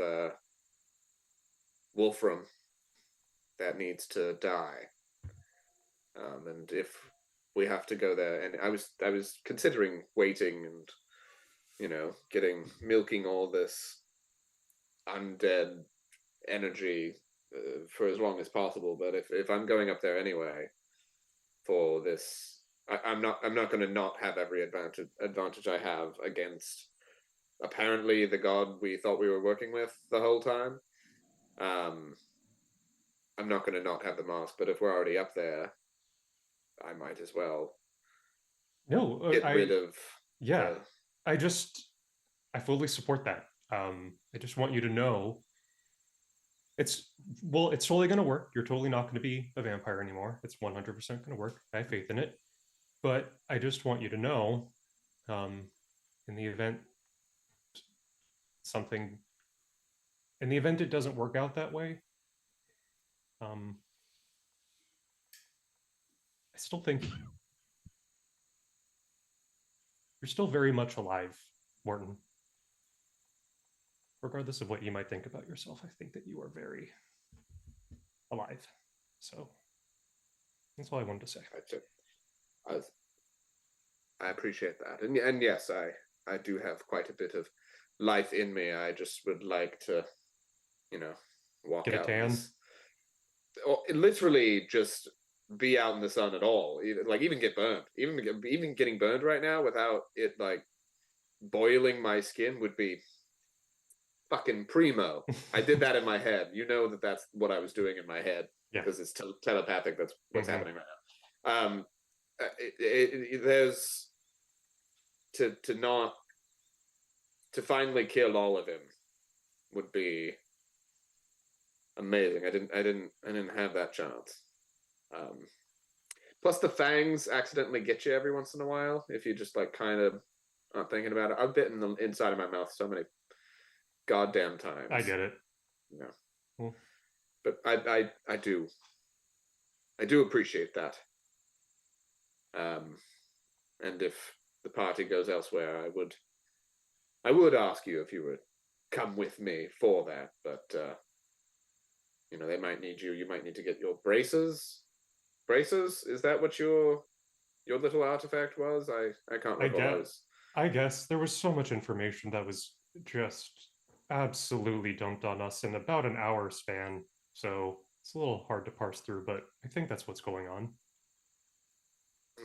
Wolfram that needs to die. And if we have to go there, and I was considering waiting and, you know, milking all this undead energy for as long as possible. But if I'm going up there anyway for this, I'm not going to not have every advantage I have against apparently the god we thought we were working with the whole time. I'm not going to not have the mask, but if we're already up there, I might as well No, get rid of. Yeah, I fully support that. I just want you to know it's totally going to work. You're totally not going to be a vampire anymore. It's 100% going to work. I have faith in it. But I just want you to know, in the event it doesn't work out that way, I still think you're still very much alive, Morton. Regardless of what you might think about yourself, I think that you are very alive. So that's all I wanted to say. I appreciate that, and yes, I do have quite a bit of life in me. I just would like to, you know, walk Get a out tan? or literally just be out in the sun at all. Even get burned. Even getting burned right now without it like boiling my skin would be fucking primo. I did that in my head. You know that's what I was doing in my head because it's telepathic. That's what's happening right now. There's to finally kill all of him would be amazing. I didn't have that chance. Plus the fangs accidentally get you every once in a while if you just like kind of aren't thinking about it. I've bitten the inside of my mouth so many goddamn times. I get it. Yeah. Cool. But I do appreciate that. And if the party goes elsewhere, I would ask you if you would come with me for that, but you know, they might need you. You might need to get your braces. Braces? Is that what your little artifact was? I can't recall. I guess there was so much information that was just absolutely dumped on us in about an hour span. So it's a little hard to parse through, but I think that's what's going on.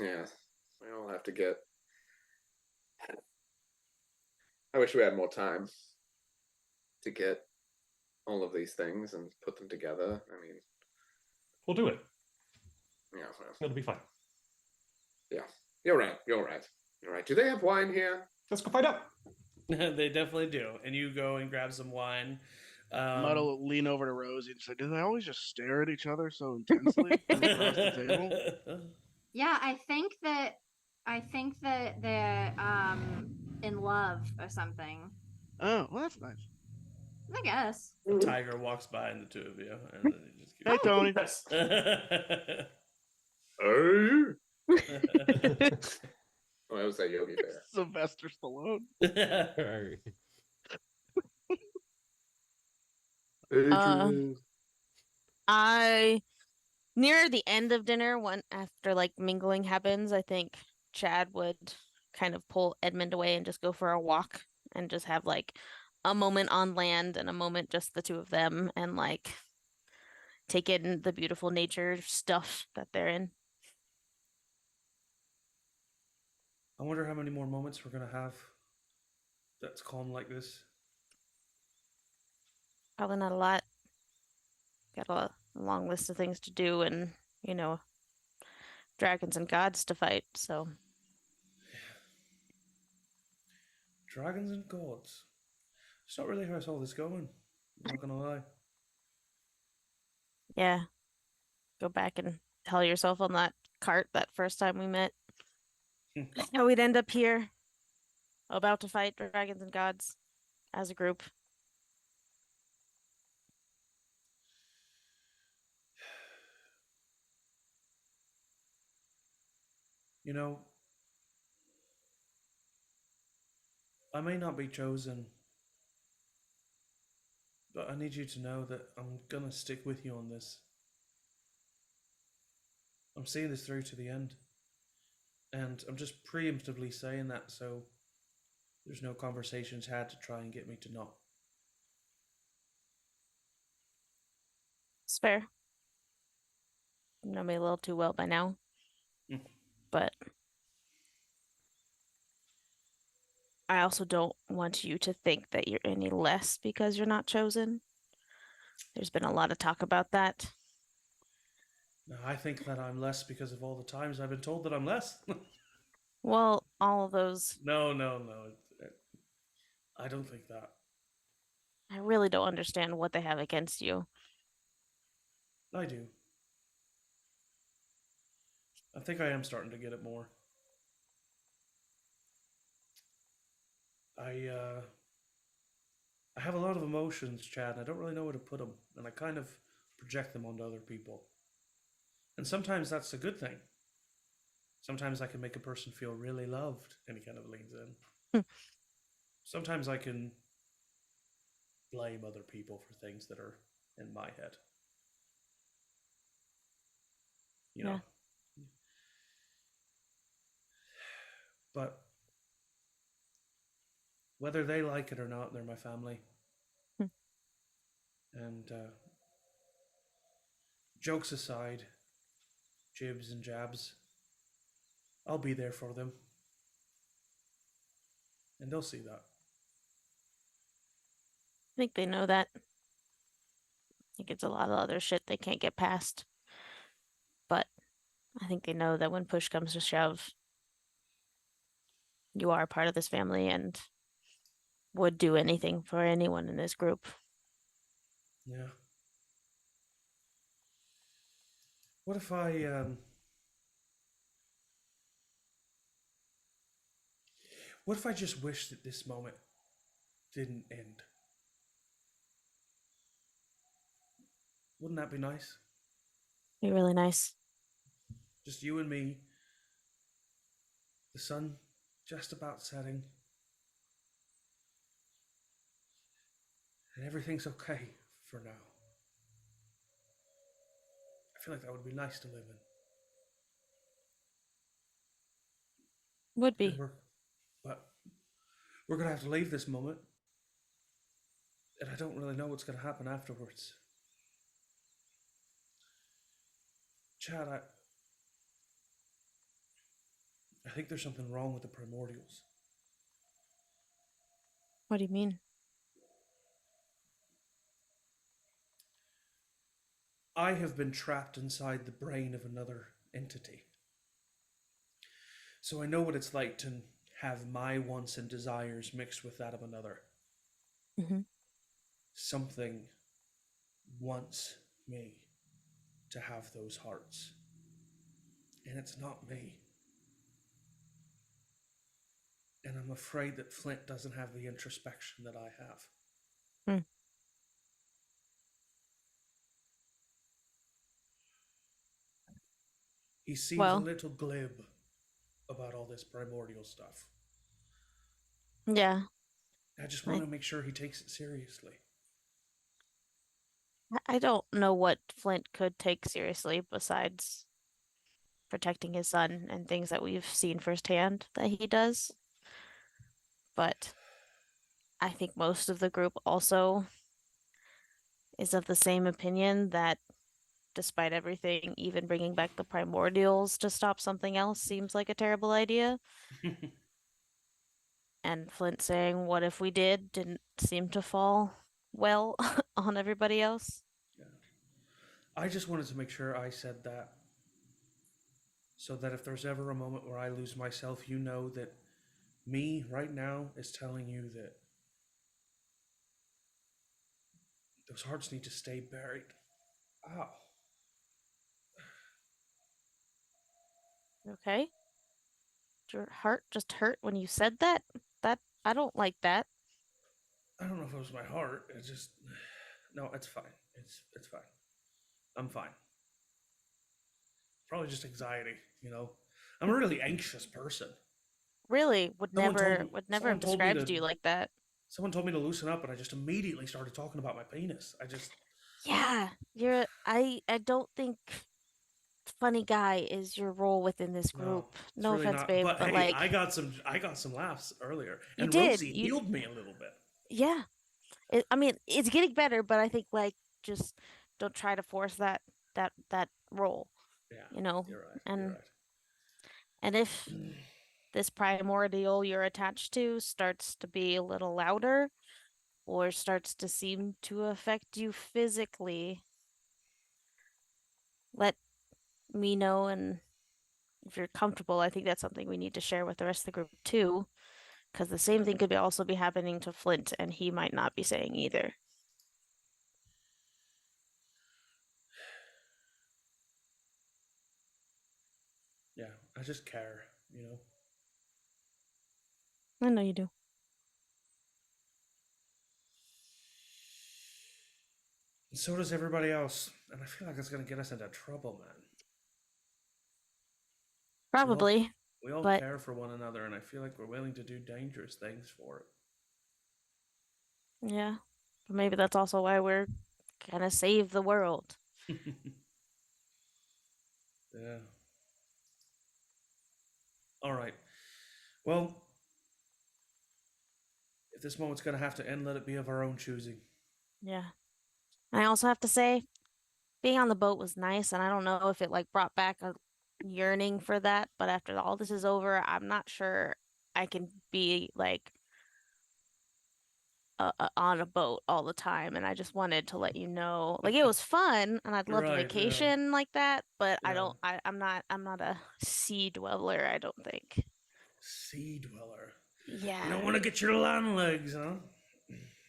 Yeah, we all have to get. I wish we had more time to get all of these things and put them together. I mean, we'll do it. Yeah, well, it'll be fine. Yeah, you're right. Do they have wine here? Let's go find out. They definitely do. And you go and grab some wine. Mudd will lean over to Rosie and say, "Do they always just stare at each other so intensely from across the table?" Yeah, I think that they're in love or something. Oh, well, that's nice. I guess. A tiger walks by and the two of you, and then he just keeps... Hey, Tony. Oh, that was that Yogi Bear. Sylvester Stallone. I near the end of dinner, when after like mingling happens, I think Chad would kind of pull Edmund away and just go for a walk and just have like a moment on land and a moment just the two of them and like take in the beautiful nature stuff that they're in. I wonder how many more moments we're gonna have that's calm like this. Probably not a lot. Got a long list of things to do and, you know, dragons and gods to fight, so. Dragons and gods. It's not really how I saw this going. I'm not gonna lie. Yeah. Go back and tell yourself on that cart that first time we met. how we'd end up here, about to fight dragons and gods as a group. You know, I may not be chosen, but I need you to know that I'm gonna stick with you on this. I'm seeing this through to the end. And I'm just preemptively saying that so there's no conversations had to try and get me to not. It's fair. You know me a little too well by now. Mm. But I also don't want you to think that you're any less because you're not chosen. There's been a lot of talk about that. No, I think that I'm less because of all the times I've been told that I'm less. Well, all of those, No. I don't think that. I really don't understand what they have against you. I do. I think I am starting to get it more. I have a lot of emotions, Chad, and I don't really know where to put them, and I kind of project them onto other people. And sometimes that's a good thing. Sometimes I can make a person feel really loved, and he kind of leans in. Sometimes I can blame other people for things that are in my head. You know. But whether they like it or not, they're my family. And jokes aside, jibs and jabs, I'll be there for them. And they'll see that. I think they know that. I think it's a lot of other shit they can't get past. But I think they know that when push comes to shove, you are part of this family and would do anything for anyone in this group. Yeah. What if I what if I just wish that this moment didn't end? Wouldn't that be nice? Be really nice. Just you and me. The sun just about setting. And everything's okay for now. I feel like that would be nice to live in. Would be. But we're gonna have to leave this moment. And I don't really know what's gonna happen afterwards. Chad, I think there's something wrong with the primordials. What do you mean? I have been trapped inside the brain of another entity. So I know what it's like to have my wants and desires mixed with that of another. Mm-hmm. Something wants me to have those hearts. And it's not me. And I'm afraid that Flint doesn't have the introspection that I have. Hmm. He seems Well, a little glib about all this primordial stuff. yeah. I just want to make sure he takes it seriously. I don't know what Flint could take seriously besides protecting his son and things that we've seen firsthand that he does. But I think most of the group also is of the same opinion that despite everything, even bringing back the primordials to stop something else seems like a terrible idea. And Flint saying, what if we didn't seem to fall well on everybody else. Yeah. I just wanted to make sure I said that so that if there's ever a moment where I lose myself, you know that me right now is telling you that those hearts need to stay buried. Ow. Okay. your heart just hurt when you said that? That I don't like that. I don't know if it was my heart. It's just no. It's fine. It's fine. I'm fine. Probably just anxiety. I'm a really anxious person. Really, would Someone told never me. would never Someone have told me described to. you like that. Someone told me to loosen up, and I just immediately started talking about my penis. Yeah, I don't think funny guy is your role within this No, group. it's No really offense, not. babe, But but hey, like I got some laughs earlier, you and did. Rosie healed me a little bit. Yeah. I mean, it's getting better, but I think like just don't try to force that role, Yeah, you know. you're right. You're And right. and if this primordial you're attached to starts to be a little louder or starts to seem to affect you physically, let me know. And if you're comfortable, I think that's something we need to share with the rest of the group too, because the same thing could also be happening to Flint, and he might not be saying either. Yeah, I just care. I know you do. And so does everybody else, and I feel like it's gonna get us into trouble, man. Probably, We all but care for one another, and I feel like we're willing to do dangerous things for yeah. But maybe that's also why we're gonna save the world. it. Yeah. All right. Well, if this moment's gonna have to end, let it be of our own choosing. Yeah. I also have to say, being on the boat was nice, and I don't know if it like brought back a yearning for that, but after all this is over, I'm not sure I can be like on a boat all the time. And I just wanted to let you know, like it was fun, and I'd love to Right. Yeah. vacation like that, but Yeah. I'm not a sea dweller, I don't think. Sea dweller. Yeah. You don't want to get your land legs, huh?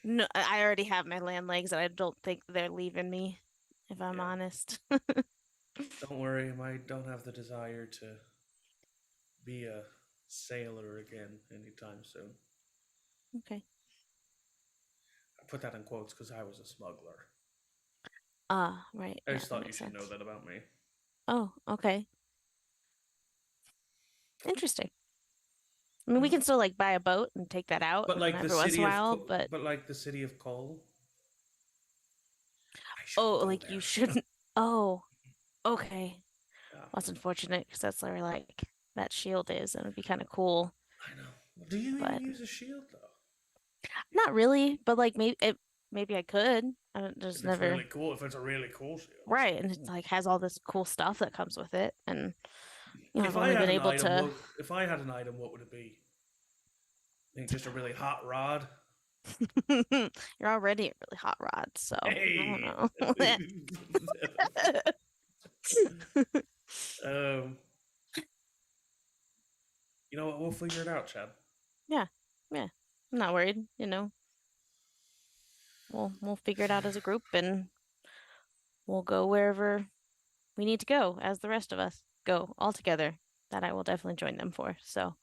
No, I already have my land legs, and I don't think they're leaving me, if I'm Yeah. honest. Don't worry, I don't have the desire to be a sailor again anytime soon. Okay. I put that in quotes because I was a smuggler. Right. I Yeah, just that thought you makes should know sense. that about me. Oh, okay. Interesting. I mean, we can still like buy a boat and take that out But like the every once in city a of, while, but but like the city of coal. I oh, shouldn't go like there. you shouldn't. Oh, okay. Yeah, Well, that's unfortunate because that's where like that shield is, and it'd be kind of cool. I know. Do you even But use a shield though? not really. But like maybe I could. I don't, If just it's never really cool, if it's a really cool shield. right, and it like has all this cool stuff that comes with it, and If I've I only had been an able item, to. what would it be? I think just a really hot rod. You're already a really hot rod, so I don't Hey. know. um. You know what? We'll figure it out, Chad. Yeah, I'm not worried. We'll figure it out as a group, and we'll go wherever we need to go, as the rest of us go all together. That I will definitely join them for. So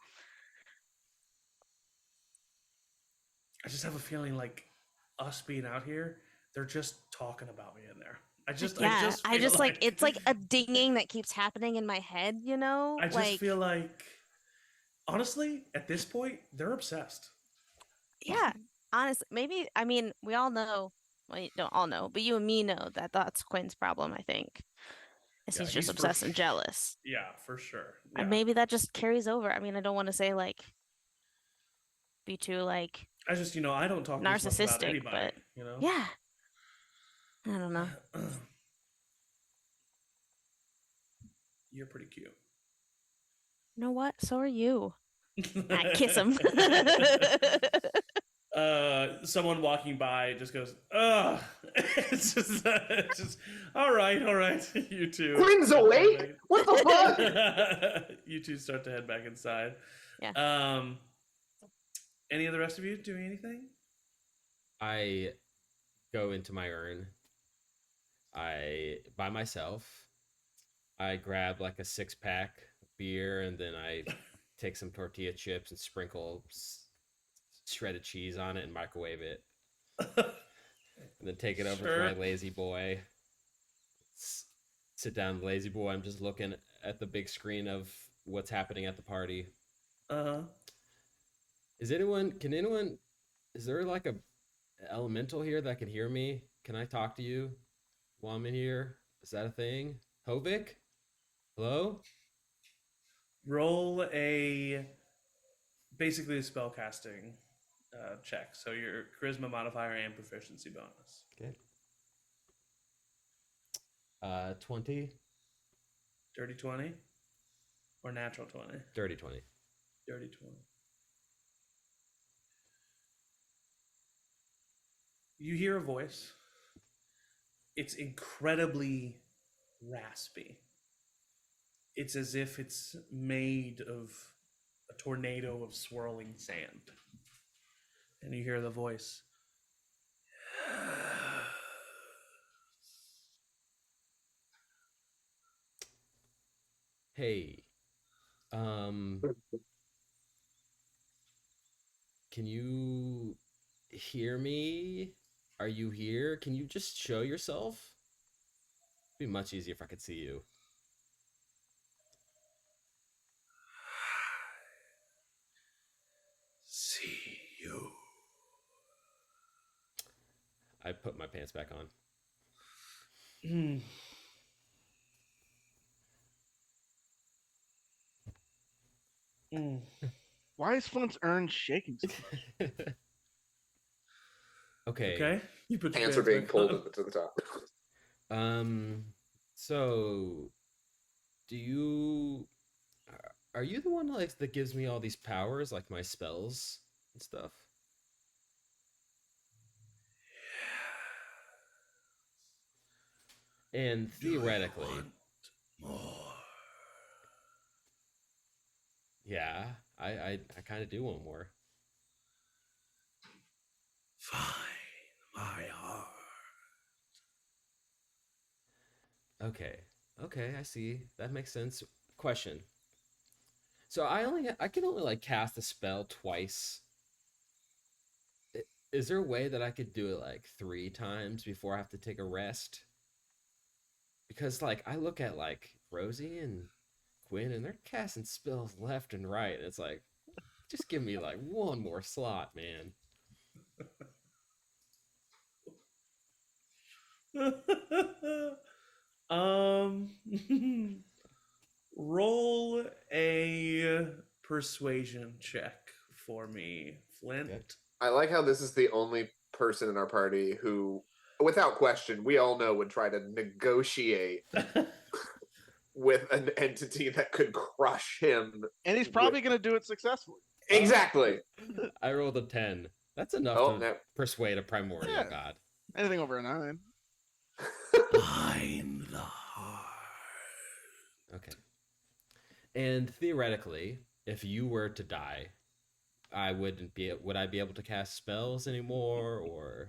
I just have a feeling like us being out here, they're just talking about me in there. I just I feel just like it's like a dinging that keeps happening in my head. I just Like feel like honestly, at this point, they're obsessed. yeah, honestly, maybe I mean we all know. Well, you don't all know, but you and me know that that's Quinn's problem. I think is Yeah, he's just obsessed and jealous. Yeah, for sure. Yeah. And maybe that just carries over. I mean, I don't want to say like be too like I just, I don't talk this much about narcissistic, anybody, but yeah, I don't know. You're pretty cute. You know what? So are you. I kiss him. Someone walking by just goes, ugh. It's just, all right, you two. Quinn's awake? What the fuck? You two start to head back inside. Yeah. Any of the rest of you doing anything? I go into my urn. By myself. I grab like a 6-pack beer, and then I take some tortilla chips and sprinkle shredded cheese on it and microwave it. And then take it over to my lazy boy. Sit down, lazy boy. I'm just looking at the big screen of what's happening at the party. Is there like a elemental here that can hear me? Can I talk to you while I'm in here? Is that a thing? Hovik? Hello? Roll basically a spellcasting check. So your charisma modifier and proficiency bonus. Okay. 20. Dirty 20 or natural 20? Dirty 20. Dirty 20. You hear a voice. It's incredibly raspy. It's as if it's made of a tornado of swirling sand. And you hear the voice. Hey, can you hear me? Are you here? Can you just show yourself? It'd be much easier if I could see you. See you. I put my pants back on. Why is Flint's urn shaking so much? Okay. You put your Hands are being back pulled on. to the top. So are you the one like that gives me all these powers, like my spells and stuff? And theoretically, More. yeah, I kind of do want more. Find my heart. Okay, I see. That makes sense. Question. So I can only like cast a spell twice. Is there a way that I could do it like 3 times before I have to take a rest? Because like I look at like Rosie and Quinn and they're casting spells left and right. And it's like, just give me like one more slot, man. Roll a persuasion check for me, Flint. Okay. I like how this is the only person in our party who, without question, we all know would try to negotiate with an entity that could crush him. And he's probably going to do it successfully. Exactly. I rolled a 10. That's enough Oh, to no. persuade a primordial Yeah. god. Anything over a 9. Find the heart. Okay. And theoretically, if you were to die, would I be able to cast spells anymore, or?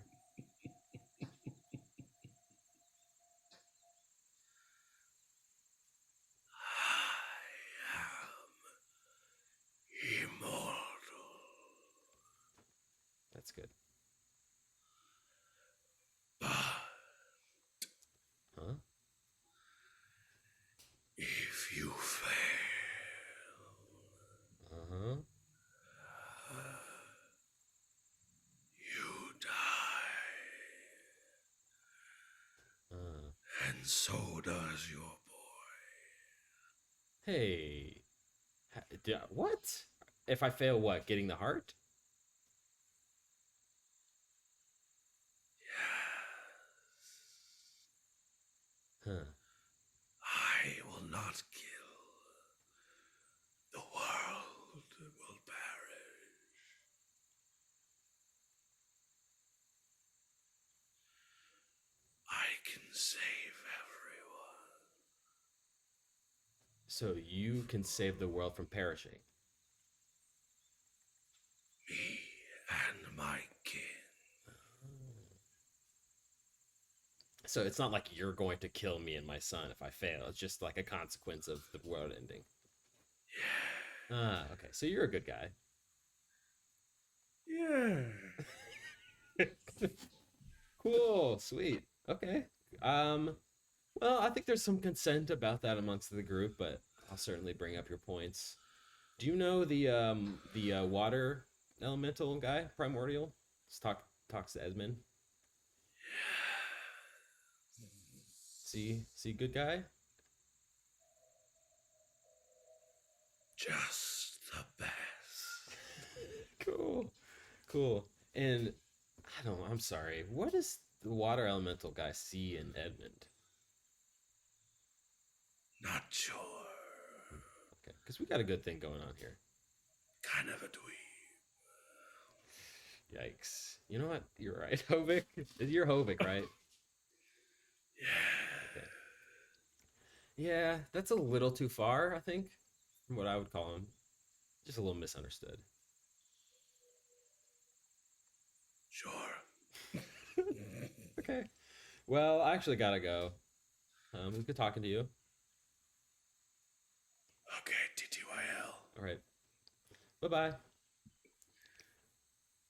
I am immortal. That's good. But Huh? if you fail, Uh-huh. you die. And so does your boy. Hey. What? If I fail, what? Getting the heart? Yes. Huh. I will not kill. The world will perish. I can save everyone. So you can save the world from perishing. Me and my kin. So it's not like you're going to kill me and my son if I fail. It's just like a consequence of the world ending. Yes. Okay. So you're a good guy. Yeah. Cool. Sweet. Okay. Well, I think there's some consent about that amongst the group, but I'll certainly bring up your points. Do you know the water elemental guy, Primordial? Let's talks to Esmond. See, good guy. Just the best. Cool. And I don't know. I'm sorry. What does the water elemental guy see in Edmund? Not sure. Okay, because we got a good thing going on here. Kind of a dweeb. Yikes. You know what? You're right, Hovik. You're Hovik, right? Yeah. Okay. Yeah, that's a little too far, I think, from what I would call him. Just a little misunderstood. Sure. Okay. Well, I actually gotta go. It was good talking to you. Okay, TTYL. All right. Bye-bye.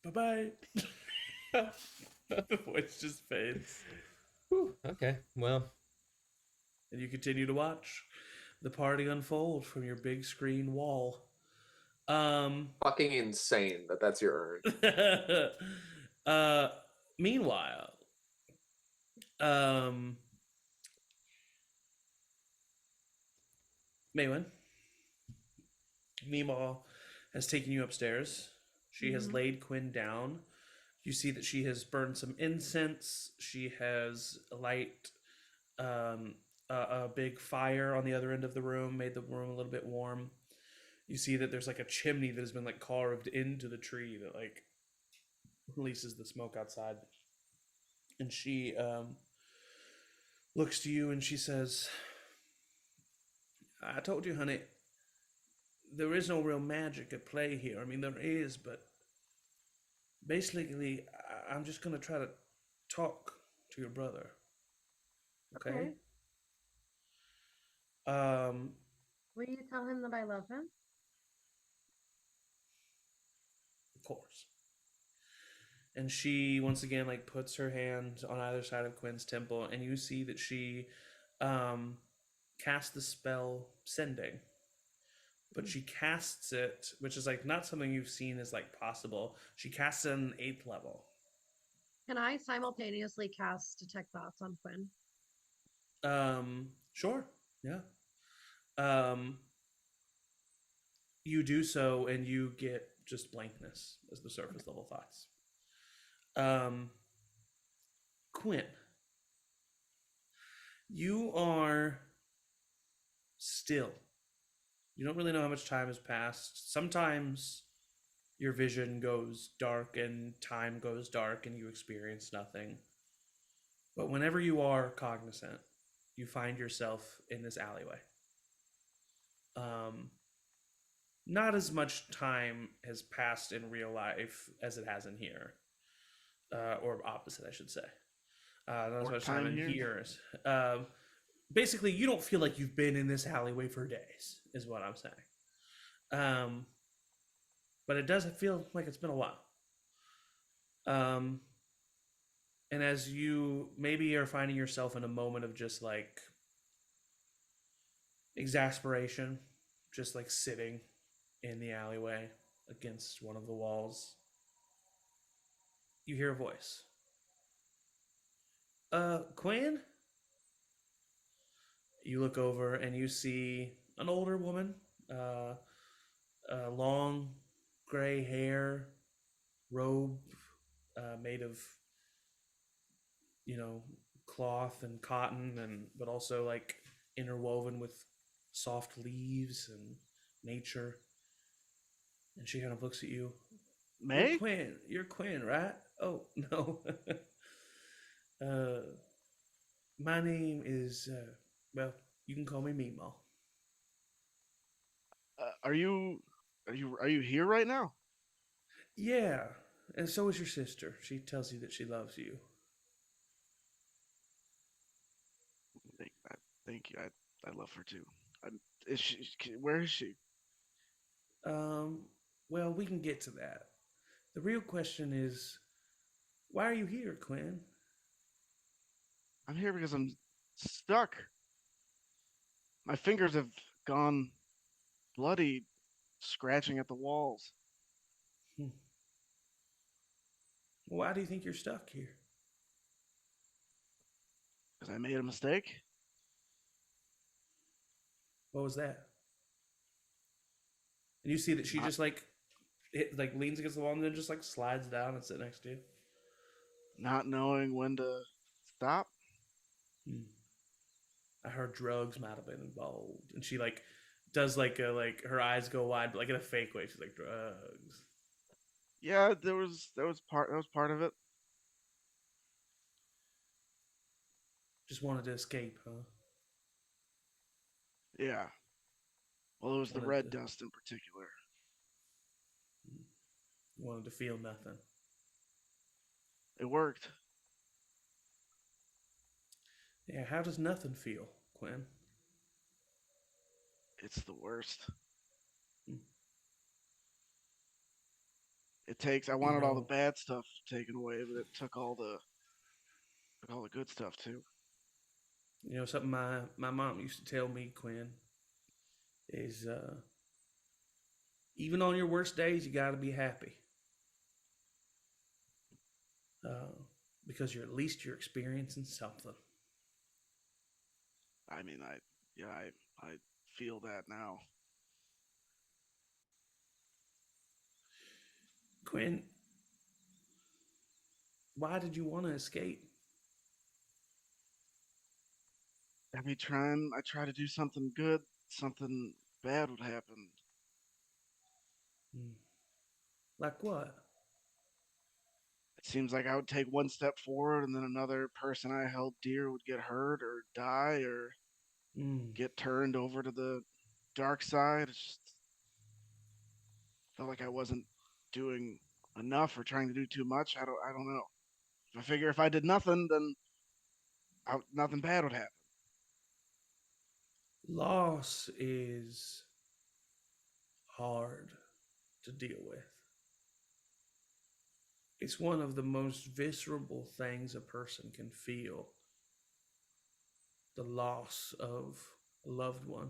Bye-bye. The voice just fades. Whew. Okay. Well, And you continue to watch the party unfold from your big screen wall. Fucking insane that that's your urn. Meanwhile, Maywin, Meemaw has taken you upstairs. She has laid Quinn down. You see that she has burned some incense. She has light a big fire on the other end of the room, made the room a little bit warm. You see that there's like a chimney that has been like carved into the tree that like releases the smoke outside. And she looks to you and she says, I told you, honey, there is no real magic at play here. I mean, there is, but basically, I'm just going to try to talk to your brother. Okay? Will you tell him that I love him? Of course. And she once again like puts her hand on either side of Quinn's temple, and you see that she casts the spell sending. But she casts it, which is like not something you've seen as like possible. She casts it on an 8th level. Can I simultaneously cast Detect Thoughts on Quinn? Sure. Yeah. You do so and you get just blankness as the surface level thoughts. Quinn, you are still. You don't really know how much time has passed. Sometimes your vision goes dark and time goes dark and you experience nothing. But whenever you are cognizant, you find yourself in this alleyway. Not as much time has passed in real life as it has in here. Or opposite, I should say. Not as much time in here. Basically, you don't feel like you've been in this alleyway for days, is what I'm saying. But it does feel like it's been a while. And as you maybe are finding yourself in a moment of just like exasperation, just like sitting in the alleyway against one of the walls, you hear a voice. Quinn? You look over and you see an older woman, long gray hair, robe made of, cloth and cotton, but also like interwoven with soft leaves and nature. And she kind of looks at you. May? You're Quinn, right? Oh, no. My name is, well, you can call me Meemaw. Are you here right now? Yeah, and so is your sister. She tells you that she loves you. Thank you. I love her too. Where is she? Well, we can get to that. The real question is, why are you here, Quinn? I'm here because I'm stuck. My fingers have gone bloody, scratching at the walls. Why do you think you're stuck here? Because I made a mistake. What was that? And you see that she Not- just like leans against the wall and then just like slides down and sit next to you. Not knowing when to stop. I heard drugs might have been involved, and she like does like a like her eyes go wide, but like in a fake way. She's like drugs. Yeah, that was part of it. Just wanted to escape, huh? Yeah. Well, it was the Wanted red to- dust in particular. Wanted to feel nothing. It worked. Yeah, how does nothing feel, Quinn? It's the worst. Hmm. It takes. I You wanted all the know- bad stuff taken away, but it took all the good stuff too. You know something my mom used to tell me, Quinn, is even on your worst days you got to be happy. Because at least you're experiencing something. I mean, I feel that now. Quinn, why did you want to escape? I try to do something good, something bad would happen. Like what? It seems like I would take one step forward and then another person I held dear would get hurt or die or get turned over to the dark side. It just felt like I wasn't doing enough or trying to do too much. I don't know. I figure if I did nothing, then nothing bad would happen. Loss is hard to deal with. It's one of the most visceral things a person can feel. The loss of a loved one.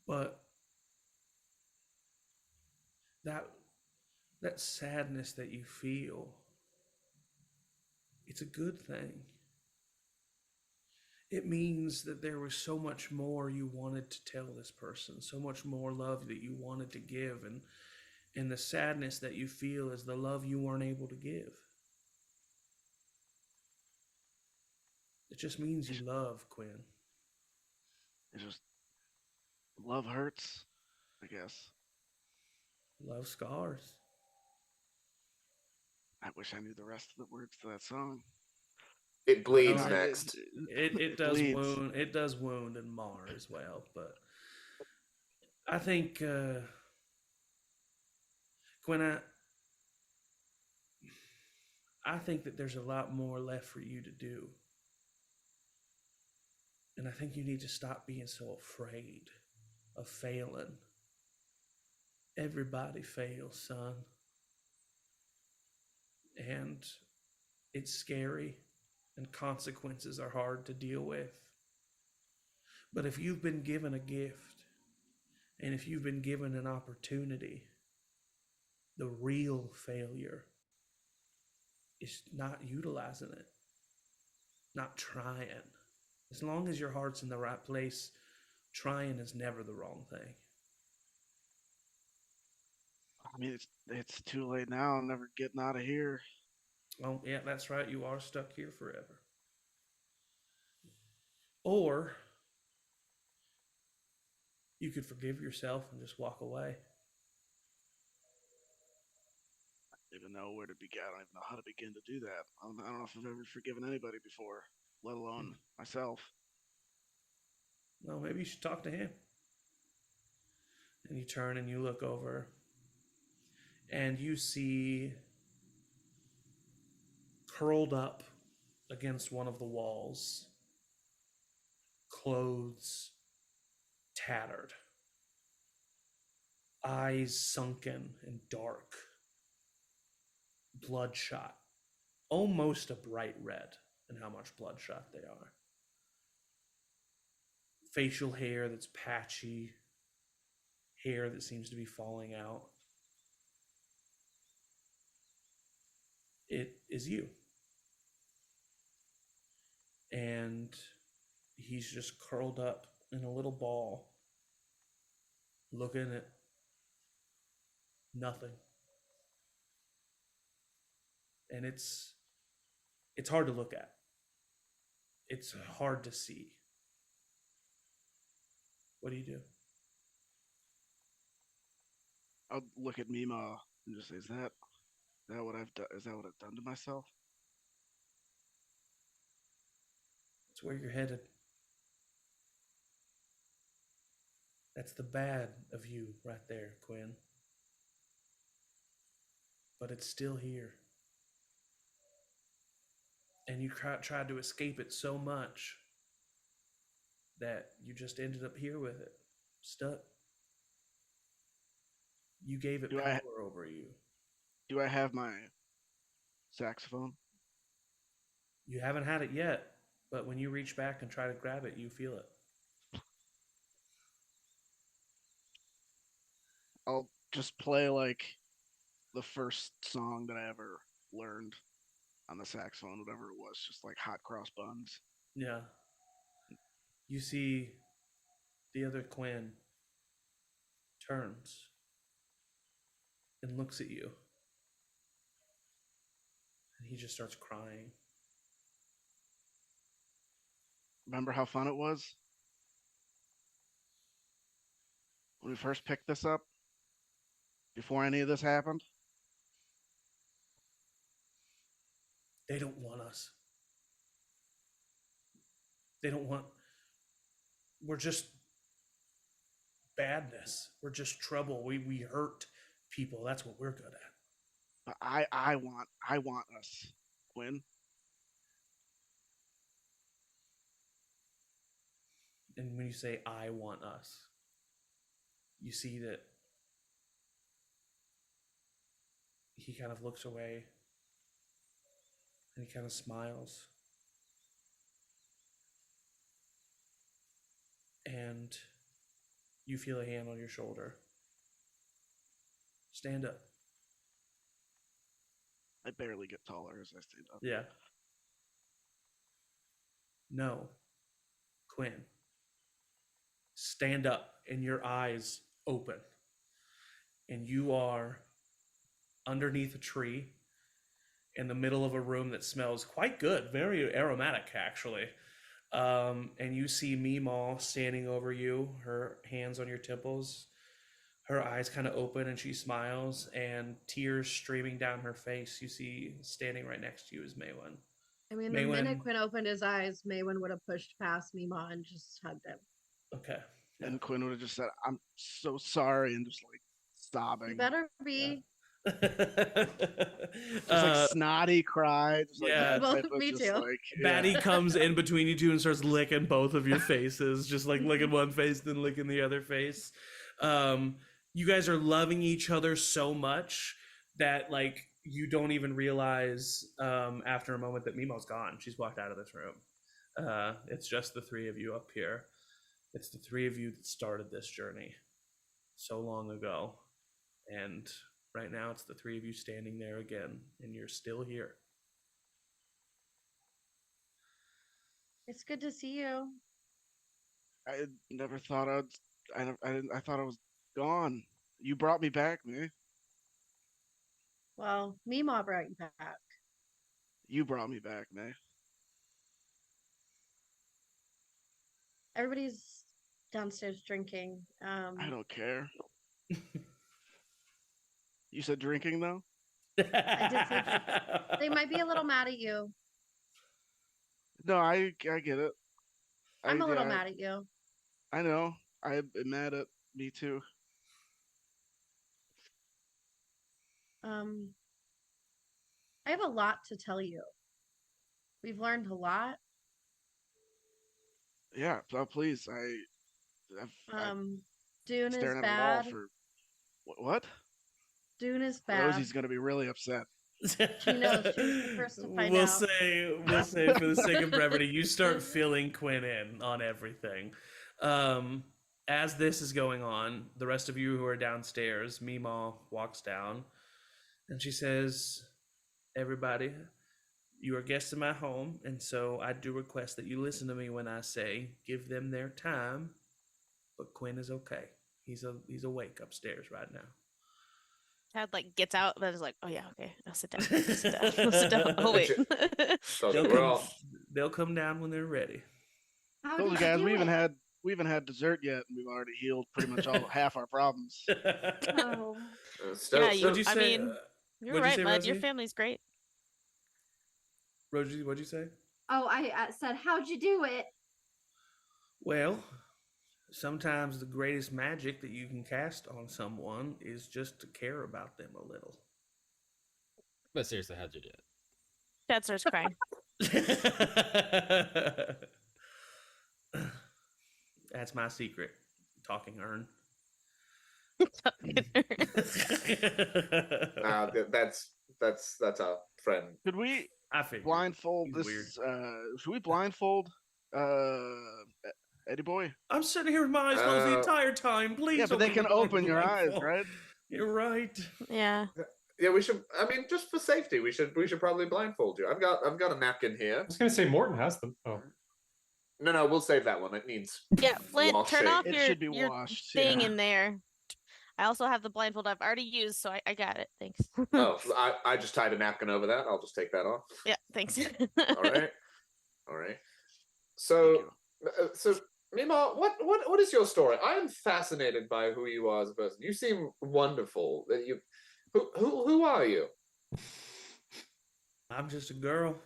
But that sadness that you feel, it's a good thing. It means that there was so much more you wanted to tell this person, so much more love that you wanted to give, and the sadness that you feel is the love you weren't able to give. It just means you love, Quinn. It just love hurts, I guess. Love scars. I wish I knew the rest of the words to that song. It bleeds No, next. It does bleeds. wound. It does wound and mar as well. But I think Quinn, I think that there's a lot more left for you to do, and I think you need to stop being so afraid of failing. Everybody fails, son, and it's scary, and consequences are hard to deal with. But if you've been given a gift, and if you've been given an opportunity, the real failure is not utilizing it, not trying. As long as your heart's in the right place, trying is never the wrong thing. I mean, it's too late now. I'm never getting out of here. Oh, yeah, that's right. You are stuck here forever. Or you could forgive yourself and just walk away. I don't even know where to begin. I don't even know how to begin to do that. I don't know if I've ever forgiven anybody before, let alone myself. Well, maybe you should talk to him. And you turn and you look over, and you see curled up against one of the walls, clothes tattered, eyes sunken and dark, bloodshot, almost a bright red in how much bloodshot they are. Facial hair that's patchy, hair that seems to be falling out. It is you. And he's just curled up in a little ball, looking at nothing. And it's hard to look at. It's hard to see. What do you do? I'll look at Mima and just say, "Is that what I've done? Is that what I've done to myself?" It's where you're headed. That's the bad of you right there, Quinn. But it's still here. And you tried to escape it so much that you just ended up here with it, stuck. You gave it power over you. Do I have my saxophone? You haven't had it yet, but when you reach back and try to grab it, you feel it. I'll just play like the first song that I ever learned on the saxophone, whatever it was, just like Hot Cross Buns. Yeah. You see the other Quinn turns and looks at you. And he just starts crying. Remember how fun it was when we first picked this up? Before any of this happened? They don't want us. They don't want... We're just badness. We're just trouble. We hurt people. That's what we're good at. But I want us, Quinn. And when you say, I want us, you see that he kind of looks away and he kind of smiles. And you feel a hand on your shoulder. Stand up. I barely get taller as I stand up. Yeah. No. Quinn. Stand up and your eyes open. And you are underneath a tree in the middle of a room that smells quite good, very aromatic actually. And you see Meemaw standing over you, her hands on your temples, her eyes kind of open, and she smiles, and tears streaming down her face. You see standing right next to you is Maywin. I mean, the minute Quinn opened his eyes, Maywin would have pushed past Mima and just hugged him. Okay. Yeah. And Quinn would have just said, "I'm so sorry," and just like sobbing. You better be. Yeah. Just like snotty cry. Just like yeah, well, me too. Like, Batty comes in between you two and starts licking both of your faces, just like licking one face, then licking the other face. You guys are loving each other so much that like you don't even realize after a moment that Mimo's gone. She's walked out of this room. It's just the three of you up here. It's the three of you that started this journey so long ago. And right now it's the three of you standing there again, and you're still here. It's good to see you. I never thought I thought I was gone. You brought me back, man. Well, Mima brought you back. You brought me back, man. Everybody's downstairs drinking. I don't care. You said drinking, though? I did say drinking. They might be a little mad at you. No, I get it. I'm a little mad at you. I know. I'm mad at me, too. I have a lot to tell you. We've learned a lot. Yeah, please. Duun is staring at a bad. wall for What? Dune is bad. Rosie's gonna be really upset. She knows. She was the first to find we'll out. say for the sake of brevity, you start filling Quinn in on everything. As this is going on, the rest of you who are downstairs, Meemaw walks down and she says, "Everybody, you are guests in my home, and so I do request that you listen to me when I say give them their time. But Quinn is okay. He's awake upstairs right now." Chad like gets out, but is like, "Oh yeah, okay, I'll sit down. I'll sit down. I'll sit down. Oh wait." They'll come down when they're ready. How Told did you you guys, do we it? haven't had dessert yet, and we've already healed pretty much half our problems. Oh. Yeah, you, What'd you I say? mean, you're what'd you right, say, bud. Your Rosie? family's great. Rosie, what'd you say? Oh, I said, how'd you do it? Well, sometimes the greatest magic that you can cast on someone is just to care about them a little. But seriously, how'd you do it? Chad starts crying. That's my secret. Talking urn. That's our friend. Could we I figured. blindfold He's this? Should we blindfold Eddie Boy? I'm sitting here with my eyes closed the entire time. Please. Yeah, but they don't can give me open your eyes, blindfold. right? You're right. Yeah. Yeah, we should. I mean, just for safety, we should probably blindfold you. I've got a napkin here. I was gonna say Morton has them. Oh. No, we'll save that one. It needs. Yeah, Flint, turn washing. off It your, should be your washed, thing yeah. in there. I also have the blindfold I've already used, so I got it. Thanks. Oh, I just tied a napkin over that. I'll just take that off. Yeah, thanks. All right. So, Mima, what is your story? I am fascinated by who you are as a person. You seem wonderful. Who are you? I'm just a girl.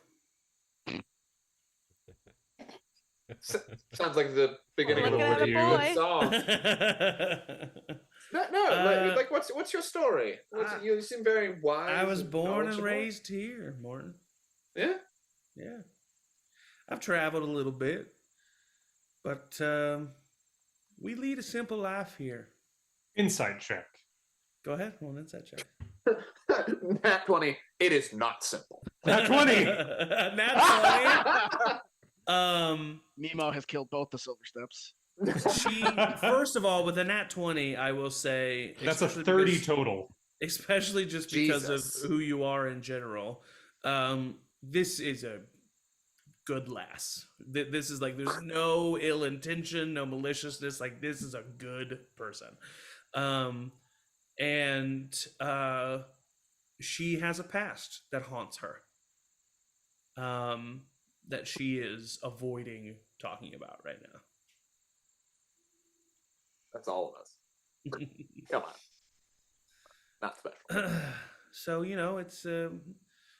Sounds like the beginning of Look a at really a good boy. song. Like what's your story? You seem very wise. I was and born and knowledgeable. raised here, Morton. Yeah. Yeah. I've traveled a little bit, but we lead a simple life here. Insight check. Go ahead, one inside check. Nat 20. It is not simple. Nat 20. Nat 20. Nemo has killed both the Silver Steps. She, first of all, with a nat 20, I will say That's a 30 total. Especially just because Jesus. of who you are in general. This is a good lass. This is like, there's no ill intention, no maliciousness. Like, this is a good person. And she has a past that haunts her. That she is avoiding talking about right now. That's all of us. Come on. Not special. So, you know, it's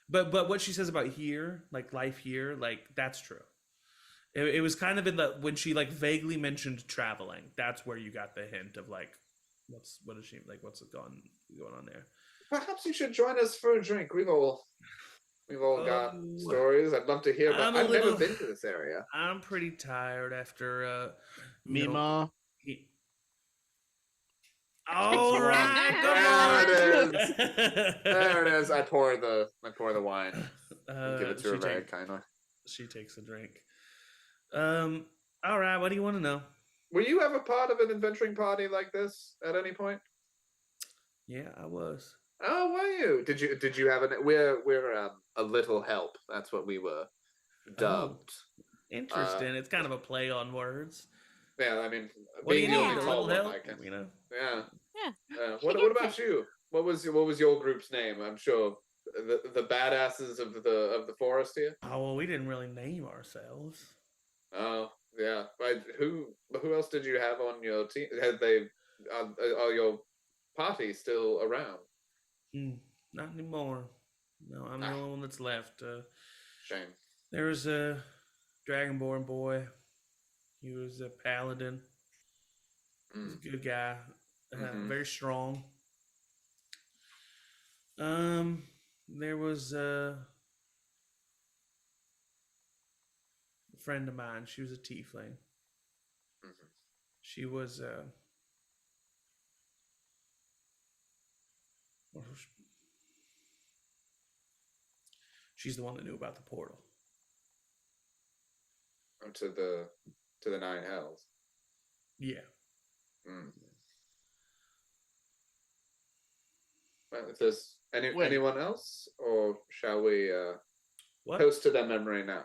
but what she says about here, like life here, like that's true. It was kind of in the when she like vaguely mentioned traveling. That's where you got the hint of like what's going on there. Perhaps you should join us for a drink. We've all got stories. I'd love to hear about. I've never been to this area. I'm pretty tired after Mima. All right, There it is. I pour the wine. Give it to her very kindly. She takes a drink. All right. What do you want to know? Were you ever part of an adventuring party like this at any point? Yeah, I was. Oh, were you? Did you have an? We're a little help. That's what we were dubbed. Interesting. It's kind of a play on words. Yeah, I mean, Being the a only tall little one, help, I can. you know. Yeah. Yeah. What about you? What was your group's name? I'm sure the badasses of the forest here. Oh well, we didn't really name ourselves. Oh yeah, but who else did you have on your team? Had they are your party still around? Not anymore. No, I'm the only one that's left. Shame. There was a Dragonborn boy. He was a paladin. He's a good guy. Very strong. There was a friend of mine. She was a tiefling. She was She's the one that knew about the portal. To the Nine Hells. Yeah. Mm. Well, if there's Wait. anyone else, or shall we What? toast to their memory now?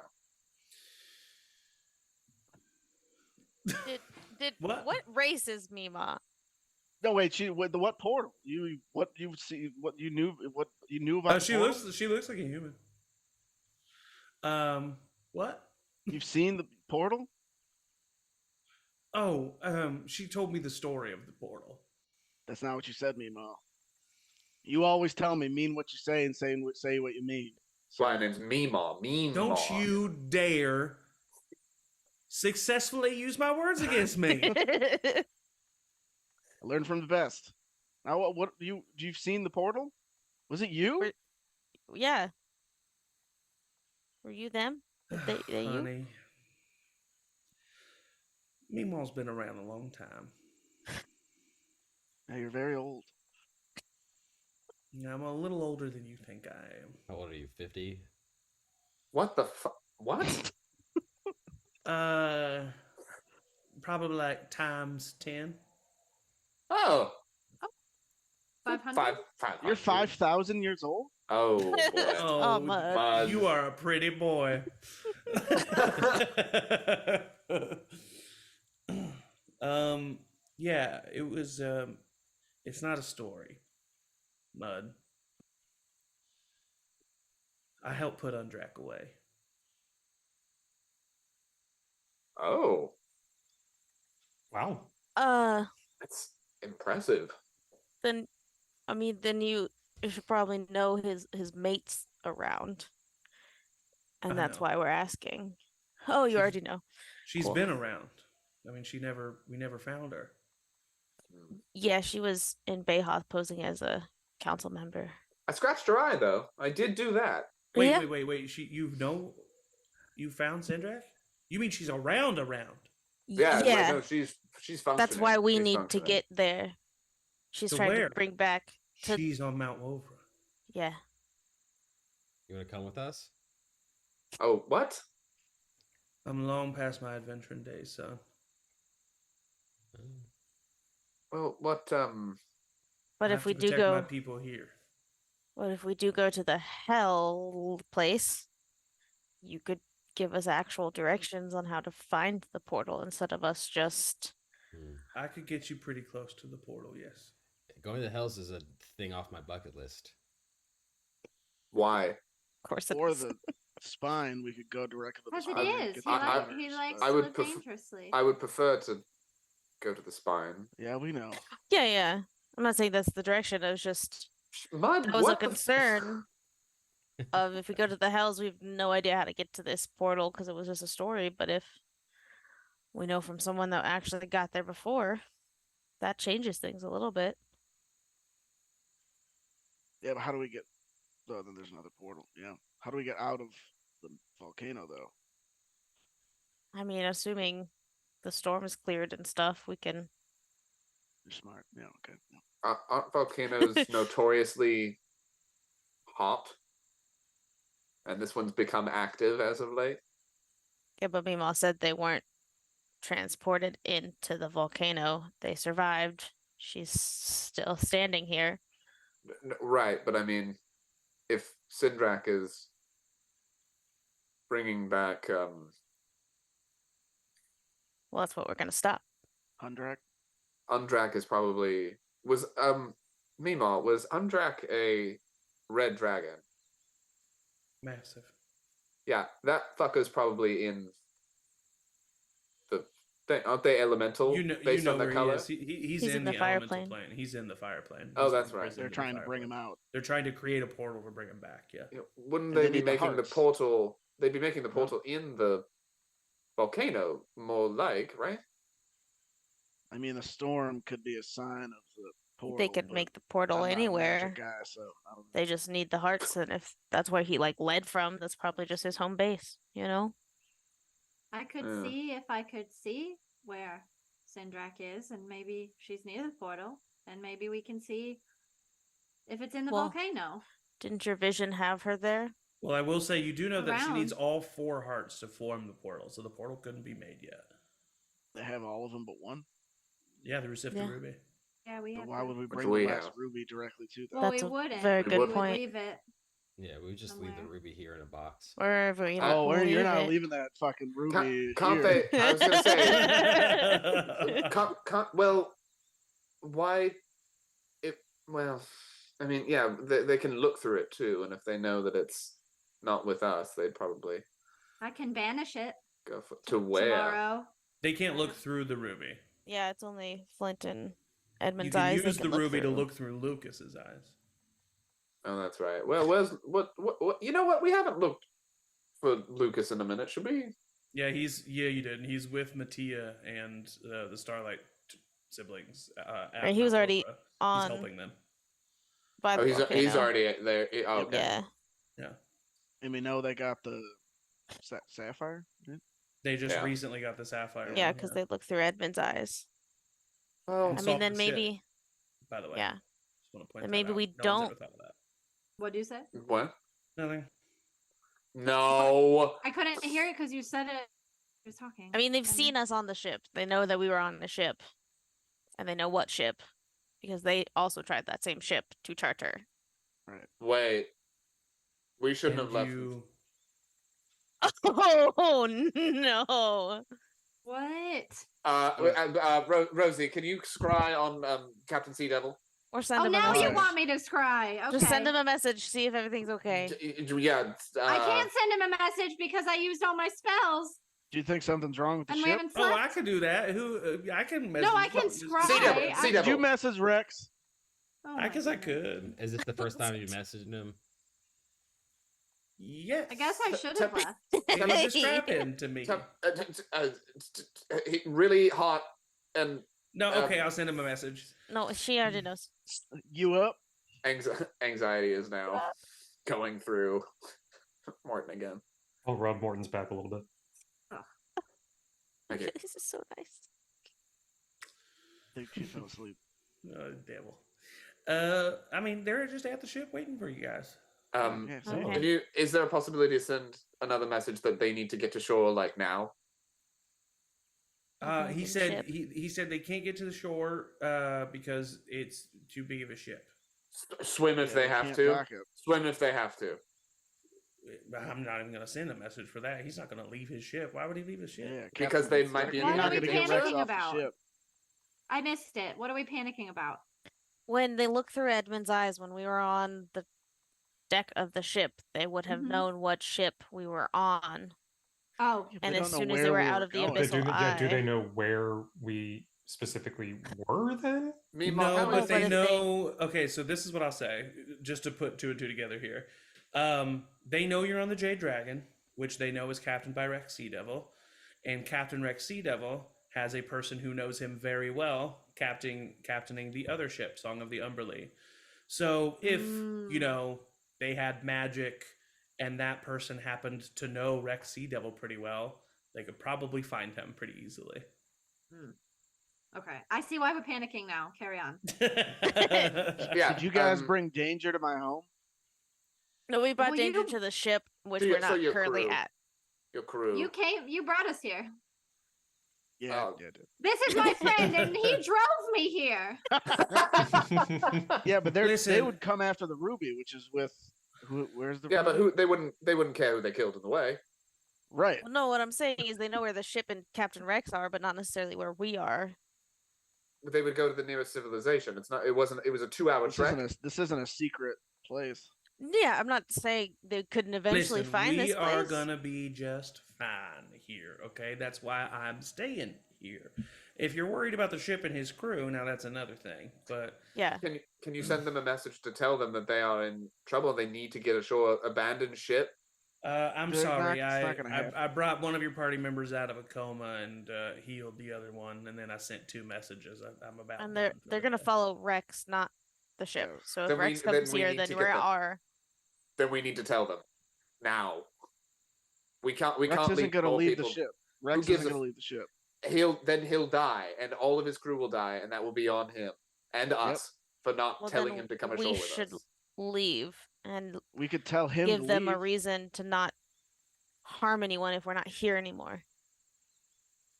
Did What? what race is Mima? No, wait. What portal? What you knew about? Oh, the portal? she looks like a human. What? You've seen the portal? Oh, she told me the story of the portal. That's not what you said, Mima. You always tell me mean what you say and say what you mean. So my name's Meemaw. Mean Don't Maw. you dare successfully use my words against me. I learned from the best. Now, what you've seen the portal? Was it you? Yeah. Were you them? They you? Honey. Meemaw's been around a long time. Yeah, you're very old. I'm a little older than you think I am. How old are you? 50? What the fuck? What? Probably like times 10. Oh. 500? 500. You're 5,000 years old. Oh boy. Oh, Mud. Mud. you are a pretty boy. Yeah, it was it's not a story. Mud. I helped put Undrak away. Oh, Wow. that's impressive. Then then you should probably know his mates around. And I that's know. why we're asking. Oh, you She's- already know. She's Cool. been around. I mean, we never found her. Yeah, she was in Bayhoth posing as a council member. I scratched her eye though. I did do that. Wait, Yeah. wait. You found Sindrak? You mean she's around? Yeah. Yeah. Wait, no, she's functioning. That's why we She's need to functioning. get there. She's To trying where? to bring back to She's on Mount Wovra. yeah. You want to come with us? Oh, what? I'm long past my adventuring days, son. Oh. Well, what? But I if have we to do protect my go people here. But if we do go to the hell place, you could give us actual directions on how to find the portal instead of us just Hmm. I could get you pretty close to the portal, yes. Going to the Hells is a thing off my bucket list. Why? of course it Or is. the spine, we could go directly to the Because it spine. is. get He, the I- he letters, likes but- I to would live prefer- dangerously. I would prefer to go to the spine. Yeah, we know. Yeah. I'm not saying that's the direction. It was just Mud. that was a what the f- concern of if we go to the hells, we have no idea how to get to this portal because it was just a story. But if we know from someone that actually got there before, that changes things a little bit. Yeah, but how do we get? Oh, then there's another portal. Yeah. How do we get out of the volcano, though? I mean, assuming the storm is cleared and stuff, we can. You're smart. Yeah. Okay. Yeah. Aren't volcanoes notoriously hot? And this one's become active as of late. Yeah, but Mima said they weren't transported into the volcano. They survived. She's still standing here. Right, but I mean, if Sindrak is bringing back, Well, that's what we're gonna stop. Hundrak. Undrak is probably Meemaw, was Undrak a red dragon? Massive. Yeah, that fucker's probably in the thing. Aren't they elemental based on where their he color? is. He's He's in in the the fire elemental plane. plane. He's in the fire plane. Oh, He's that's in right. prison They're in the trying to fire bring him plane. out. They're trying to create a portal to bring him back, yeah. Wouldn't And they they be need the making the hearts. portal? They'd be making the Huh? portal in the volcano, more like, right? I mean, the storm could be a sign of the portal. They could but make the portal I'm not a magic anywhere. guy, so I don't know. They just need the hearts, and if that's where he led from, that's probably just his home base, you know? I could Yeah. see if I could see where Sindrak is, and maybe she's near the portal, and maybe we can see if it's in the Well, volcano. Didn't your vision have her there? Well, I will say you do know that she needs Around. all 4 hearts to form the portal, so the portal couldn't be made yet. They have all of them but one. Yeah, the Resifta Yeah. Ruby. Yeah, we But have. why would we Which bring we the last have. ruby directly to them? Well, That's we a wouldn't. very We good We would. would point. leave it. Yeah, we would just leave the Somewhere. ruby here in a box. Wherever you Oh, we'll you're leave not it. leaving that fucking ruby. Can't here. they? I was gonna say. Well, why? Well, I mean, yeah, they can look through it too, and if they know that it's not with us, they'd probably I can banish it go to where. tomorrow. They can't look through the ruby. Yeah, it's only Flint and You Edmund's can eyes. use they the can ruby to through. look through Lucas's eyes. Oh, that's right. Well, where's what? You know what? We haven't looked for Lucas in a minute. Should we? Yeah, you did. He's with Mattia and the Starlight siblings. At Right, he was already Malvoka. He's on helping them. by the Oh, he's volcano. already there. Oh, okay. Yeah. Yeah, And we know they got the sapphire. Right? they just Yeah. recently got the sapphire. Yeah, one, because they look through Edmund's eyes. Oh, And I mean, solved then the ship, maybe. by the way. Yeah. Just want to point Then that maybe out. we No one's don't- ever thought of that. What do you say? what? Nothing. No. I couldn't hear it because you said it. You was talking. I mean, they've And- seen us on the ship. They know that we were on the ship, and they know what ship, because they also tried that same ship to charter. Wait. We shouldn't And have left. you. Oh no! What? Rosie, can you scry on Captain Sea Devil? Or send Oh, him a now you message. want me to scry. Okay. Just send him a message. See if everything's okay. Yeah. I can't send him a message because I used all my spells Do you think something's wrong with the and we ship? haven't Oh, slept. I can do that. Who? I can message. No, I can Sea scry. Sea Devil. I- Sea Did you Devil. message Rex? Oh I my guess I goodness. could. Is this the first time you messaged him? Yes. I guess I should have left. Can you describe him to me? Really hot and No, okay, I'll send him a message. No, she already knows. You up? anxiety is now going through Morton again. I'll rub Morton's back a little bit. Okay. This is so nice. I think she fell asleep. Oh, devil. I mean, they're just at the ship waiting for you guys. Yeah, so- Okay. Is there a possibility to send another message that they need to get to shore like now? He Abandoned said ship. he said they can't get to the shore because it's too big of a ship. Swim if Yeah, they we have can't to. dock it. Swim if they have to. I'm not even gonna send a message for that. He's not gonna leave his ship. Why would he leave his ship? Yeah, Because Captain they Rex might is be in like, What "You're are not we gonna get Rex panicking off the about? ship." I missed it. What are we panicking about? When they looked through Edmund's eyes when we were on the deck of the ship, they would have Mhm. known what ship we were on. Oh, Yeah, And they as don't know soon as they where were we out of the going. abyss- do Abyssal they Eye. know where we specifically were then? Meanwhile, No, how but many but they if know. Okay, so this is what I'll say, just to put 2 and 2 together here. They know you're on the Jade Dragon, which they know is captained by Rex Sea Devil, and Captain Rex Sea Devil has a person who knows him very well, captaining the other ship, Song of the Umberlee. So if you know they had magic, and that person happened to know Rex Sea Devil pretty well, they could probably find him pretty easily. okay. I see why we're panicking now. Carry on. Yeah. Did you guys bring danger to my home? No, we brought Well, danger you- to the ship, which So we're your- so not your currently crew. at. your crew? You brought us here. Yeah, Oh. I did. This is my friend, and he drove me here. Yeah, but they Listen. would come after the ruby, which is with where's the Yeah, but ruby? they wouldn't care who they killed in the way. Right. Well, no, what I'm saying is they know where the ship and Captain Rex are, but not necessarily where we are. They would go to the nearest civilization. It was a 2-hour trek. This isn't a secret place. Yeah, I'm not saying they couldn't eventually Listen, find we this place. are gonna be just fine here, okay? That's why I'm staying here. If you're worried about the ship and his crew, now that's another thing. But Yeah. Can you send them a message to tell them that they are in trouble? They need to get ashore. Abandoned ship. I'm They're sorry, it's not gonna happen. I brought one of your party members out of a coma and healed the other one, and then I sent 2 messages. I'm about. And done for they're the gonna day. follow Rex, not the ship. Yeah. So if Then Rex then comes we here, need then to we get them. are. Then we need to tell them now. We can't Rex leave isn't going to more leave people. the ship. Rex gives isn't a going to leave the ship. He'll die, and all of his crew will die, and that will be on him and us. for not Well, telling then him to come we ashore with should us. leave and We could tell him give to them a leave. reason to not harm anyone if we're not here anymore.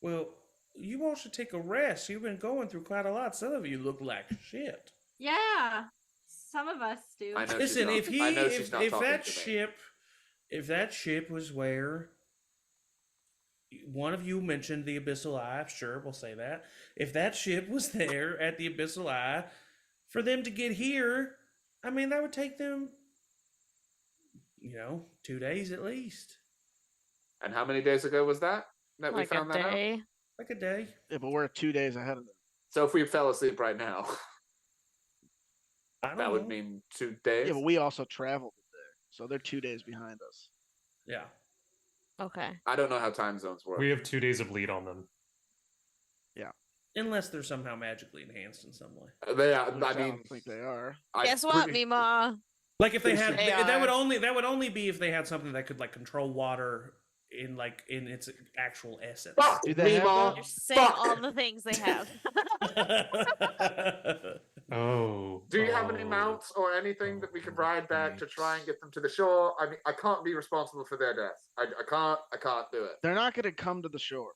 Well, you all should take a rest. You've been going through quite a lot. Some of you look like shit. Yeah, some of us do. I know Listen, she's not, I know she's not if talking that to me. ship, if that ship was where one of you mentioned the Abyssal Eye, sure, we'll say that. If that ship was there at the Abyssal Eye, for them to get here, I mean, that would take them, 2 days at least. And how many days ago was that we Like a found that out? day. Like a day. Yeah, but we're 2 days ahead of them. So if we fell asleep right now, I don't that know. would mean 2 days. Yeah, but we also traveled a day, so they're 2 days behind us. Yeah. Okay. I don't know how time zones work. We have 2 days of lead on them. Unless they're somehow magically enhanced in some way. They are. Which I I mean, don't think they are. Guess what, pretty- Mima? Like if they had They that would are. only be if they had something that could like control water in its actual essence. Fuck, Do they have Mima. You're saying Fuck. all the things they have. Oh. Do you have any mounts or anything that we could ride back to try and get them to the shore? I mean, I can't be responsible for their death. I can't do it. They're not going to come to the shore.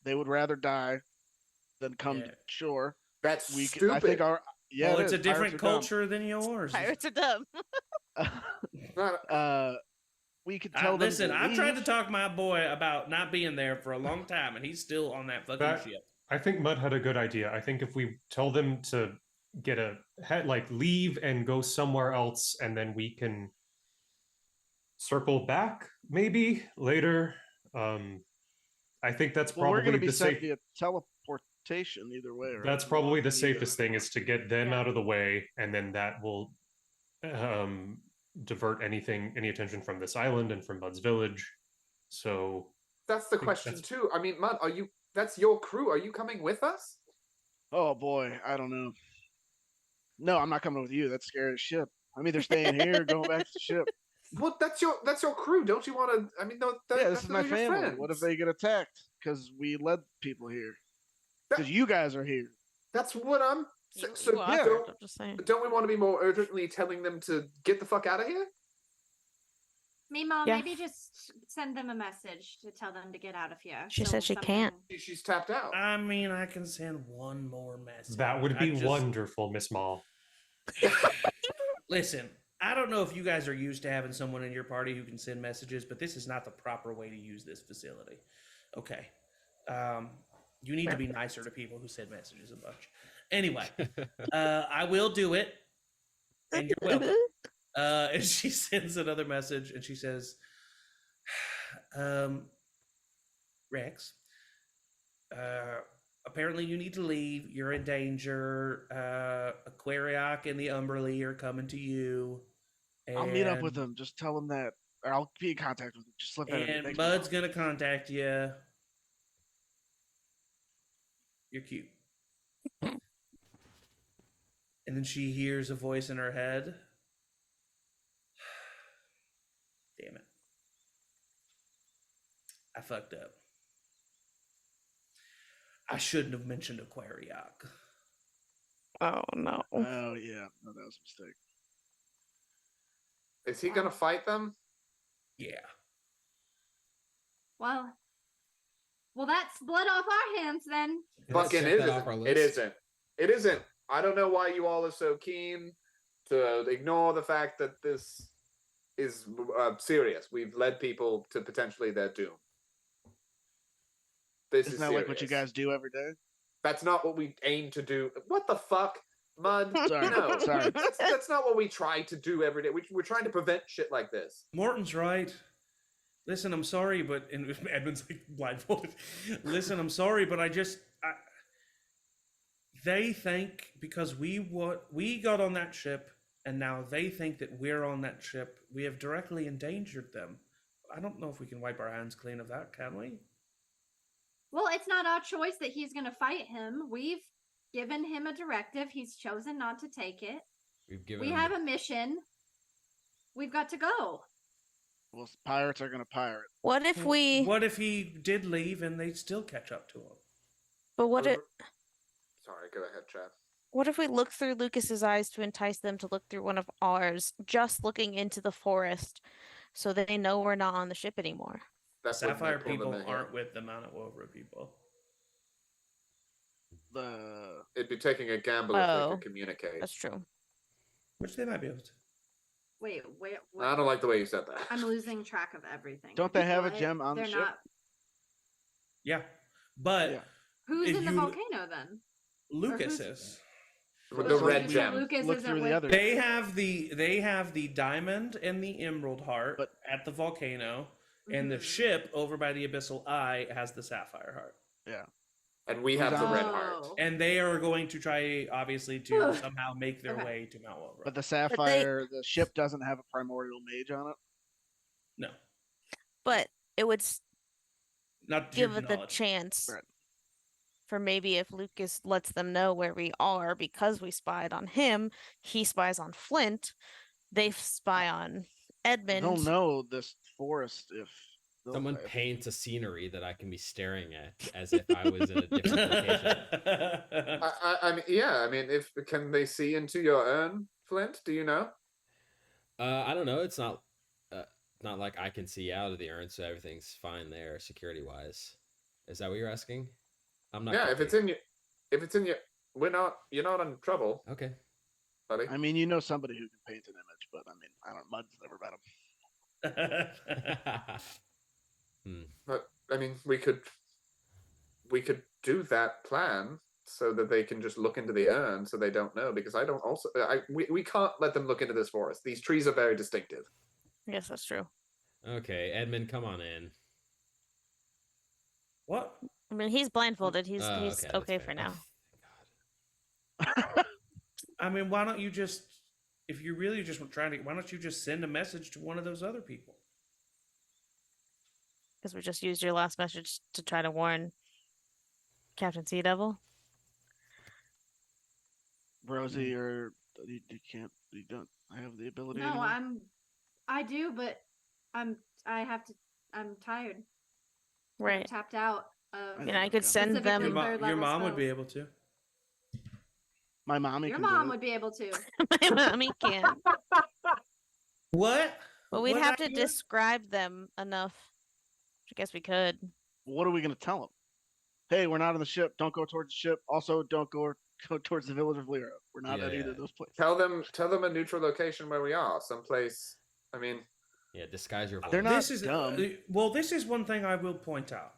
They would rather die than come Yeah. to shore. That's I stupid. think our Well, it it's a is. different Pirates are dumb. culture than yours. Pirates are dumb. We could tell them. Listen, to I've tried to leave. talk my boy about not being there for a long time, and he's still on that fucking That- ship. I think Mud had a good idea. I think if we tell them to leave and go somewhere else, and then we can circle back maybe later. I think that's Well, we're going probably to be the sent safe. via teleportation either way. Right? That's probably the safest thing is to get them Yeah. out of the way, and then that will divert any attention from this island and from Bud's village. So That's the think question that's- too. I mean, Mud, that's your crew. Are you coming with us? Oh boy, I don't know. No, I'm not coming with you. That's scary as shit. I'm either staying here or going back to the ship. Well, that's your crew. Don't you want to? I mean, no, Yeah, this is my they're your family. friends. What if they get attacked because we led people here? That- Because you guys are here. That's what I'm. You, So you offered, don't, I'm just saying. don't we want to be more urgently telling them to get the fuck out of here? Mima, Yeah. maybe just send them a message to tell them to get out of here. She said she can't. She's tapped out. I mean, I can send one more message. that would I be just- wonderful, Miss Maul. Listen, I don't know if you guys are used to having someone in your party who can send messages, but this is not the proper way to use this facility. Okay. You need to be nicer to people who send messages a bunch. Anyway, I will do it, and you're welcome. And she sends another message, and she says, Rex, apparently you need to leave. You're in danger. Aquariac and the Umberly are coming to you. I'll meet up and- with them. Just tell them that. Or I'll be in contact with them. Just slip that in. And Thanks, Bud's Mom. gonna contact you. You're cute. And then she hears a voice in her head. Damn it. I fucked up. I shouldn't have mentioned Aquariac. Oh no. Oh yeah, no, that was a mistake. Is he gonna fight them? Yeah. Well, that's blood off our hands then. Let's Fucking check that isn't. off our It list. isn't. It isn't. I don't know why you all are so keen to ignore the fact that this is serious. We've led people to potentially their doom. This Isn't is that serious. like what you guys do every day? That's not what we aim to do. What the fuck, Mud? Sorry, No, sorry. that's not what we try to do every day. We're trying to prevent shit like this. Morton's right. Listen, I'm sorry, but and Edmund's like blindfolded. Listen, I'm sorry, but they think because we got on that ship, and now they think that we're on that ship. We have directly endangered them. I don't know if we can wipe our hands clean of that, can we? Well, it's not our choice that he's going to fight him. We've given him a directive. He's chosen not to take it. We've given We him have a mission. We've got to go. Well, pirates are gonna pirate. What if we? What if he did leave and they still catch up to him? But what if? Sorry, go ahead, Chad. What if we look through Lucas's eyes to entice them to look through one of ours, just looking into the forest, so they know we're not on the ship anymore? That would Sapphire make pull them people in. aren't with the Mount Wovra people. It'd be taking a gamble if they Oh, could communicate. That's true. Which they might be able to. Wait. I don't like the way you said that. I'm losing track of everything. Don't they have a What? gem on the They're ship? not. Yeah. But Yeah. Who's if in the you- volcano then? Lucas who's- is. With the So red maybe gem. Lucas Look isn't through the with- other. They have the diamond and the emerald heart But- at the volcano, and the Mhm. ship over by the abyssal eye has the sapphire heart. Yeah. And we have the on red the- heart. Oh. And they are going to try, obviously, to Ugh. somehow make their Okay. way to Mount Wovra. But the sapphire, the ship doesn't have a primordial mage on it. No, But it would not to give your it the knowledge. chance Right. for maybe if Lucas lets them know where we are because we spied on him, he spies on Flint, they spy on Edmund. They'll know this forest if Someone if- paints a scenery that I can be staring at as if I was in a different location. I mean, yeah. I mean, if can they see into your urn, Flint? Do you know? I don't know. It's not like I can see out of the urn, so everything's fine there, security wise. Is that what you're asking? I'm not. Yeah. If it's in your, You're not in trouble, Okay. buddy. I mean, you know somebody who can paint an image, but I mean, I don't. Mud's never met him. But I mean, we could do that plan so that they can just look into the urn, so they don't know. Because we can't let them look into this forest. These trees are very distinctive. Yes, that's true. Okay, Edmund, come on in. What? I mean, he's blindfolded. He's That's okay fair. for now. I mean, why don't you just, if you really just trying to, why don't you just send a message to one of those other people? Because we just used your last message to try to warn Captain Sea Devil. Rosie, or you can't. You don't have the ability. No, anymore? I do, but I'm tired. I'm Right. tapped out. Of And I could send specifically them. third Your level mom would be spells. able to. My mommy. Your can do mom it. would be able to. My mommy can't. What? But we'd What have did to I hear? describe them enough. I guess we could. What are we gonna tell them? Hey, we're not on the ship. Don't go towards the ship. Also, don't go towards the village of Lyra. We're not at either Yeah. of those places. Tell them a neutral location where we are, someplace. I mean, Yeah, disguise your voice. They're not This is dumb. well. This is one thing I will point out.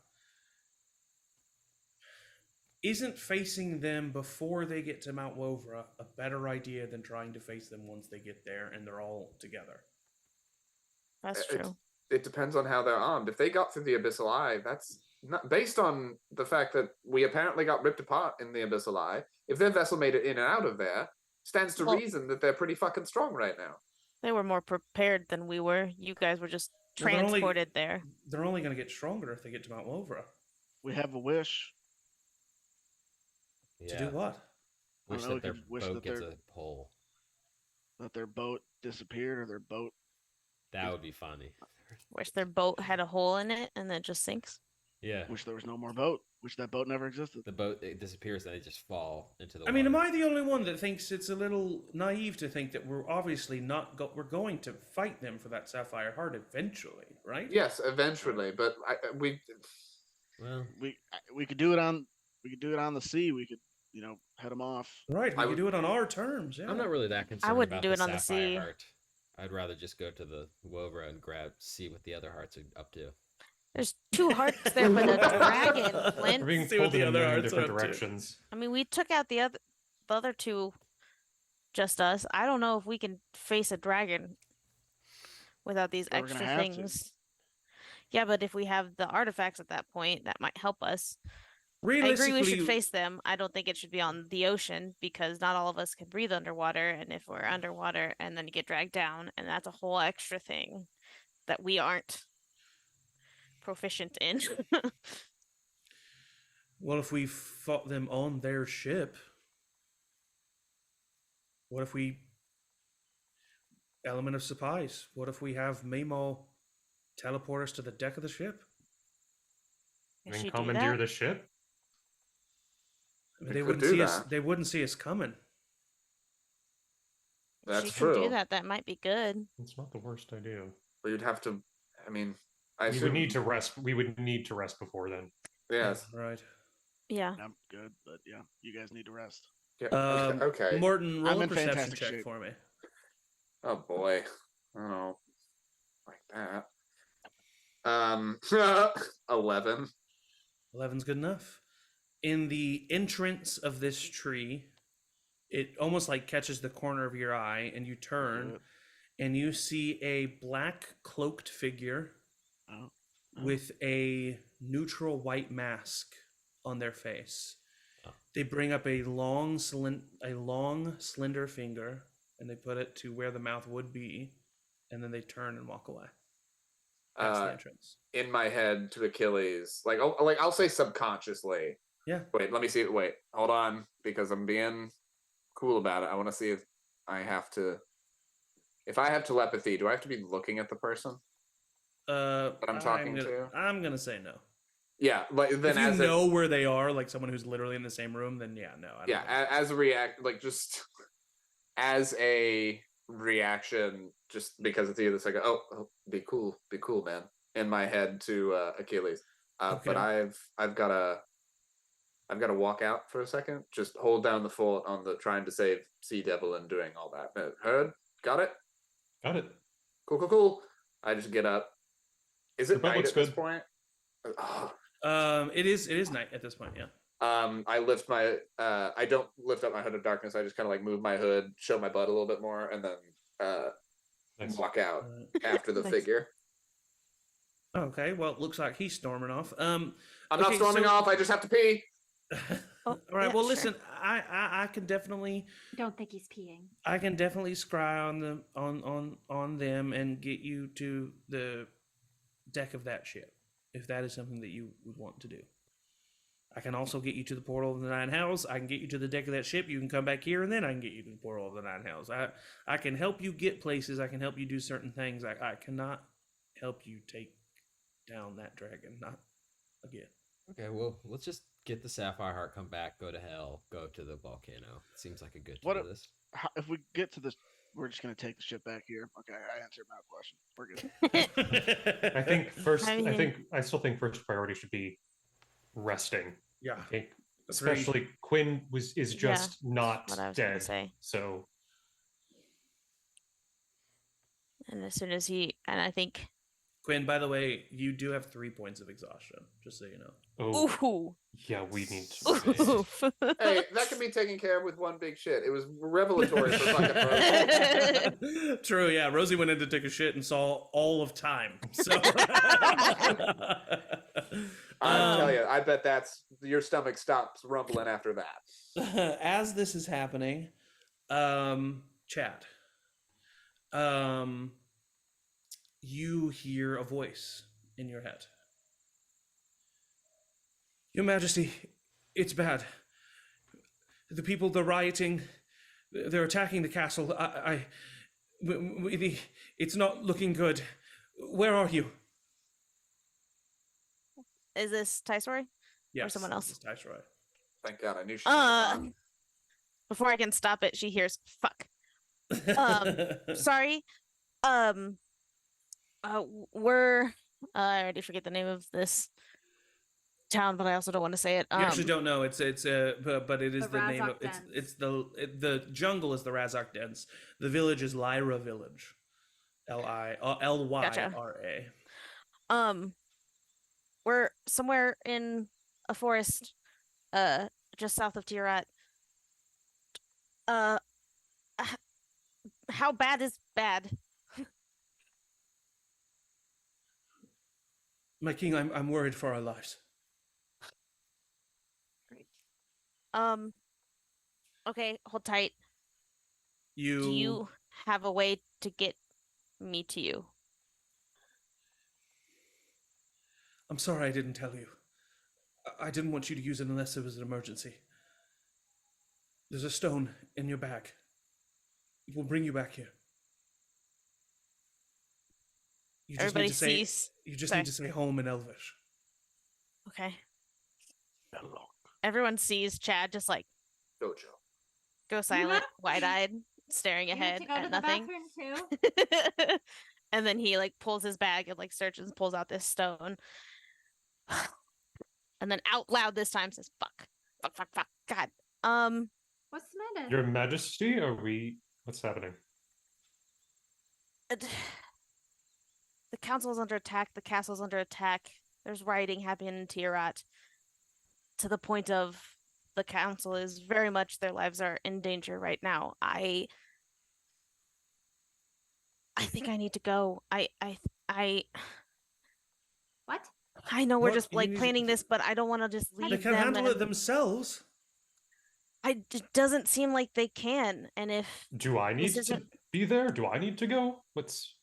Isn't facing them before they get to Mount Wovra a better idea than trying to face them once they get there and they're all together? That's It's- true. it depends on how they're armed. If they got through the Abyssal Eye, that's not based on the fact that we apparently got ripped apart in the Abyssal Eye. If their vessel made it in and out of there, stands to Well- reason that they're pretty fucking strong right now. They were more prepared than we were. You guys were just Well, they're only- transported there. They're only going to get stronger if they get to Mount Wovra. We have a wish. To Yeah. do what? Wish know, we that their could wish boat that gets they're- a hole. That their boat disappeared, or their boat. That would be funny. Wish their boat had a hole in it and then just sinks. Yeah. Wish there was no more boat. Wish that boat never existed. The boat it disappears and they just fall into the I mean, am water. I the only one that thinks it's a little naive to think that we're obviously not we're going to fight them for that sapphire heart eventually, right? Yes, eventually, but Well, We could do it on. We could do it on the sea. We could, head them off. Right. We I could would- do it on our terms. Yeah. I'm not really that concerned wouldn't about do the it on the sapphire sea. heart. I'd rather just go to the Wovra and see what the other hearts are up to. There's two hearts there for the dragon, We're Flint. being See what pulled the in a other million hearts different are up to. directions. I mean, we took out the other two, just us. I don't know if we can face a dragon without these Well, we're gonna extra have to. things. Yeah, but if we have the artifacts at that point, that might help us. I agree Realistically, we should face them. I don't think it should be on the ocean because not all of us can breathe underwater. And if we're underwater and then you get dragged down, and that's a whole extra thing that we aren't proficient in. well, if we fought them on their ship, what if we element of surprise? What if we have Mamo teleport us to the deck of the ship? And Can then she do commandeer that? the ship. I mean, We they could wouldn't do see us. that. They wouldn't see us coming. That's she true. can do that. That might be good. It's not the worst idea. But you'd have to. I mean, I We assume. would need to rest. We would need to rest before then. Yes. Right. Yeah. I'm good, but yeah, you guys need to rest. Yeah. Okay. Morton, roll I'm a in perception fantastic check shape. for me. Oh boy. I don't know. Like that. 11. 11's good enough. In the entrance of this tree, it almost like catches the corner of your eye, and you turn, Good. and you see a black cloaked figure Oh. with a neutral white mask on their face. Oh. They bring up a long, slender finger, and they put it to where the mouth would be, and then they turn and walk away. That's the entrance. In my head to Achilles, I'll say subconsciously. Yeah. Wait, let me see. Wait, hold on, because I'm being cool about it. I want to see if I have to. If I have telepathy, do I have to be looking at the person that I'm talking to? I'm gonna say no. Yeah, like then If you as know where they are, like someone who's literally in the same room, then yeah, no. I don't yeah, as a react, like just as a reaction, just because it's either like, oh, be cool, man, in my head to Achilles. Okay. But I've got to walk out for a second. Just hold down the fort on the trying to save Sea Devil and doing all that. Heard? Got it? Got it. Cool. I just get up. Is it Your belt night looks at this good. point? It is night at this point, yeah. I lift my I don't lift up my hood of darkness. I just kind of like move my hood, show my butt a little bit more, and then Nice. walk out after the Nice. figure. Okay, well, it looks like he's storming off. I'm not Okay, storming so- off. I just have to pee. All right. yeah, Well, sure. listen, I can definitely Don't think he's peeing. scry on them on them and get you to the deck of that ship if that is something that you would want to do. I can also get you to the portal of the Nine Hells. I can get you to the deck of that ship. You can come back here, and then I can get you to the portal of the Nine Hells. I can help you get places. I can help you do certain things. I cannot help you take down that dragon. Not again. Okay, well, let's just get the Sapphire Heart, come back, go to hell, go to the volcano. Seems like a good What to a- do this. If we get to this, we're just gonna take the ship back here. Okay, I answered my question. We're good. I think first. I mean- I still think first priority should be resting. Yeah. I think, Agreed. especially Quinn is just not what I was gonna dead. say. So And as soon as I think, Quinn, by the way, you do have 3 points of exhaustion, just so you know. ooh, yeah, we need to rest. oof. Hey, that can be taken care of with one big shit. It was revelatory for fucking Rosie. True, yeah. Rosie went in to take a shit and saw all of time. So I tell you, I bet that's your stomach stops rumbling after that. as this is happening, Chad, you hear a voice in your head. Your Majesty, it's bad. The people, they're rioting. They're attacking the castle. It's not looking good. Where are you? Is this Tysory? Yes, someone else? this is Tysory. Thank God, I knew she was Before I can stop it, she hears "fuck." Sorry. We're I already forget the name of this town, but I also don't want to say it. You actually don't know. But it is The the name of Razak Dens. it's the jungle is the Razak Dens. The village is Lyra Village. Lyra. We're somewhere in a forest, just south of Tayaroth. How bad is bad? My king, I'm worried for our lives. Okay, hold tight. Do You you have a way to get me to you? I'm sorry I didn't tell you. I didn't want you to use it unless it was an emergency. There's a stone in your bag. It will bring you back here. You just Everybody need to say sees. you just Sorry. need to say home in Elvish. Okay. Everyone sees Chad just like Dojo. go silent, wide-eyed, staring You have ahead to go at to the nothing. bathroom too. And then he like pulls his bag and like searches and pulls out this stone. And then out loud this time says, fuck. Fuck, fuck, fuck. God. What's the matter? Your Majesty, are we? What's happening? The council's under attack, the castle's under attack. There's rioting happening in Tayaroth to the point of the council is very much their lives are in danger right now. I think I need to go. What? I know we're What? just You like need- planning this, but I don't want to just leave They can them. handle And it themselves. it doesn't seem like they can. And if Do I need to isn't- be there? Do I need to go? What's?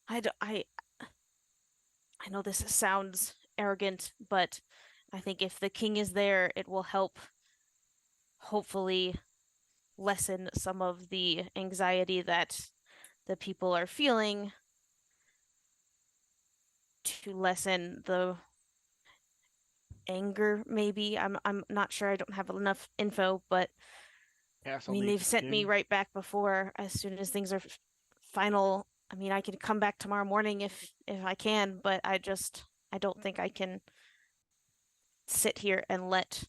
I know this sounds arrogant, but I think if the king is there, it will help hopefully lessen some of the anxiety that the people are feeling, to lessen the anger maybe. I'm not sure, I don't have enough info, but I Castle mean needs they've a sent me king. right back before as soon as things are final. I mean, I can come back tomorrow morning if I can, but I don't think I can sit here and let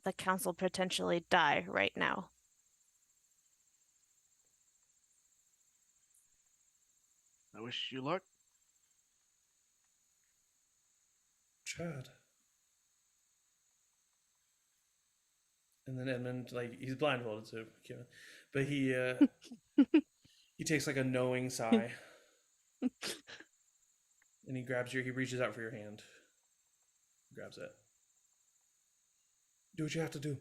the council potentially die right now. I wish you luck. Chad. And then Edmund, like, he's blindfolded, so but he takes like a knowing sigh, and he reaches out for your hand, grabs it. Do what you have to do.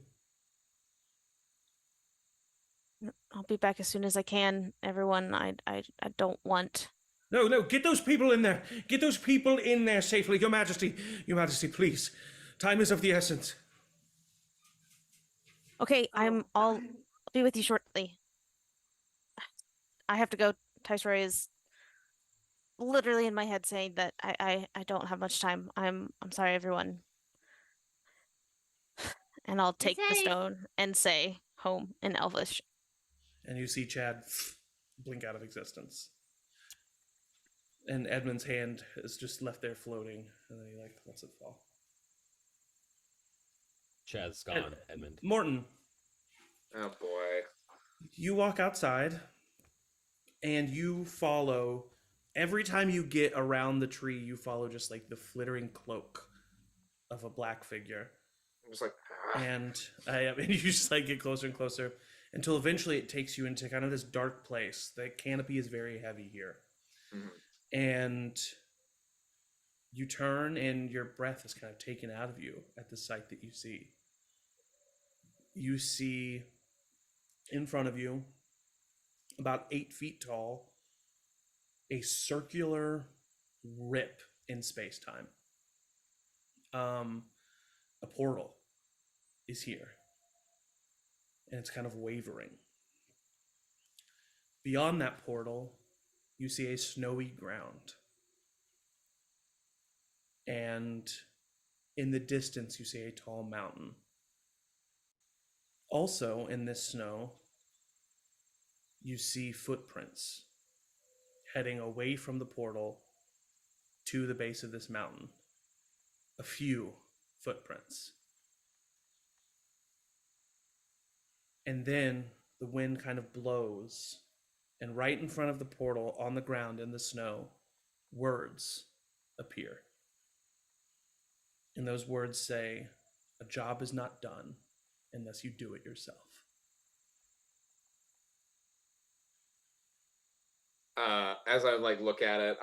I'll be back as soon as I can, everyone. I don't want. No, get those people in there. Get those people in there safely. Your Majesty, please. Time is of the essence. Okay, I'll be with you shortly. I have to go. Tysory is literally in my head saying that I don't have much time. I'm sorry, everyone. And I'll take the safe. stone and say home in Elvish. And you see Chad blink out of existence. And Edmund's hand is just left there floating, and then he like lets it fall. Chad's gone, Edmund. Morton, Oh boy. you walk outside, and you follow. Every time you get around the tree, you follow just like the flittering cloak of a black figure. I'm just like, And you just like get closer and closer until eventually it takes you into kind of this dark place. The canopy is very heavy here. Mhm. And you turn and your breath is kind of taken out of you at the sight that you see. You see in front of you, about 8 feet tall, a circular rip in space-time. A portal is here, and it's kind of wavering. Beyond that portal, you see a snowy ground. And in the distance, you see a tall mountain. Also, in this snow, you see footprints heading away from the portal to the base of this mountain. A few footprints. And then the wind kind of blows, and right in front of the portal, on the ground in the snow, words appear. And those words say, "A job is not done unless you do it yourself." As I like look at it,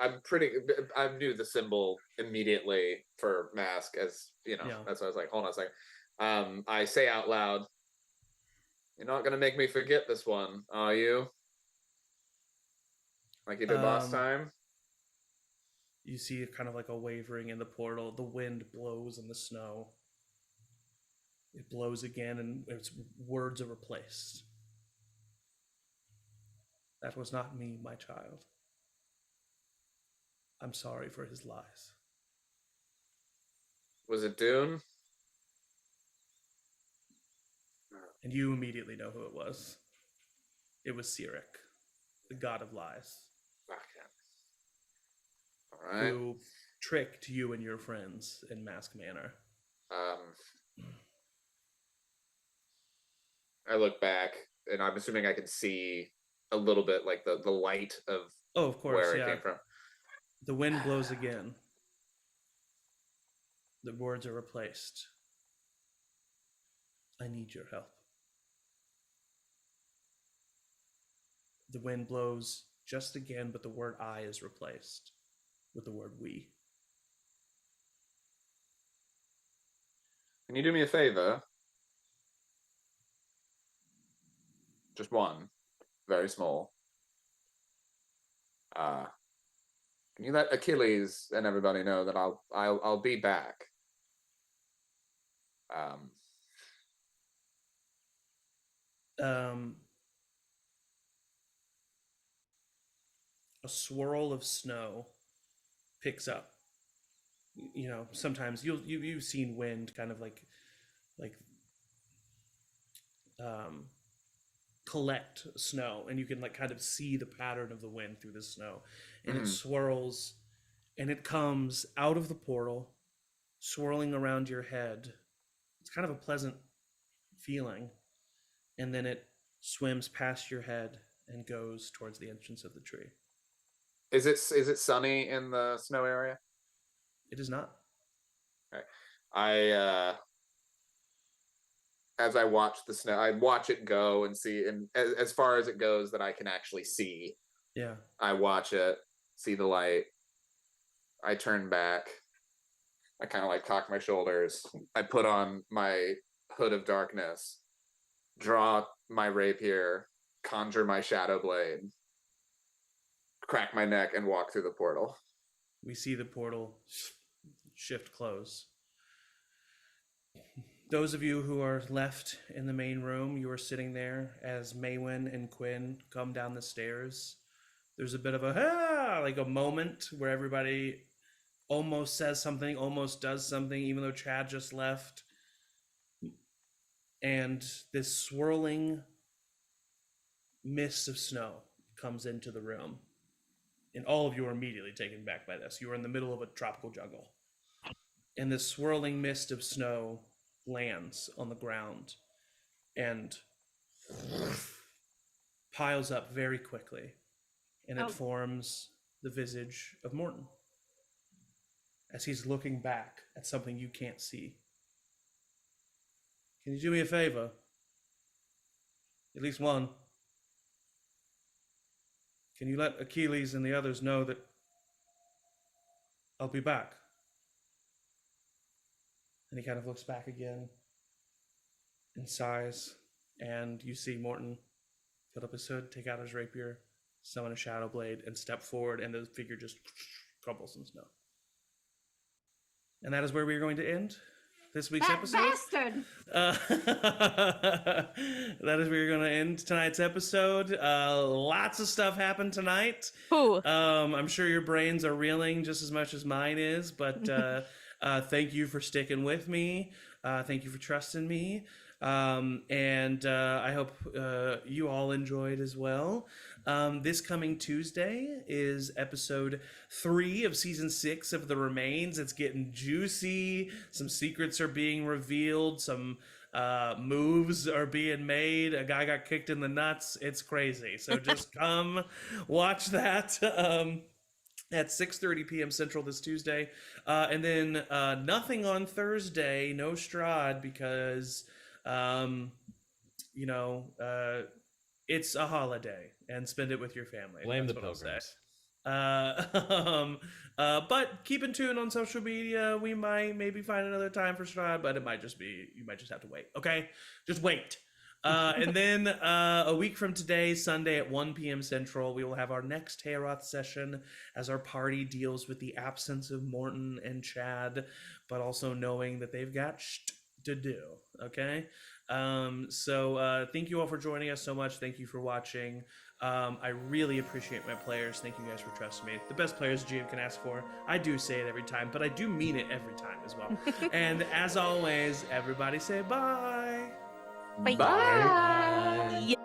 I knew the symbol immediately for mask, as you know. Yeah. That's why I was like, hold on a second. I say out loud, "You're not gonna make me forget this one, are you? Like you did last time?" You see kind of like a wavering in the portal. The wind blows in the snow. It blows again, and its words are replaced. "That was not me, my child. I'm sorry for his lies." Was it Duun? And you immediately know who it was. It was Sirik, the god of lies, Okay. All right. who tricked you and your friends in Mask Manor. I look back, and I'm assuming I can see a little bit, like the light of Of course, where yeah. it came from. The wind blows again. The words are replaced. I need your help. The wind blows just again, but the word I is replaced with the word we. Can you do me a favor? Just one, very small. Can you let Achilles and everybody know that I'll be back? A swirl of snow picks up. You know, sometimes you've seen wind kind of like collect snow, and you can like kind of see the pattern of the wind through the snow, and it swirls, and it comes out of the portal, swirling around your head. It's kind of a pleasant feeling, and then it swims past your head and goes towards the entrance of the tree. Is it sunny in the snow area? It is not. Okay. As I watch the snow, I watch it go and see, and as far as it goes that I can actually see. Yeah. I watch it, see the light. I turn back. I kind of like cock my shoulders. I put on my hood of darkness, draw my rapier, conjure my shadow blade, crack my neck, and walk through the portal. We see the portal shift close. Those of you who are left in the main room, you are sitting there as Maywin and Quinn come down the stairs. There's a bit of like a moment where everybody almost says something, almost does something, even though Chad just left. And this swirling mist of snow comes into the room. And all of you are immediately taken back by this. You are in the middle of a tropical jungle. And this swirling mist of snow lands on the ground and piles up very quickly. And it forms the visage of Morton as he's looking back at something you can't see. Can you do me a favor? At least one. Can you let Achilles and the others know that I'll be back? And he kind of looks back again and sighs, and you see Morton put up his hood, take out his rapier, summon a shadow blade, and step forward, and the figure just crumbles in snow. And that is where we are going to end this week's episode. Bastard! That is where you're going to end tonight's episode. Lots of stuff happened tonight. Ooh. I'm sure your brains are reeling just as much as mine is, but thank you for sticking with me. Thank you for trusting me. And I hope you all enjoyed as well. This coming Tuesday is episode 3 of season 6 of The Remains. It's getting juicy. Some secrets are being revealed. Some moves are being made. A guy got kicked in the nuts. It's crazy. So just come watch that. At 6:30 p.m. Central this Tuesday. And then nothing on Thursday, no Strahd, because, it's a holiday, and spend it with your family. Blame That's the what I'll say. pilgrims. But keep in tune on social media. We might maybe find another time for Strahd, but it might just be, you might just have to wait. Okay? Just wait. And then a week from today, Sunday at 1 p.m. Central, we will have our next Tayaroth session as our party deals with the absence of Morton and Chad, but also knowing that they've got to do. Okay? So thank you all for joining us so much. Thank you for watching. I really appreciate my players. Thank you guys for trusting me. The best players GM can ask for. I do say it every time, but I do mean it every time as well. And as always, everybody say bye. Bye. Bye. Yeah.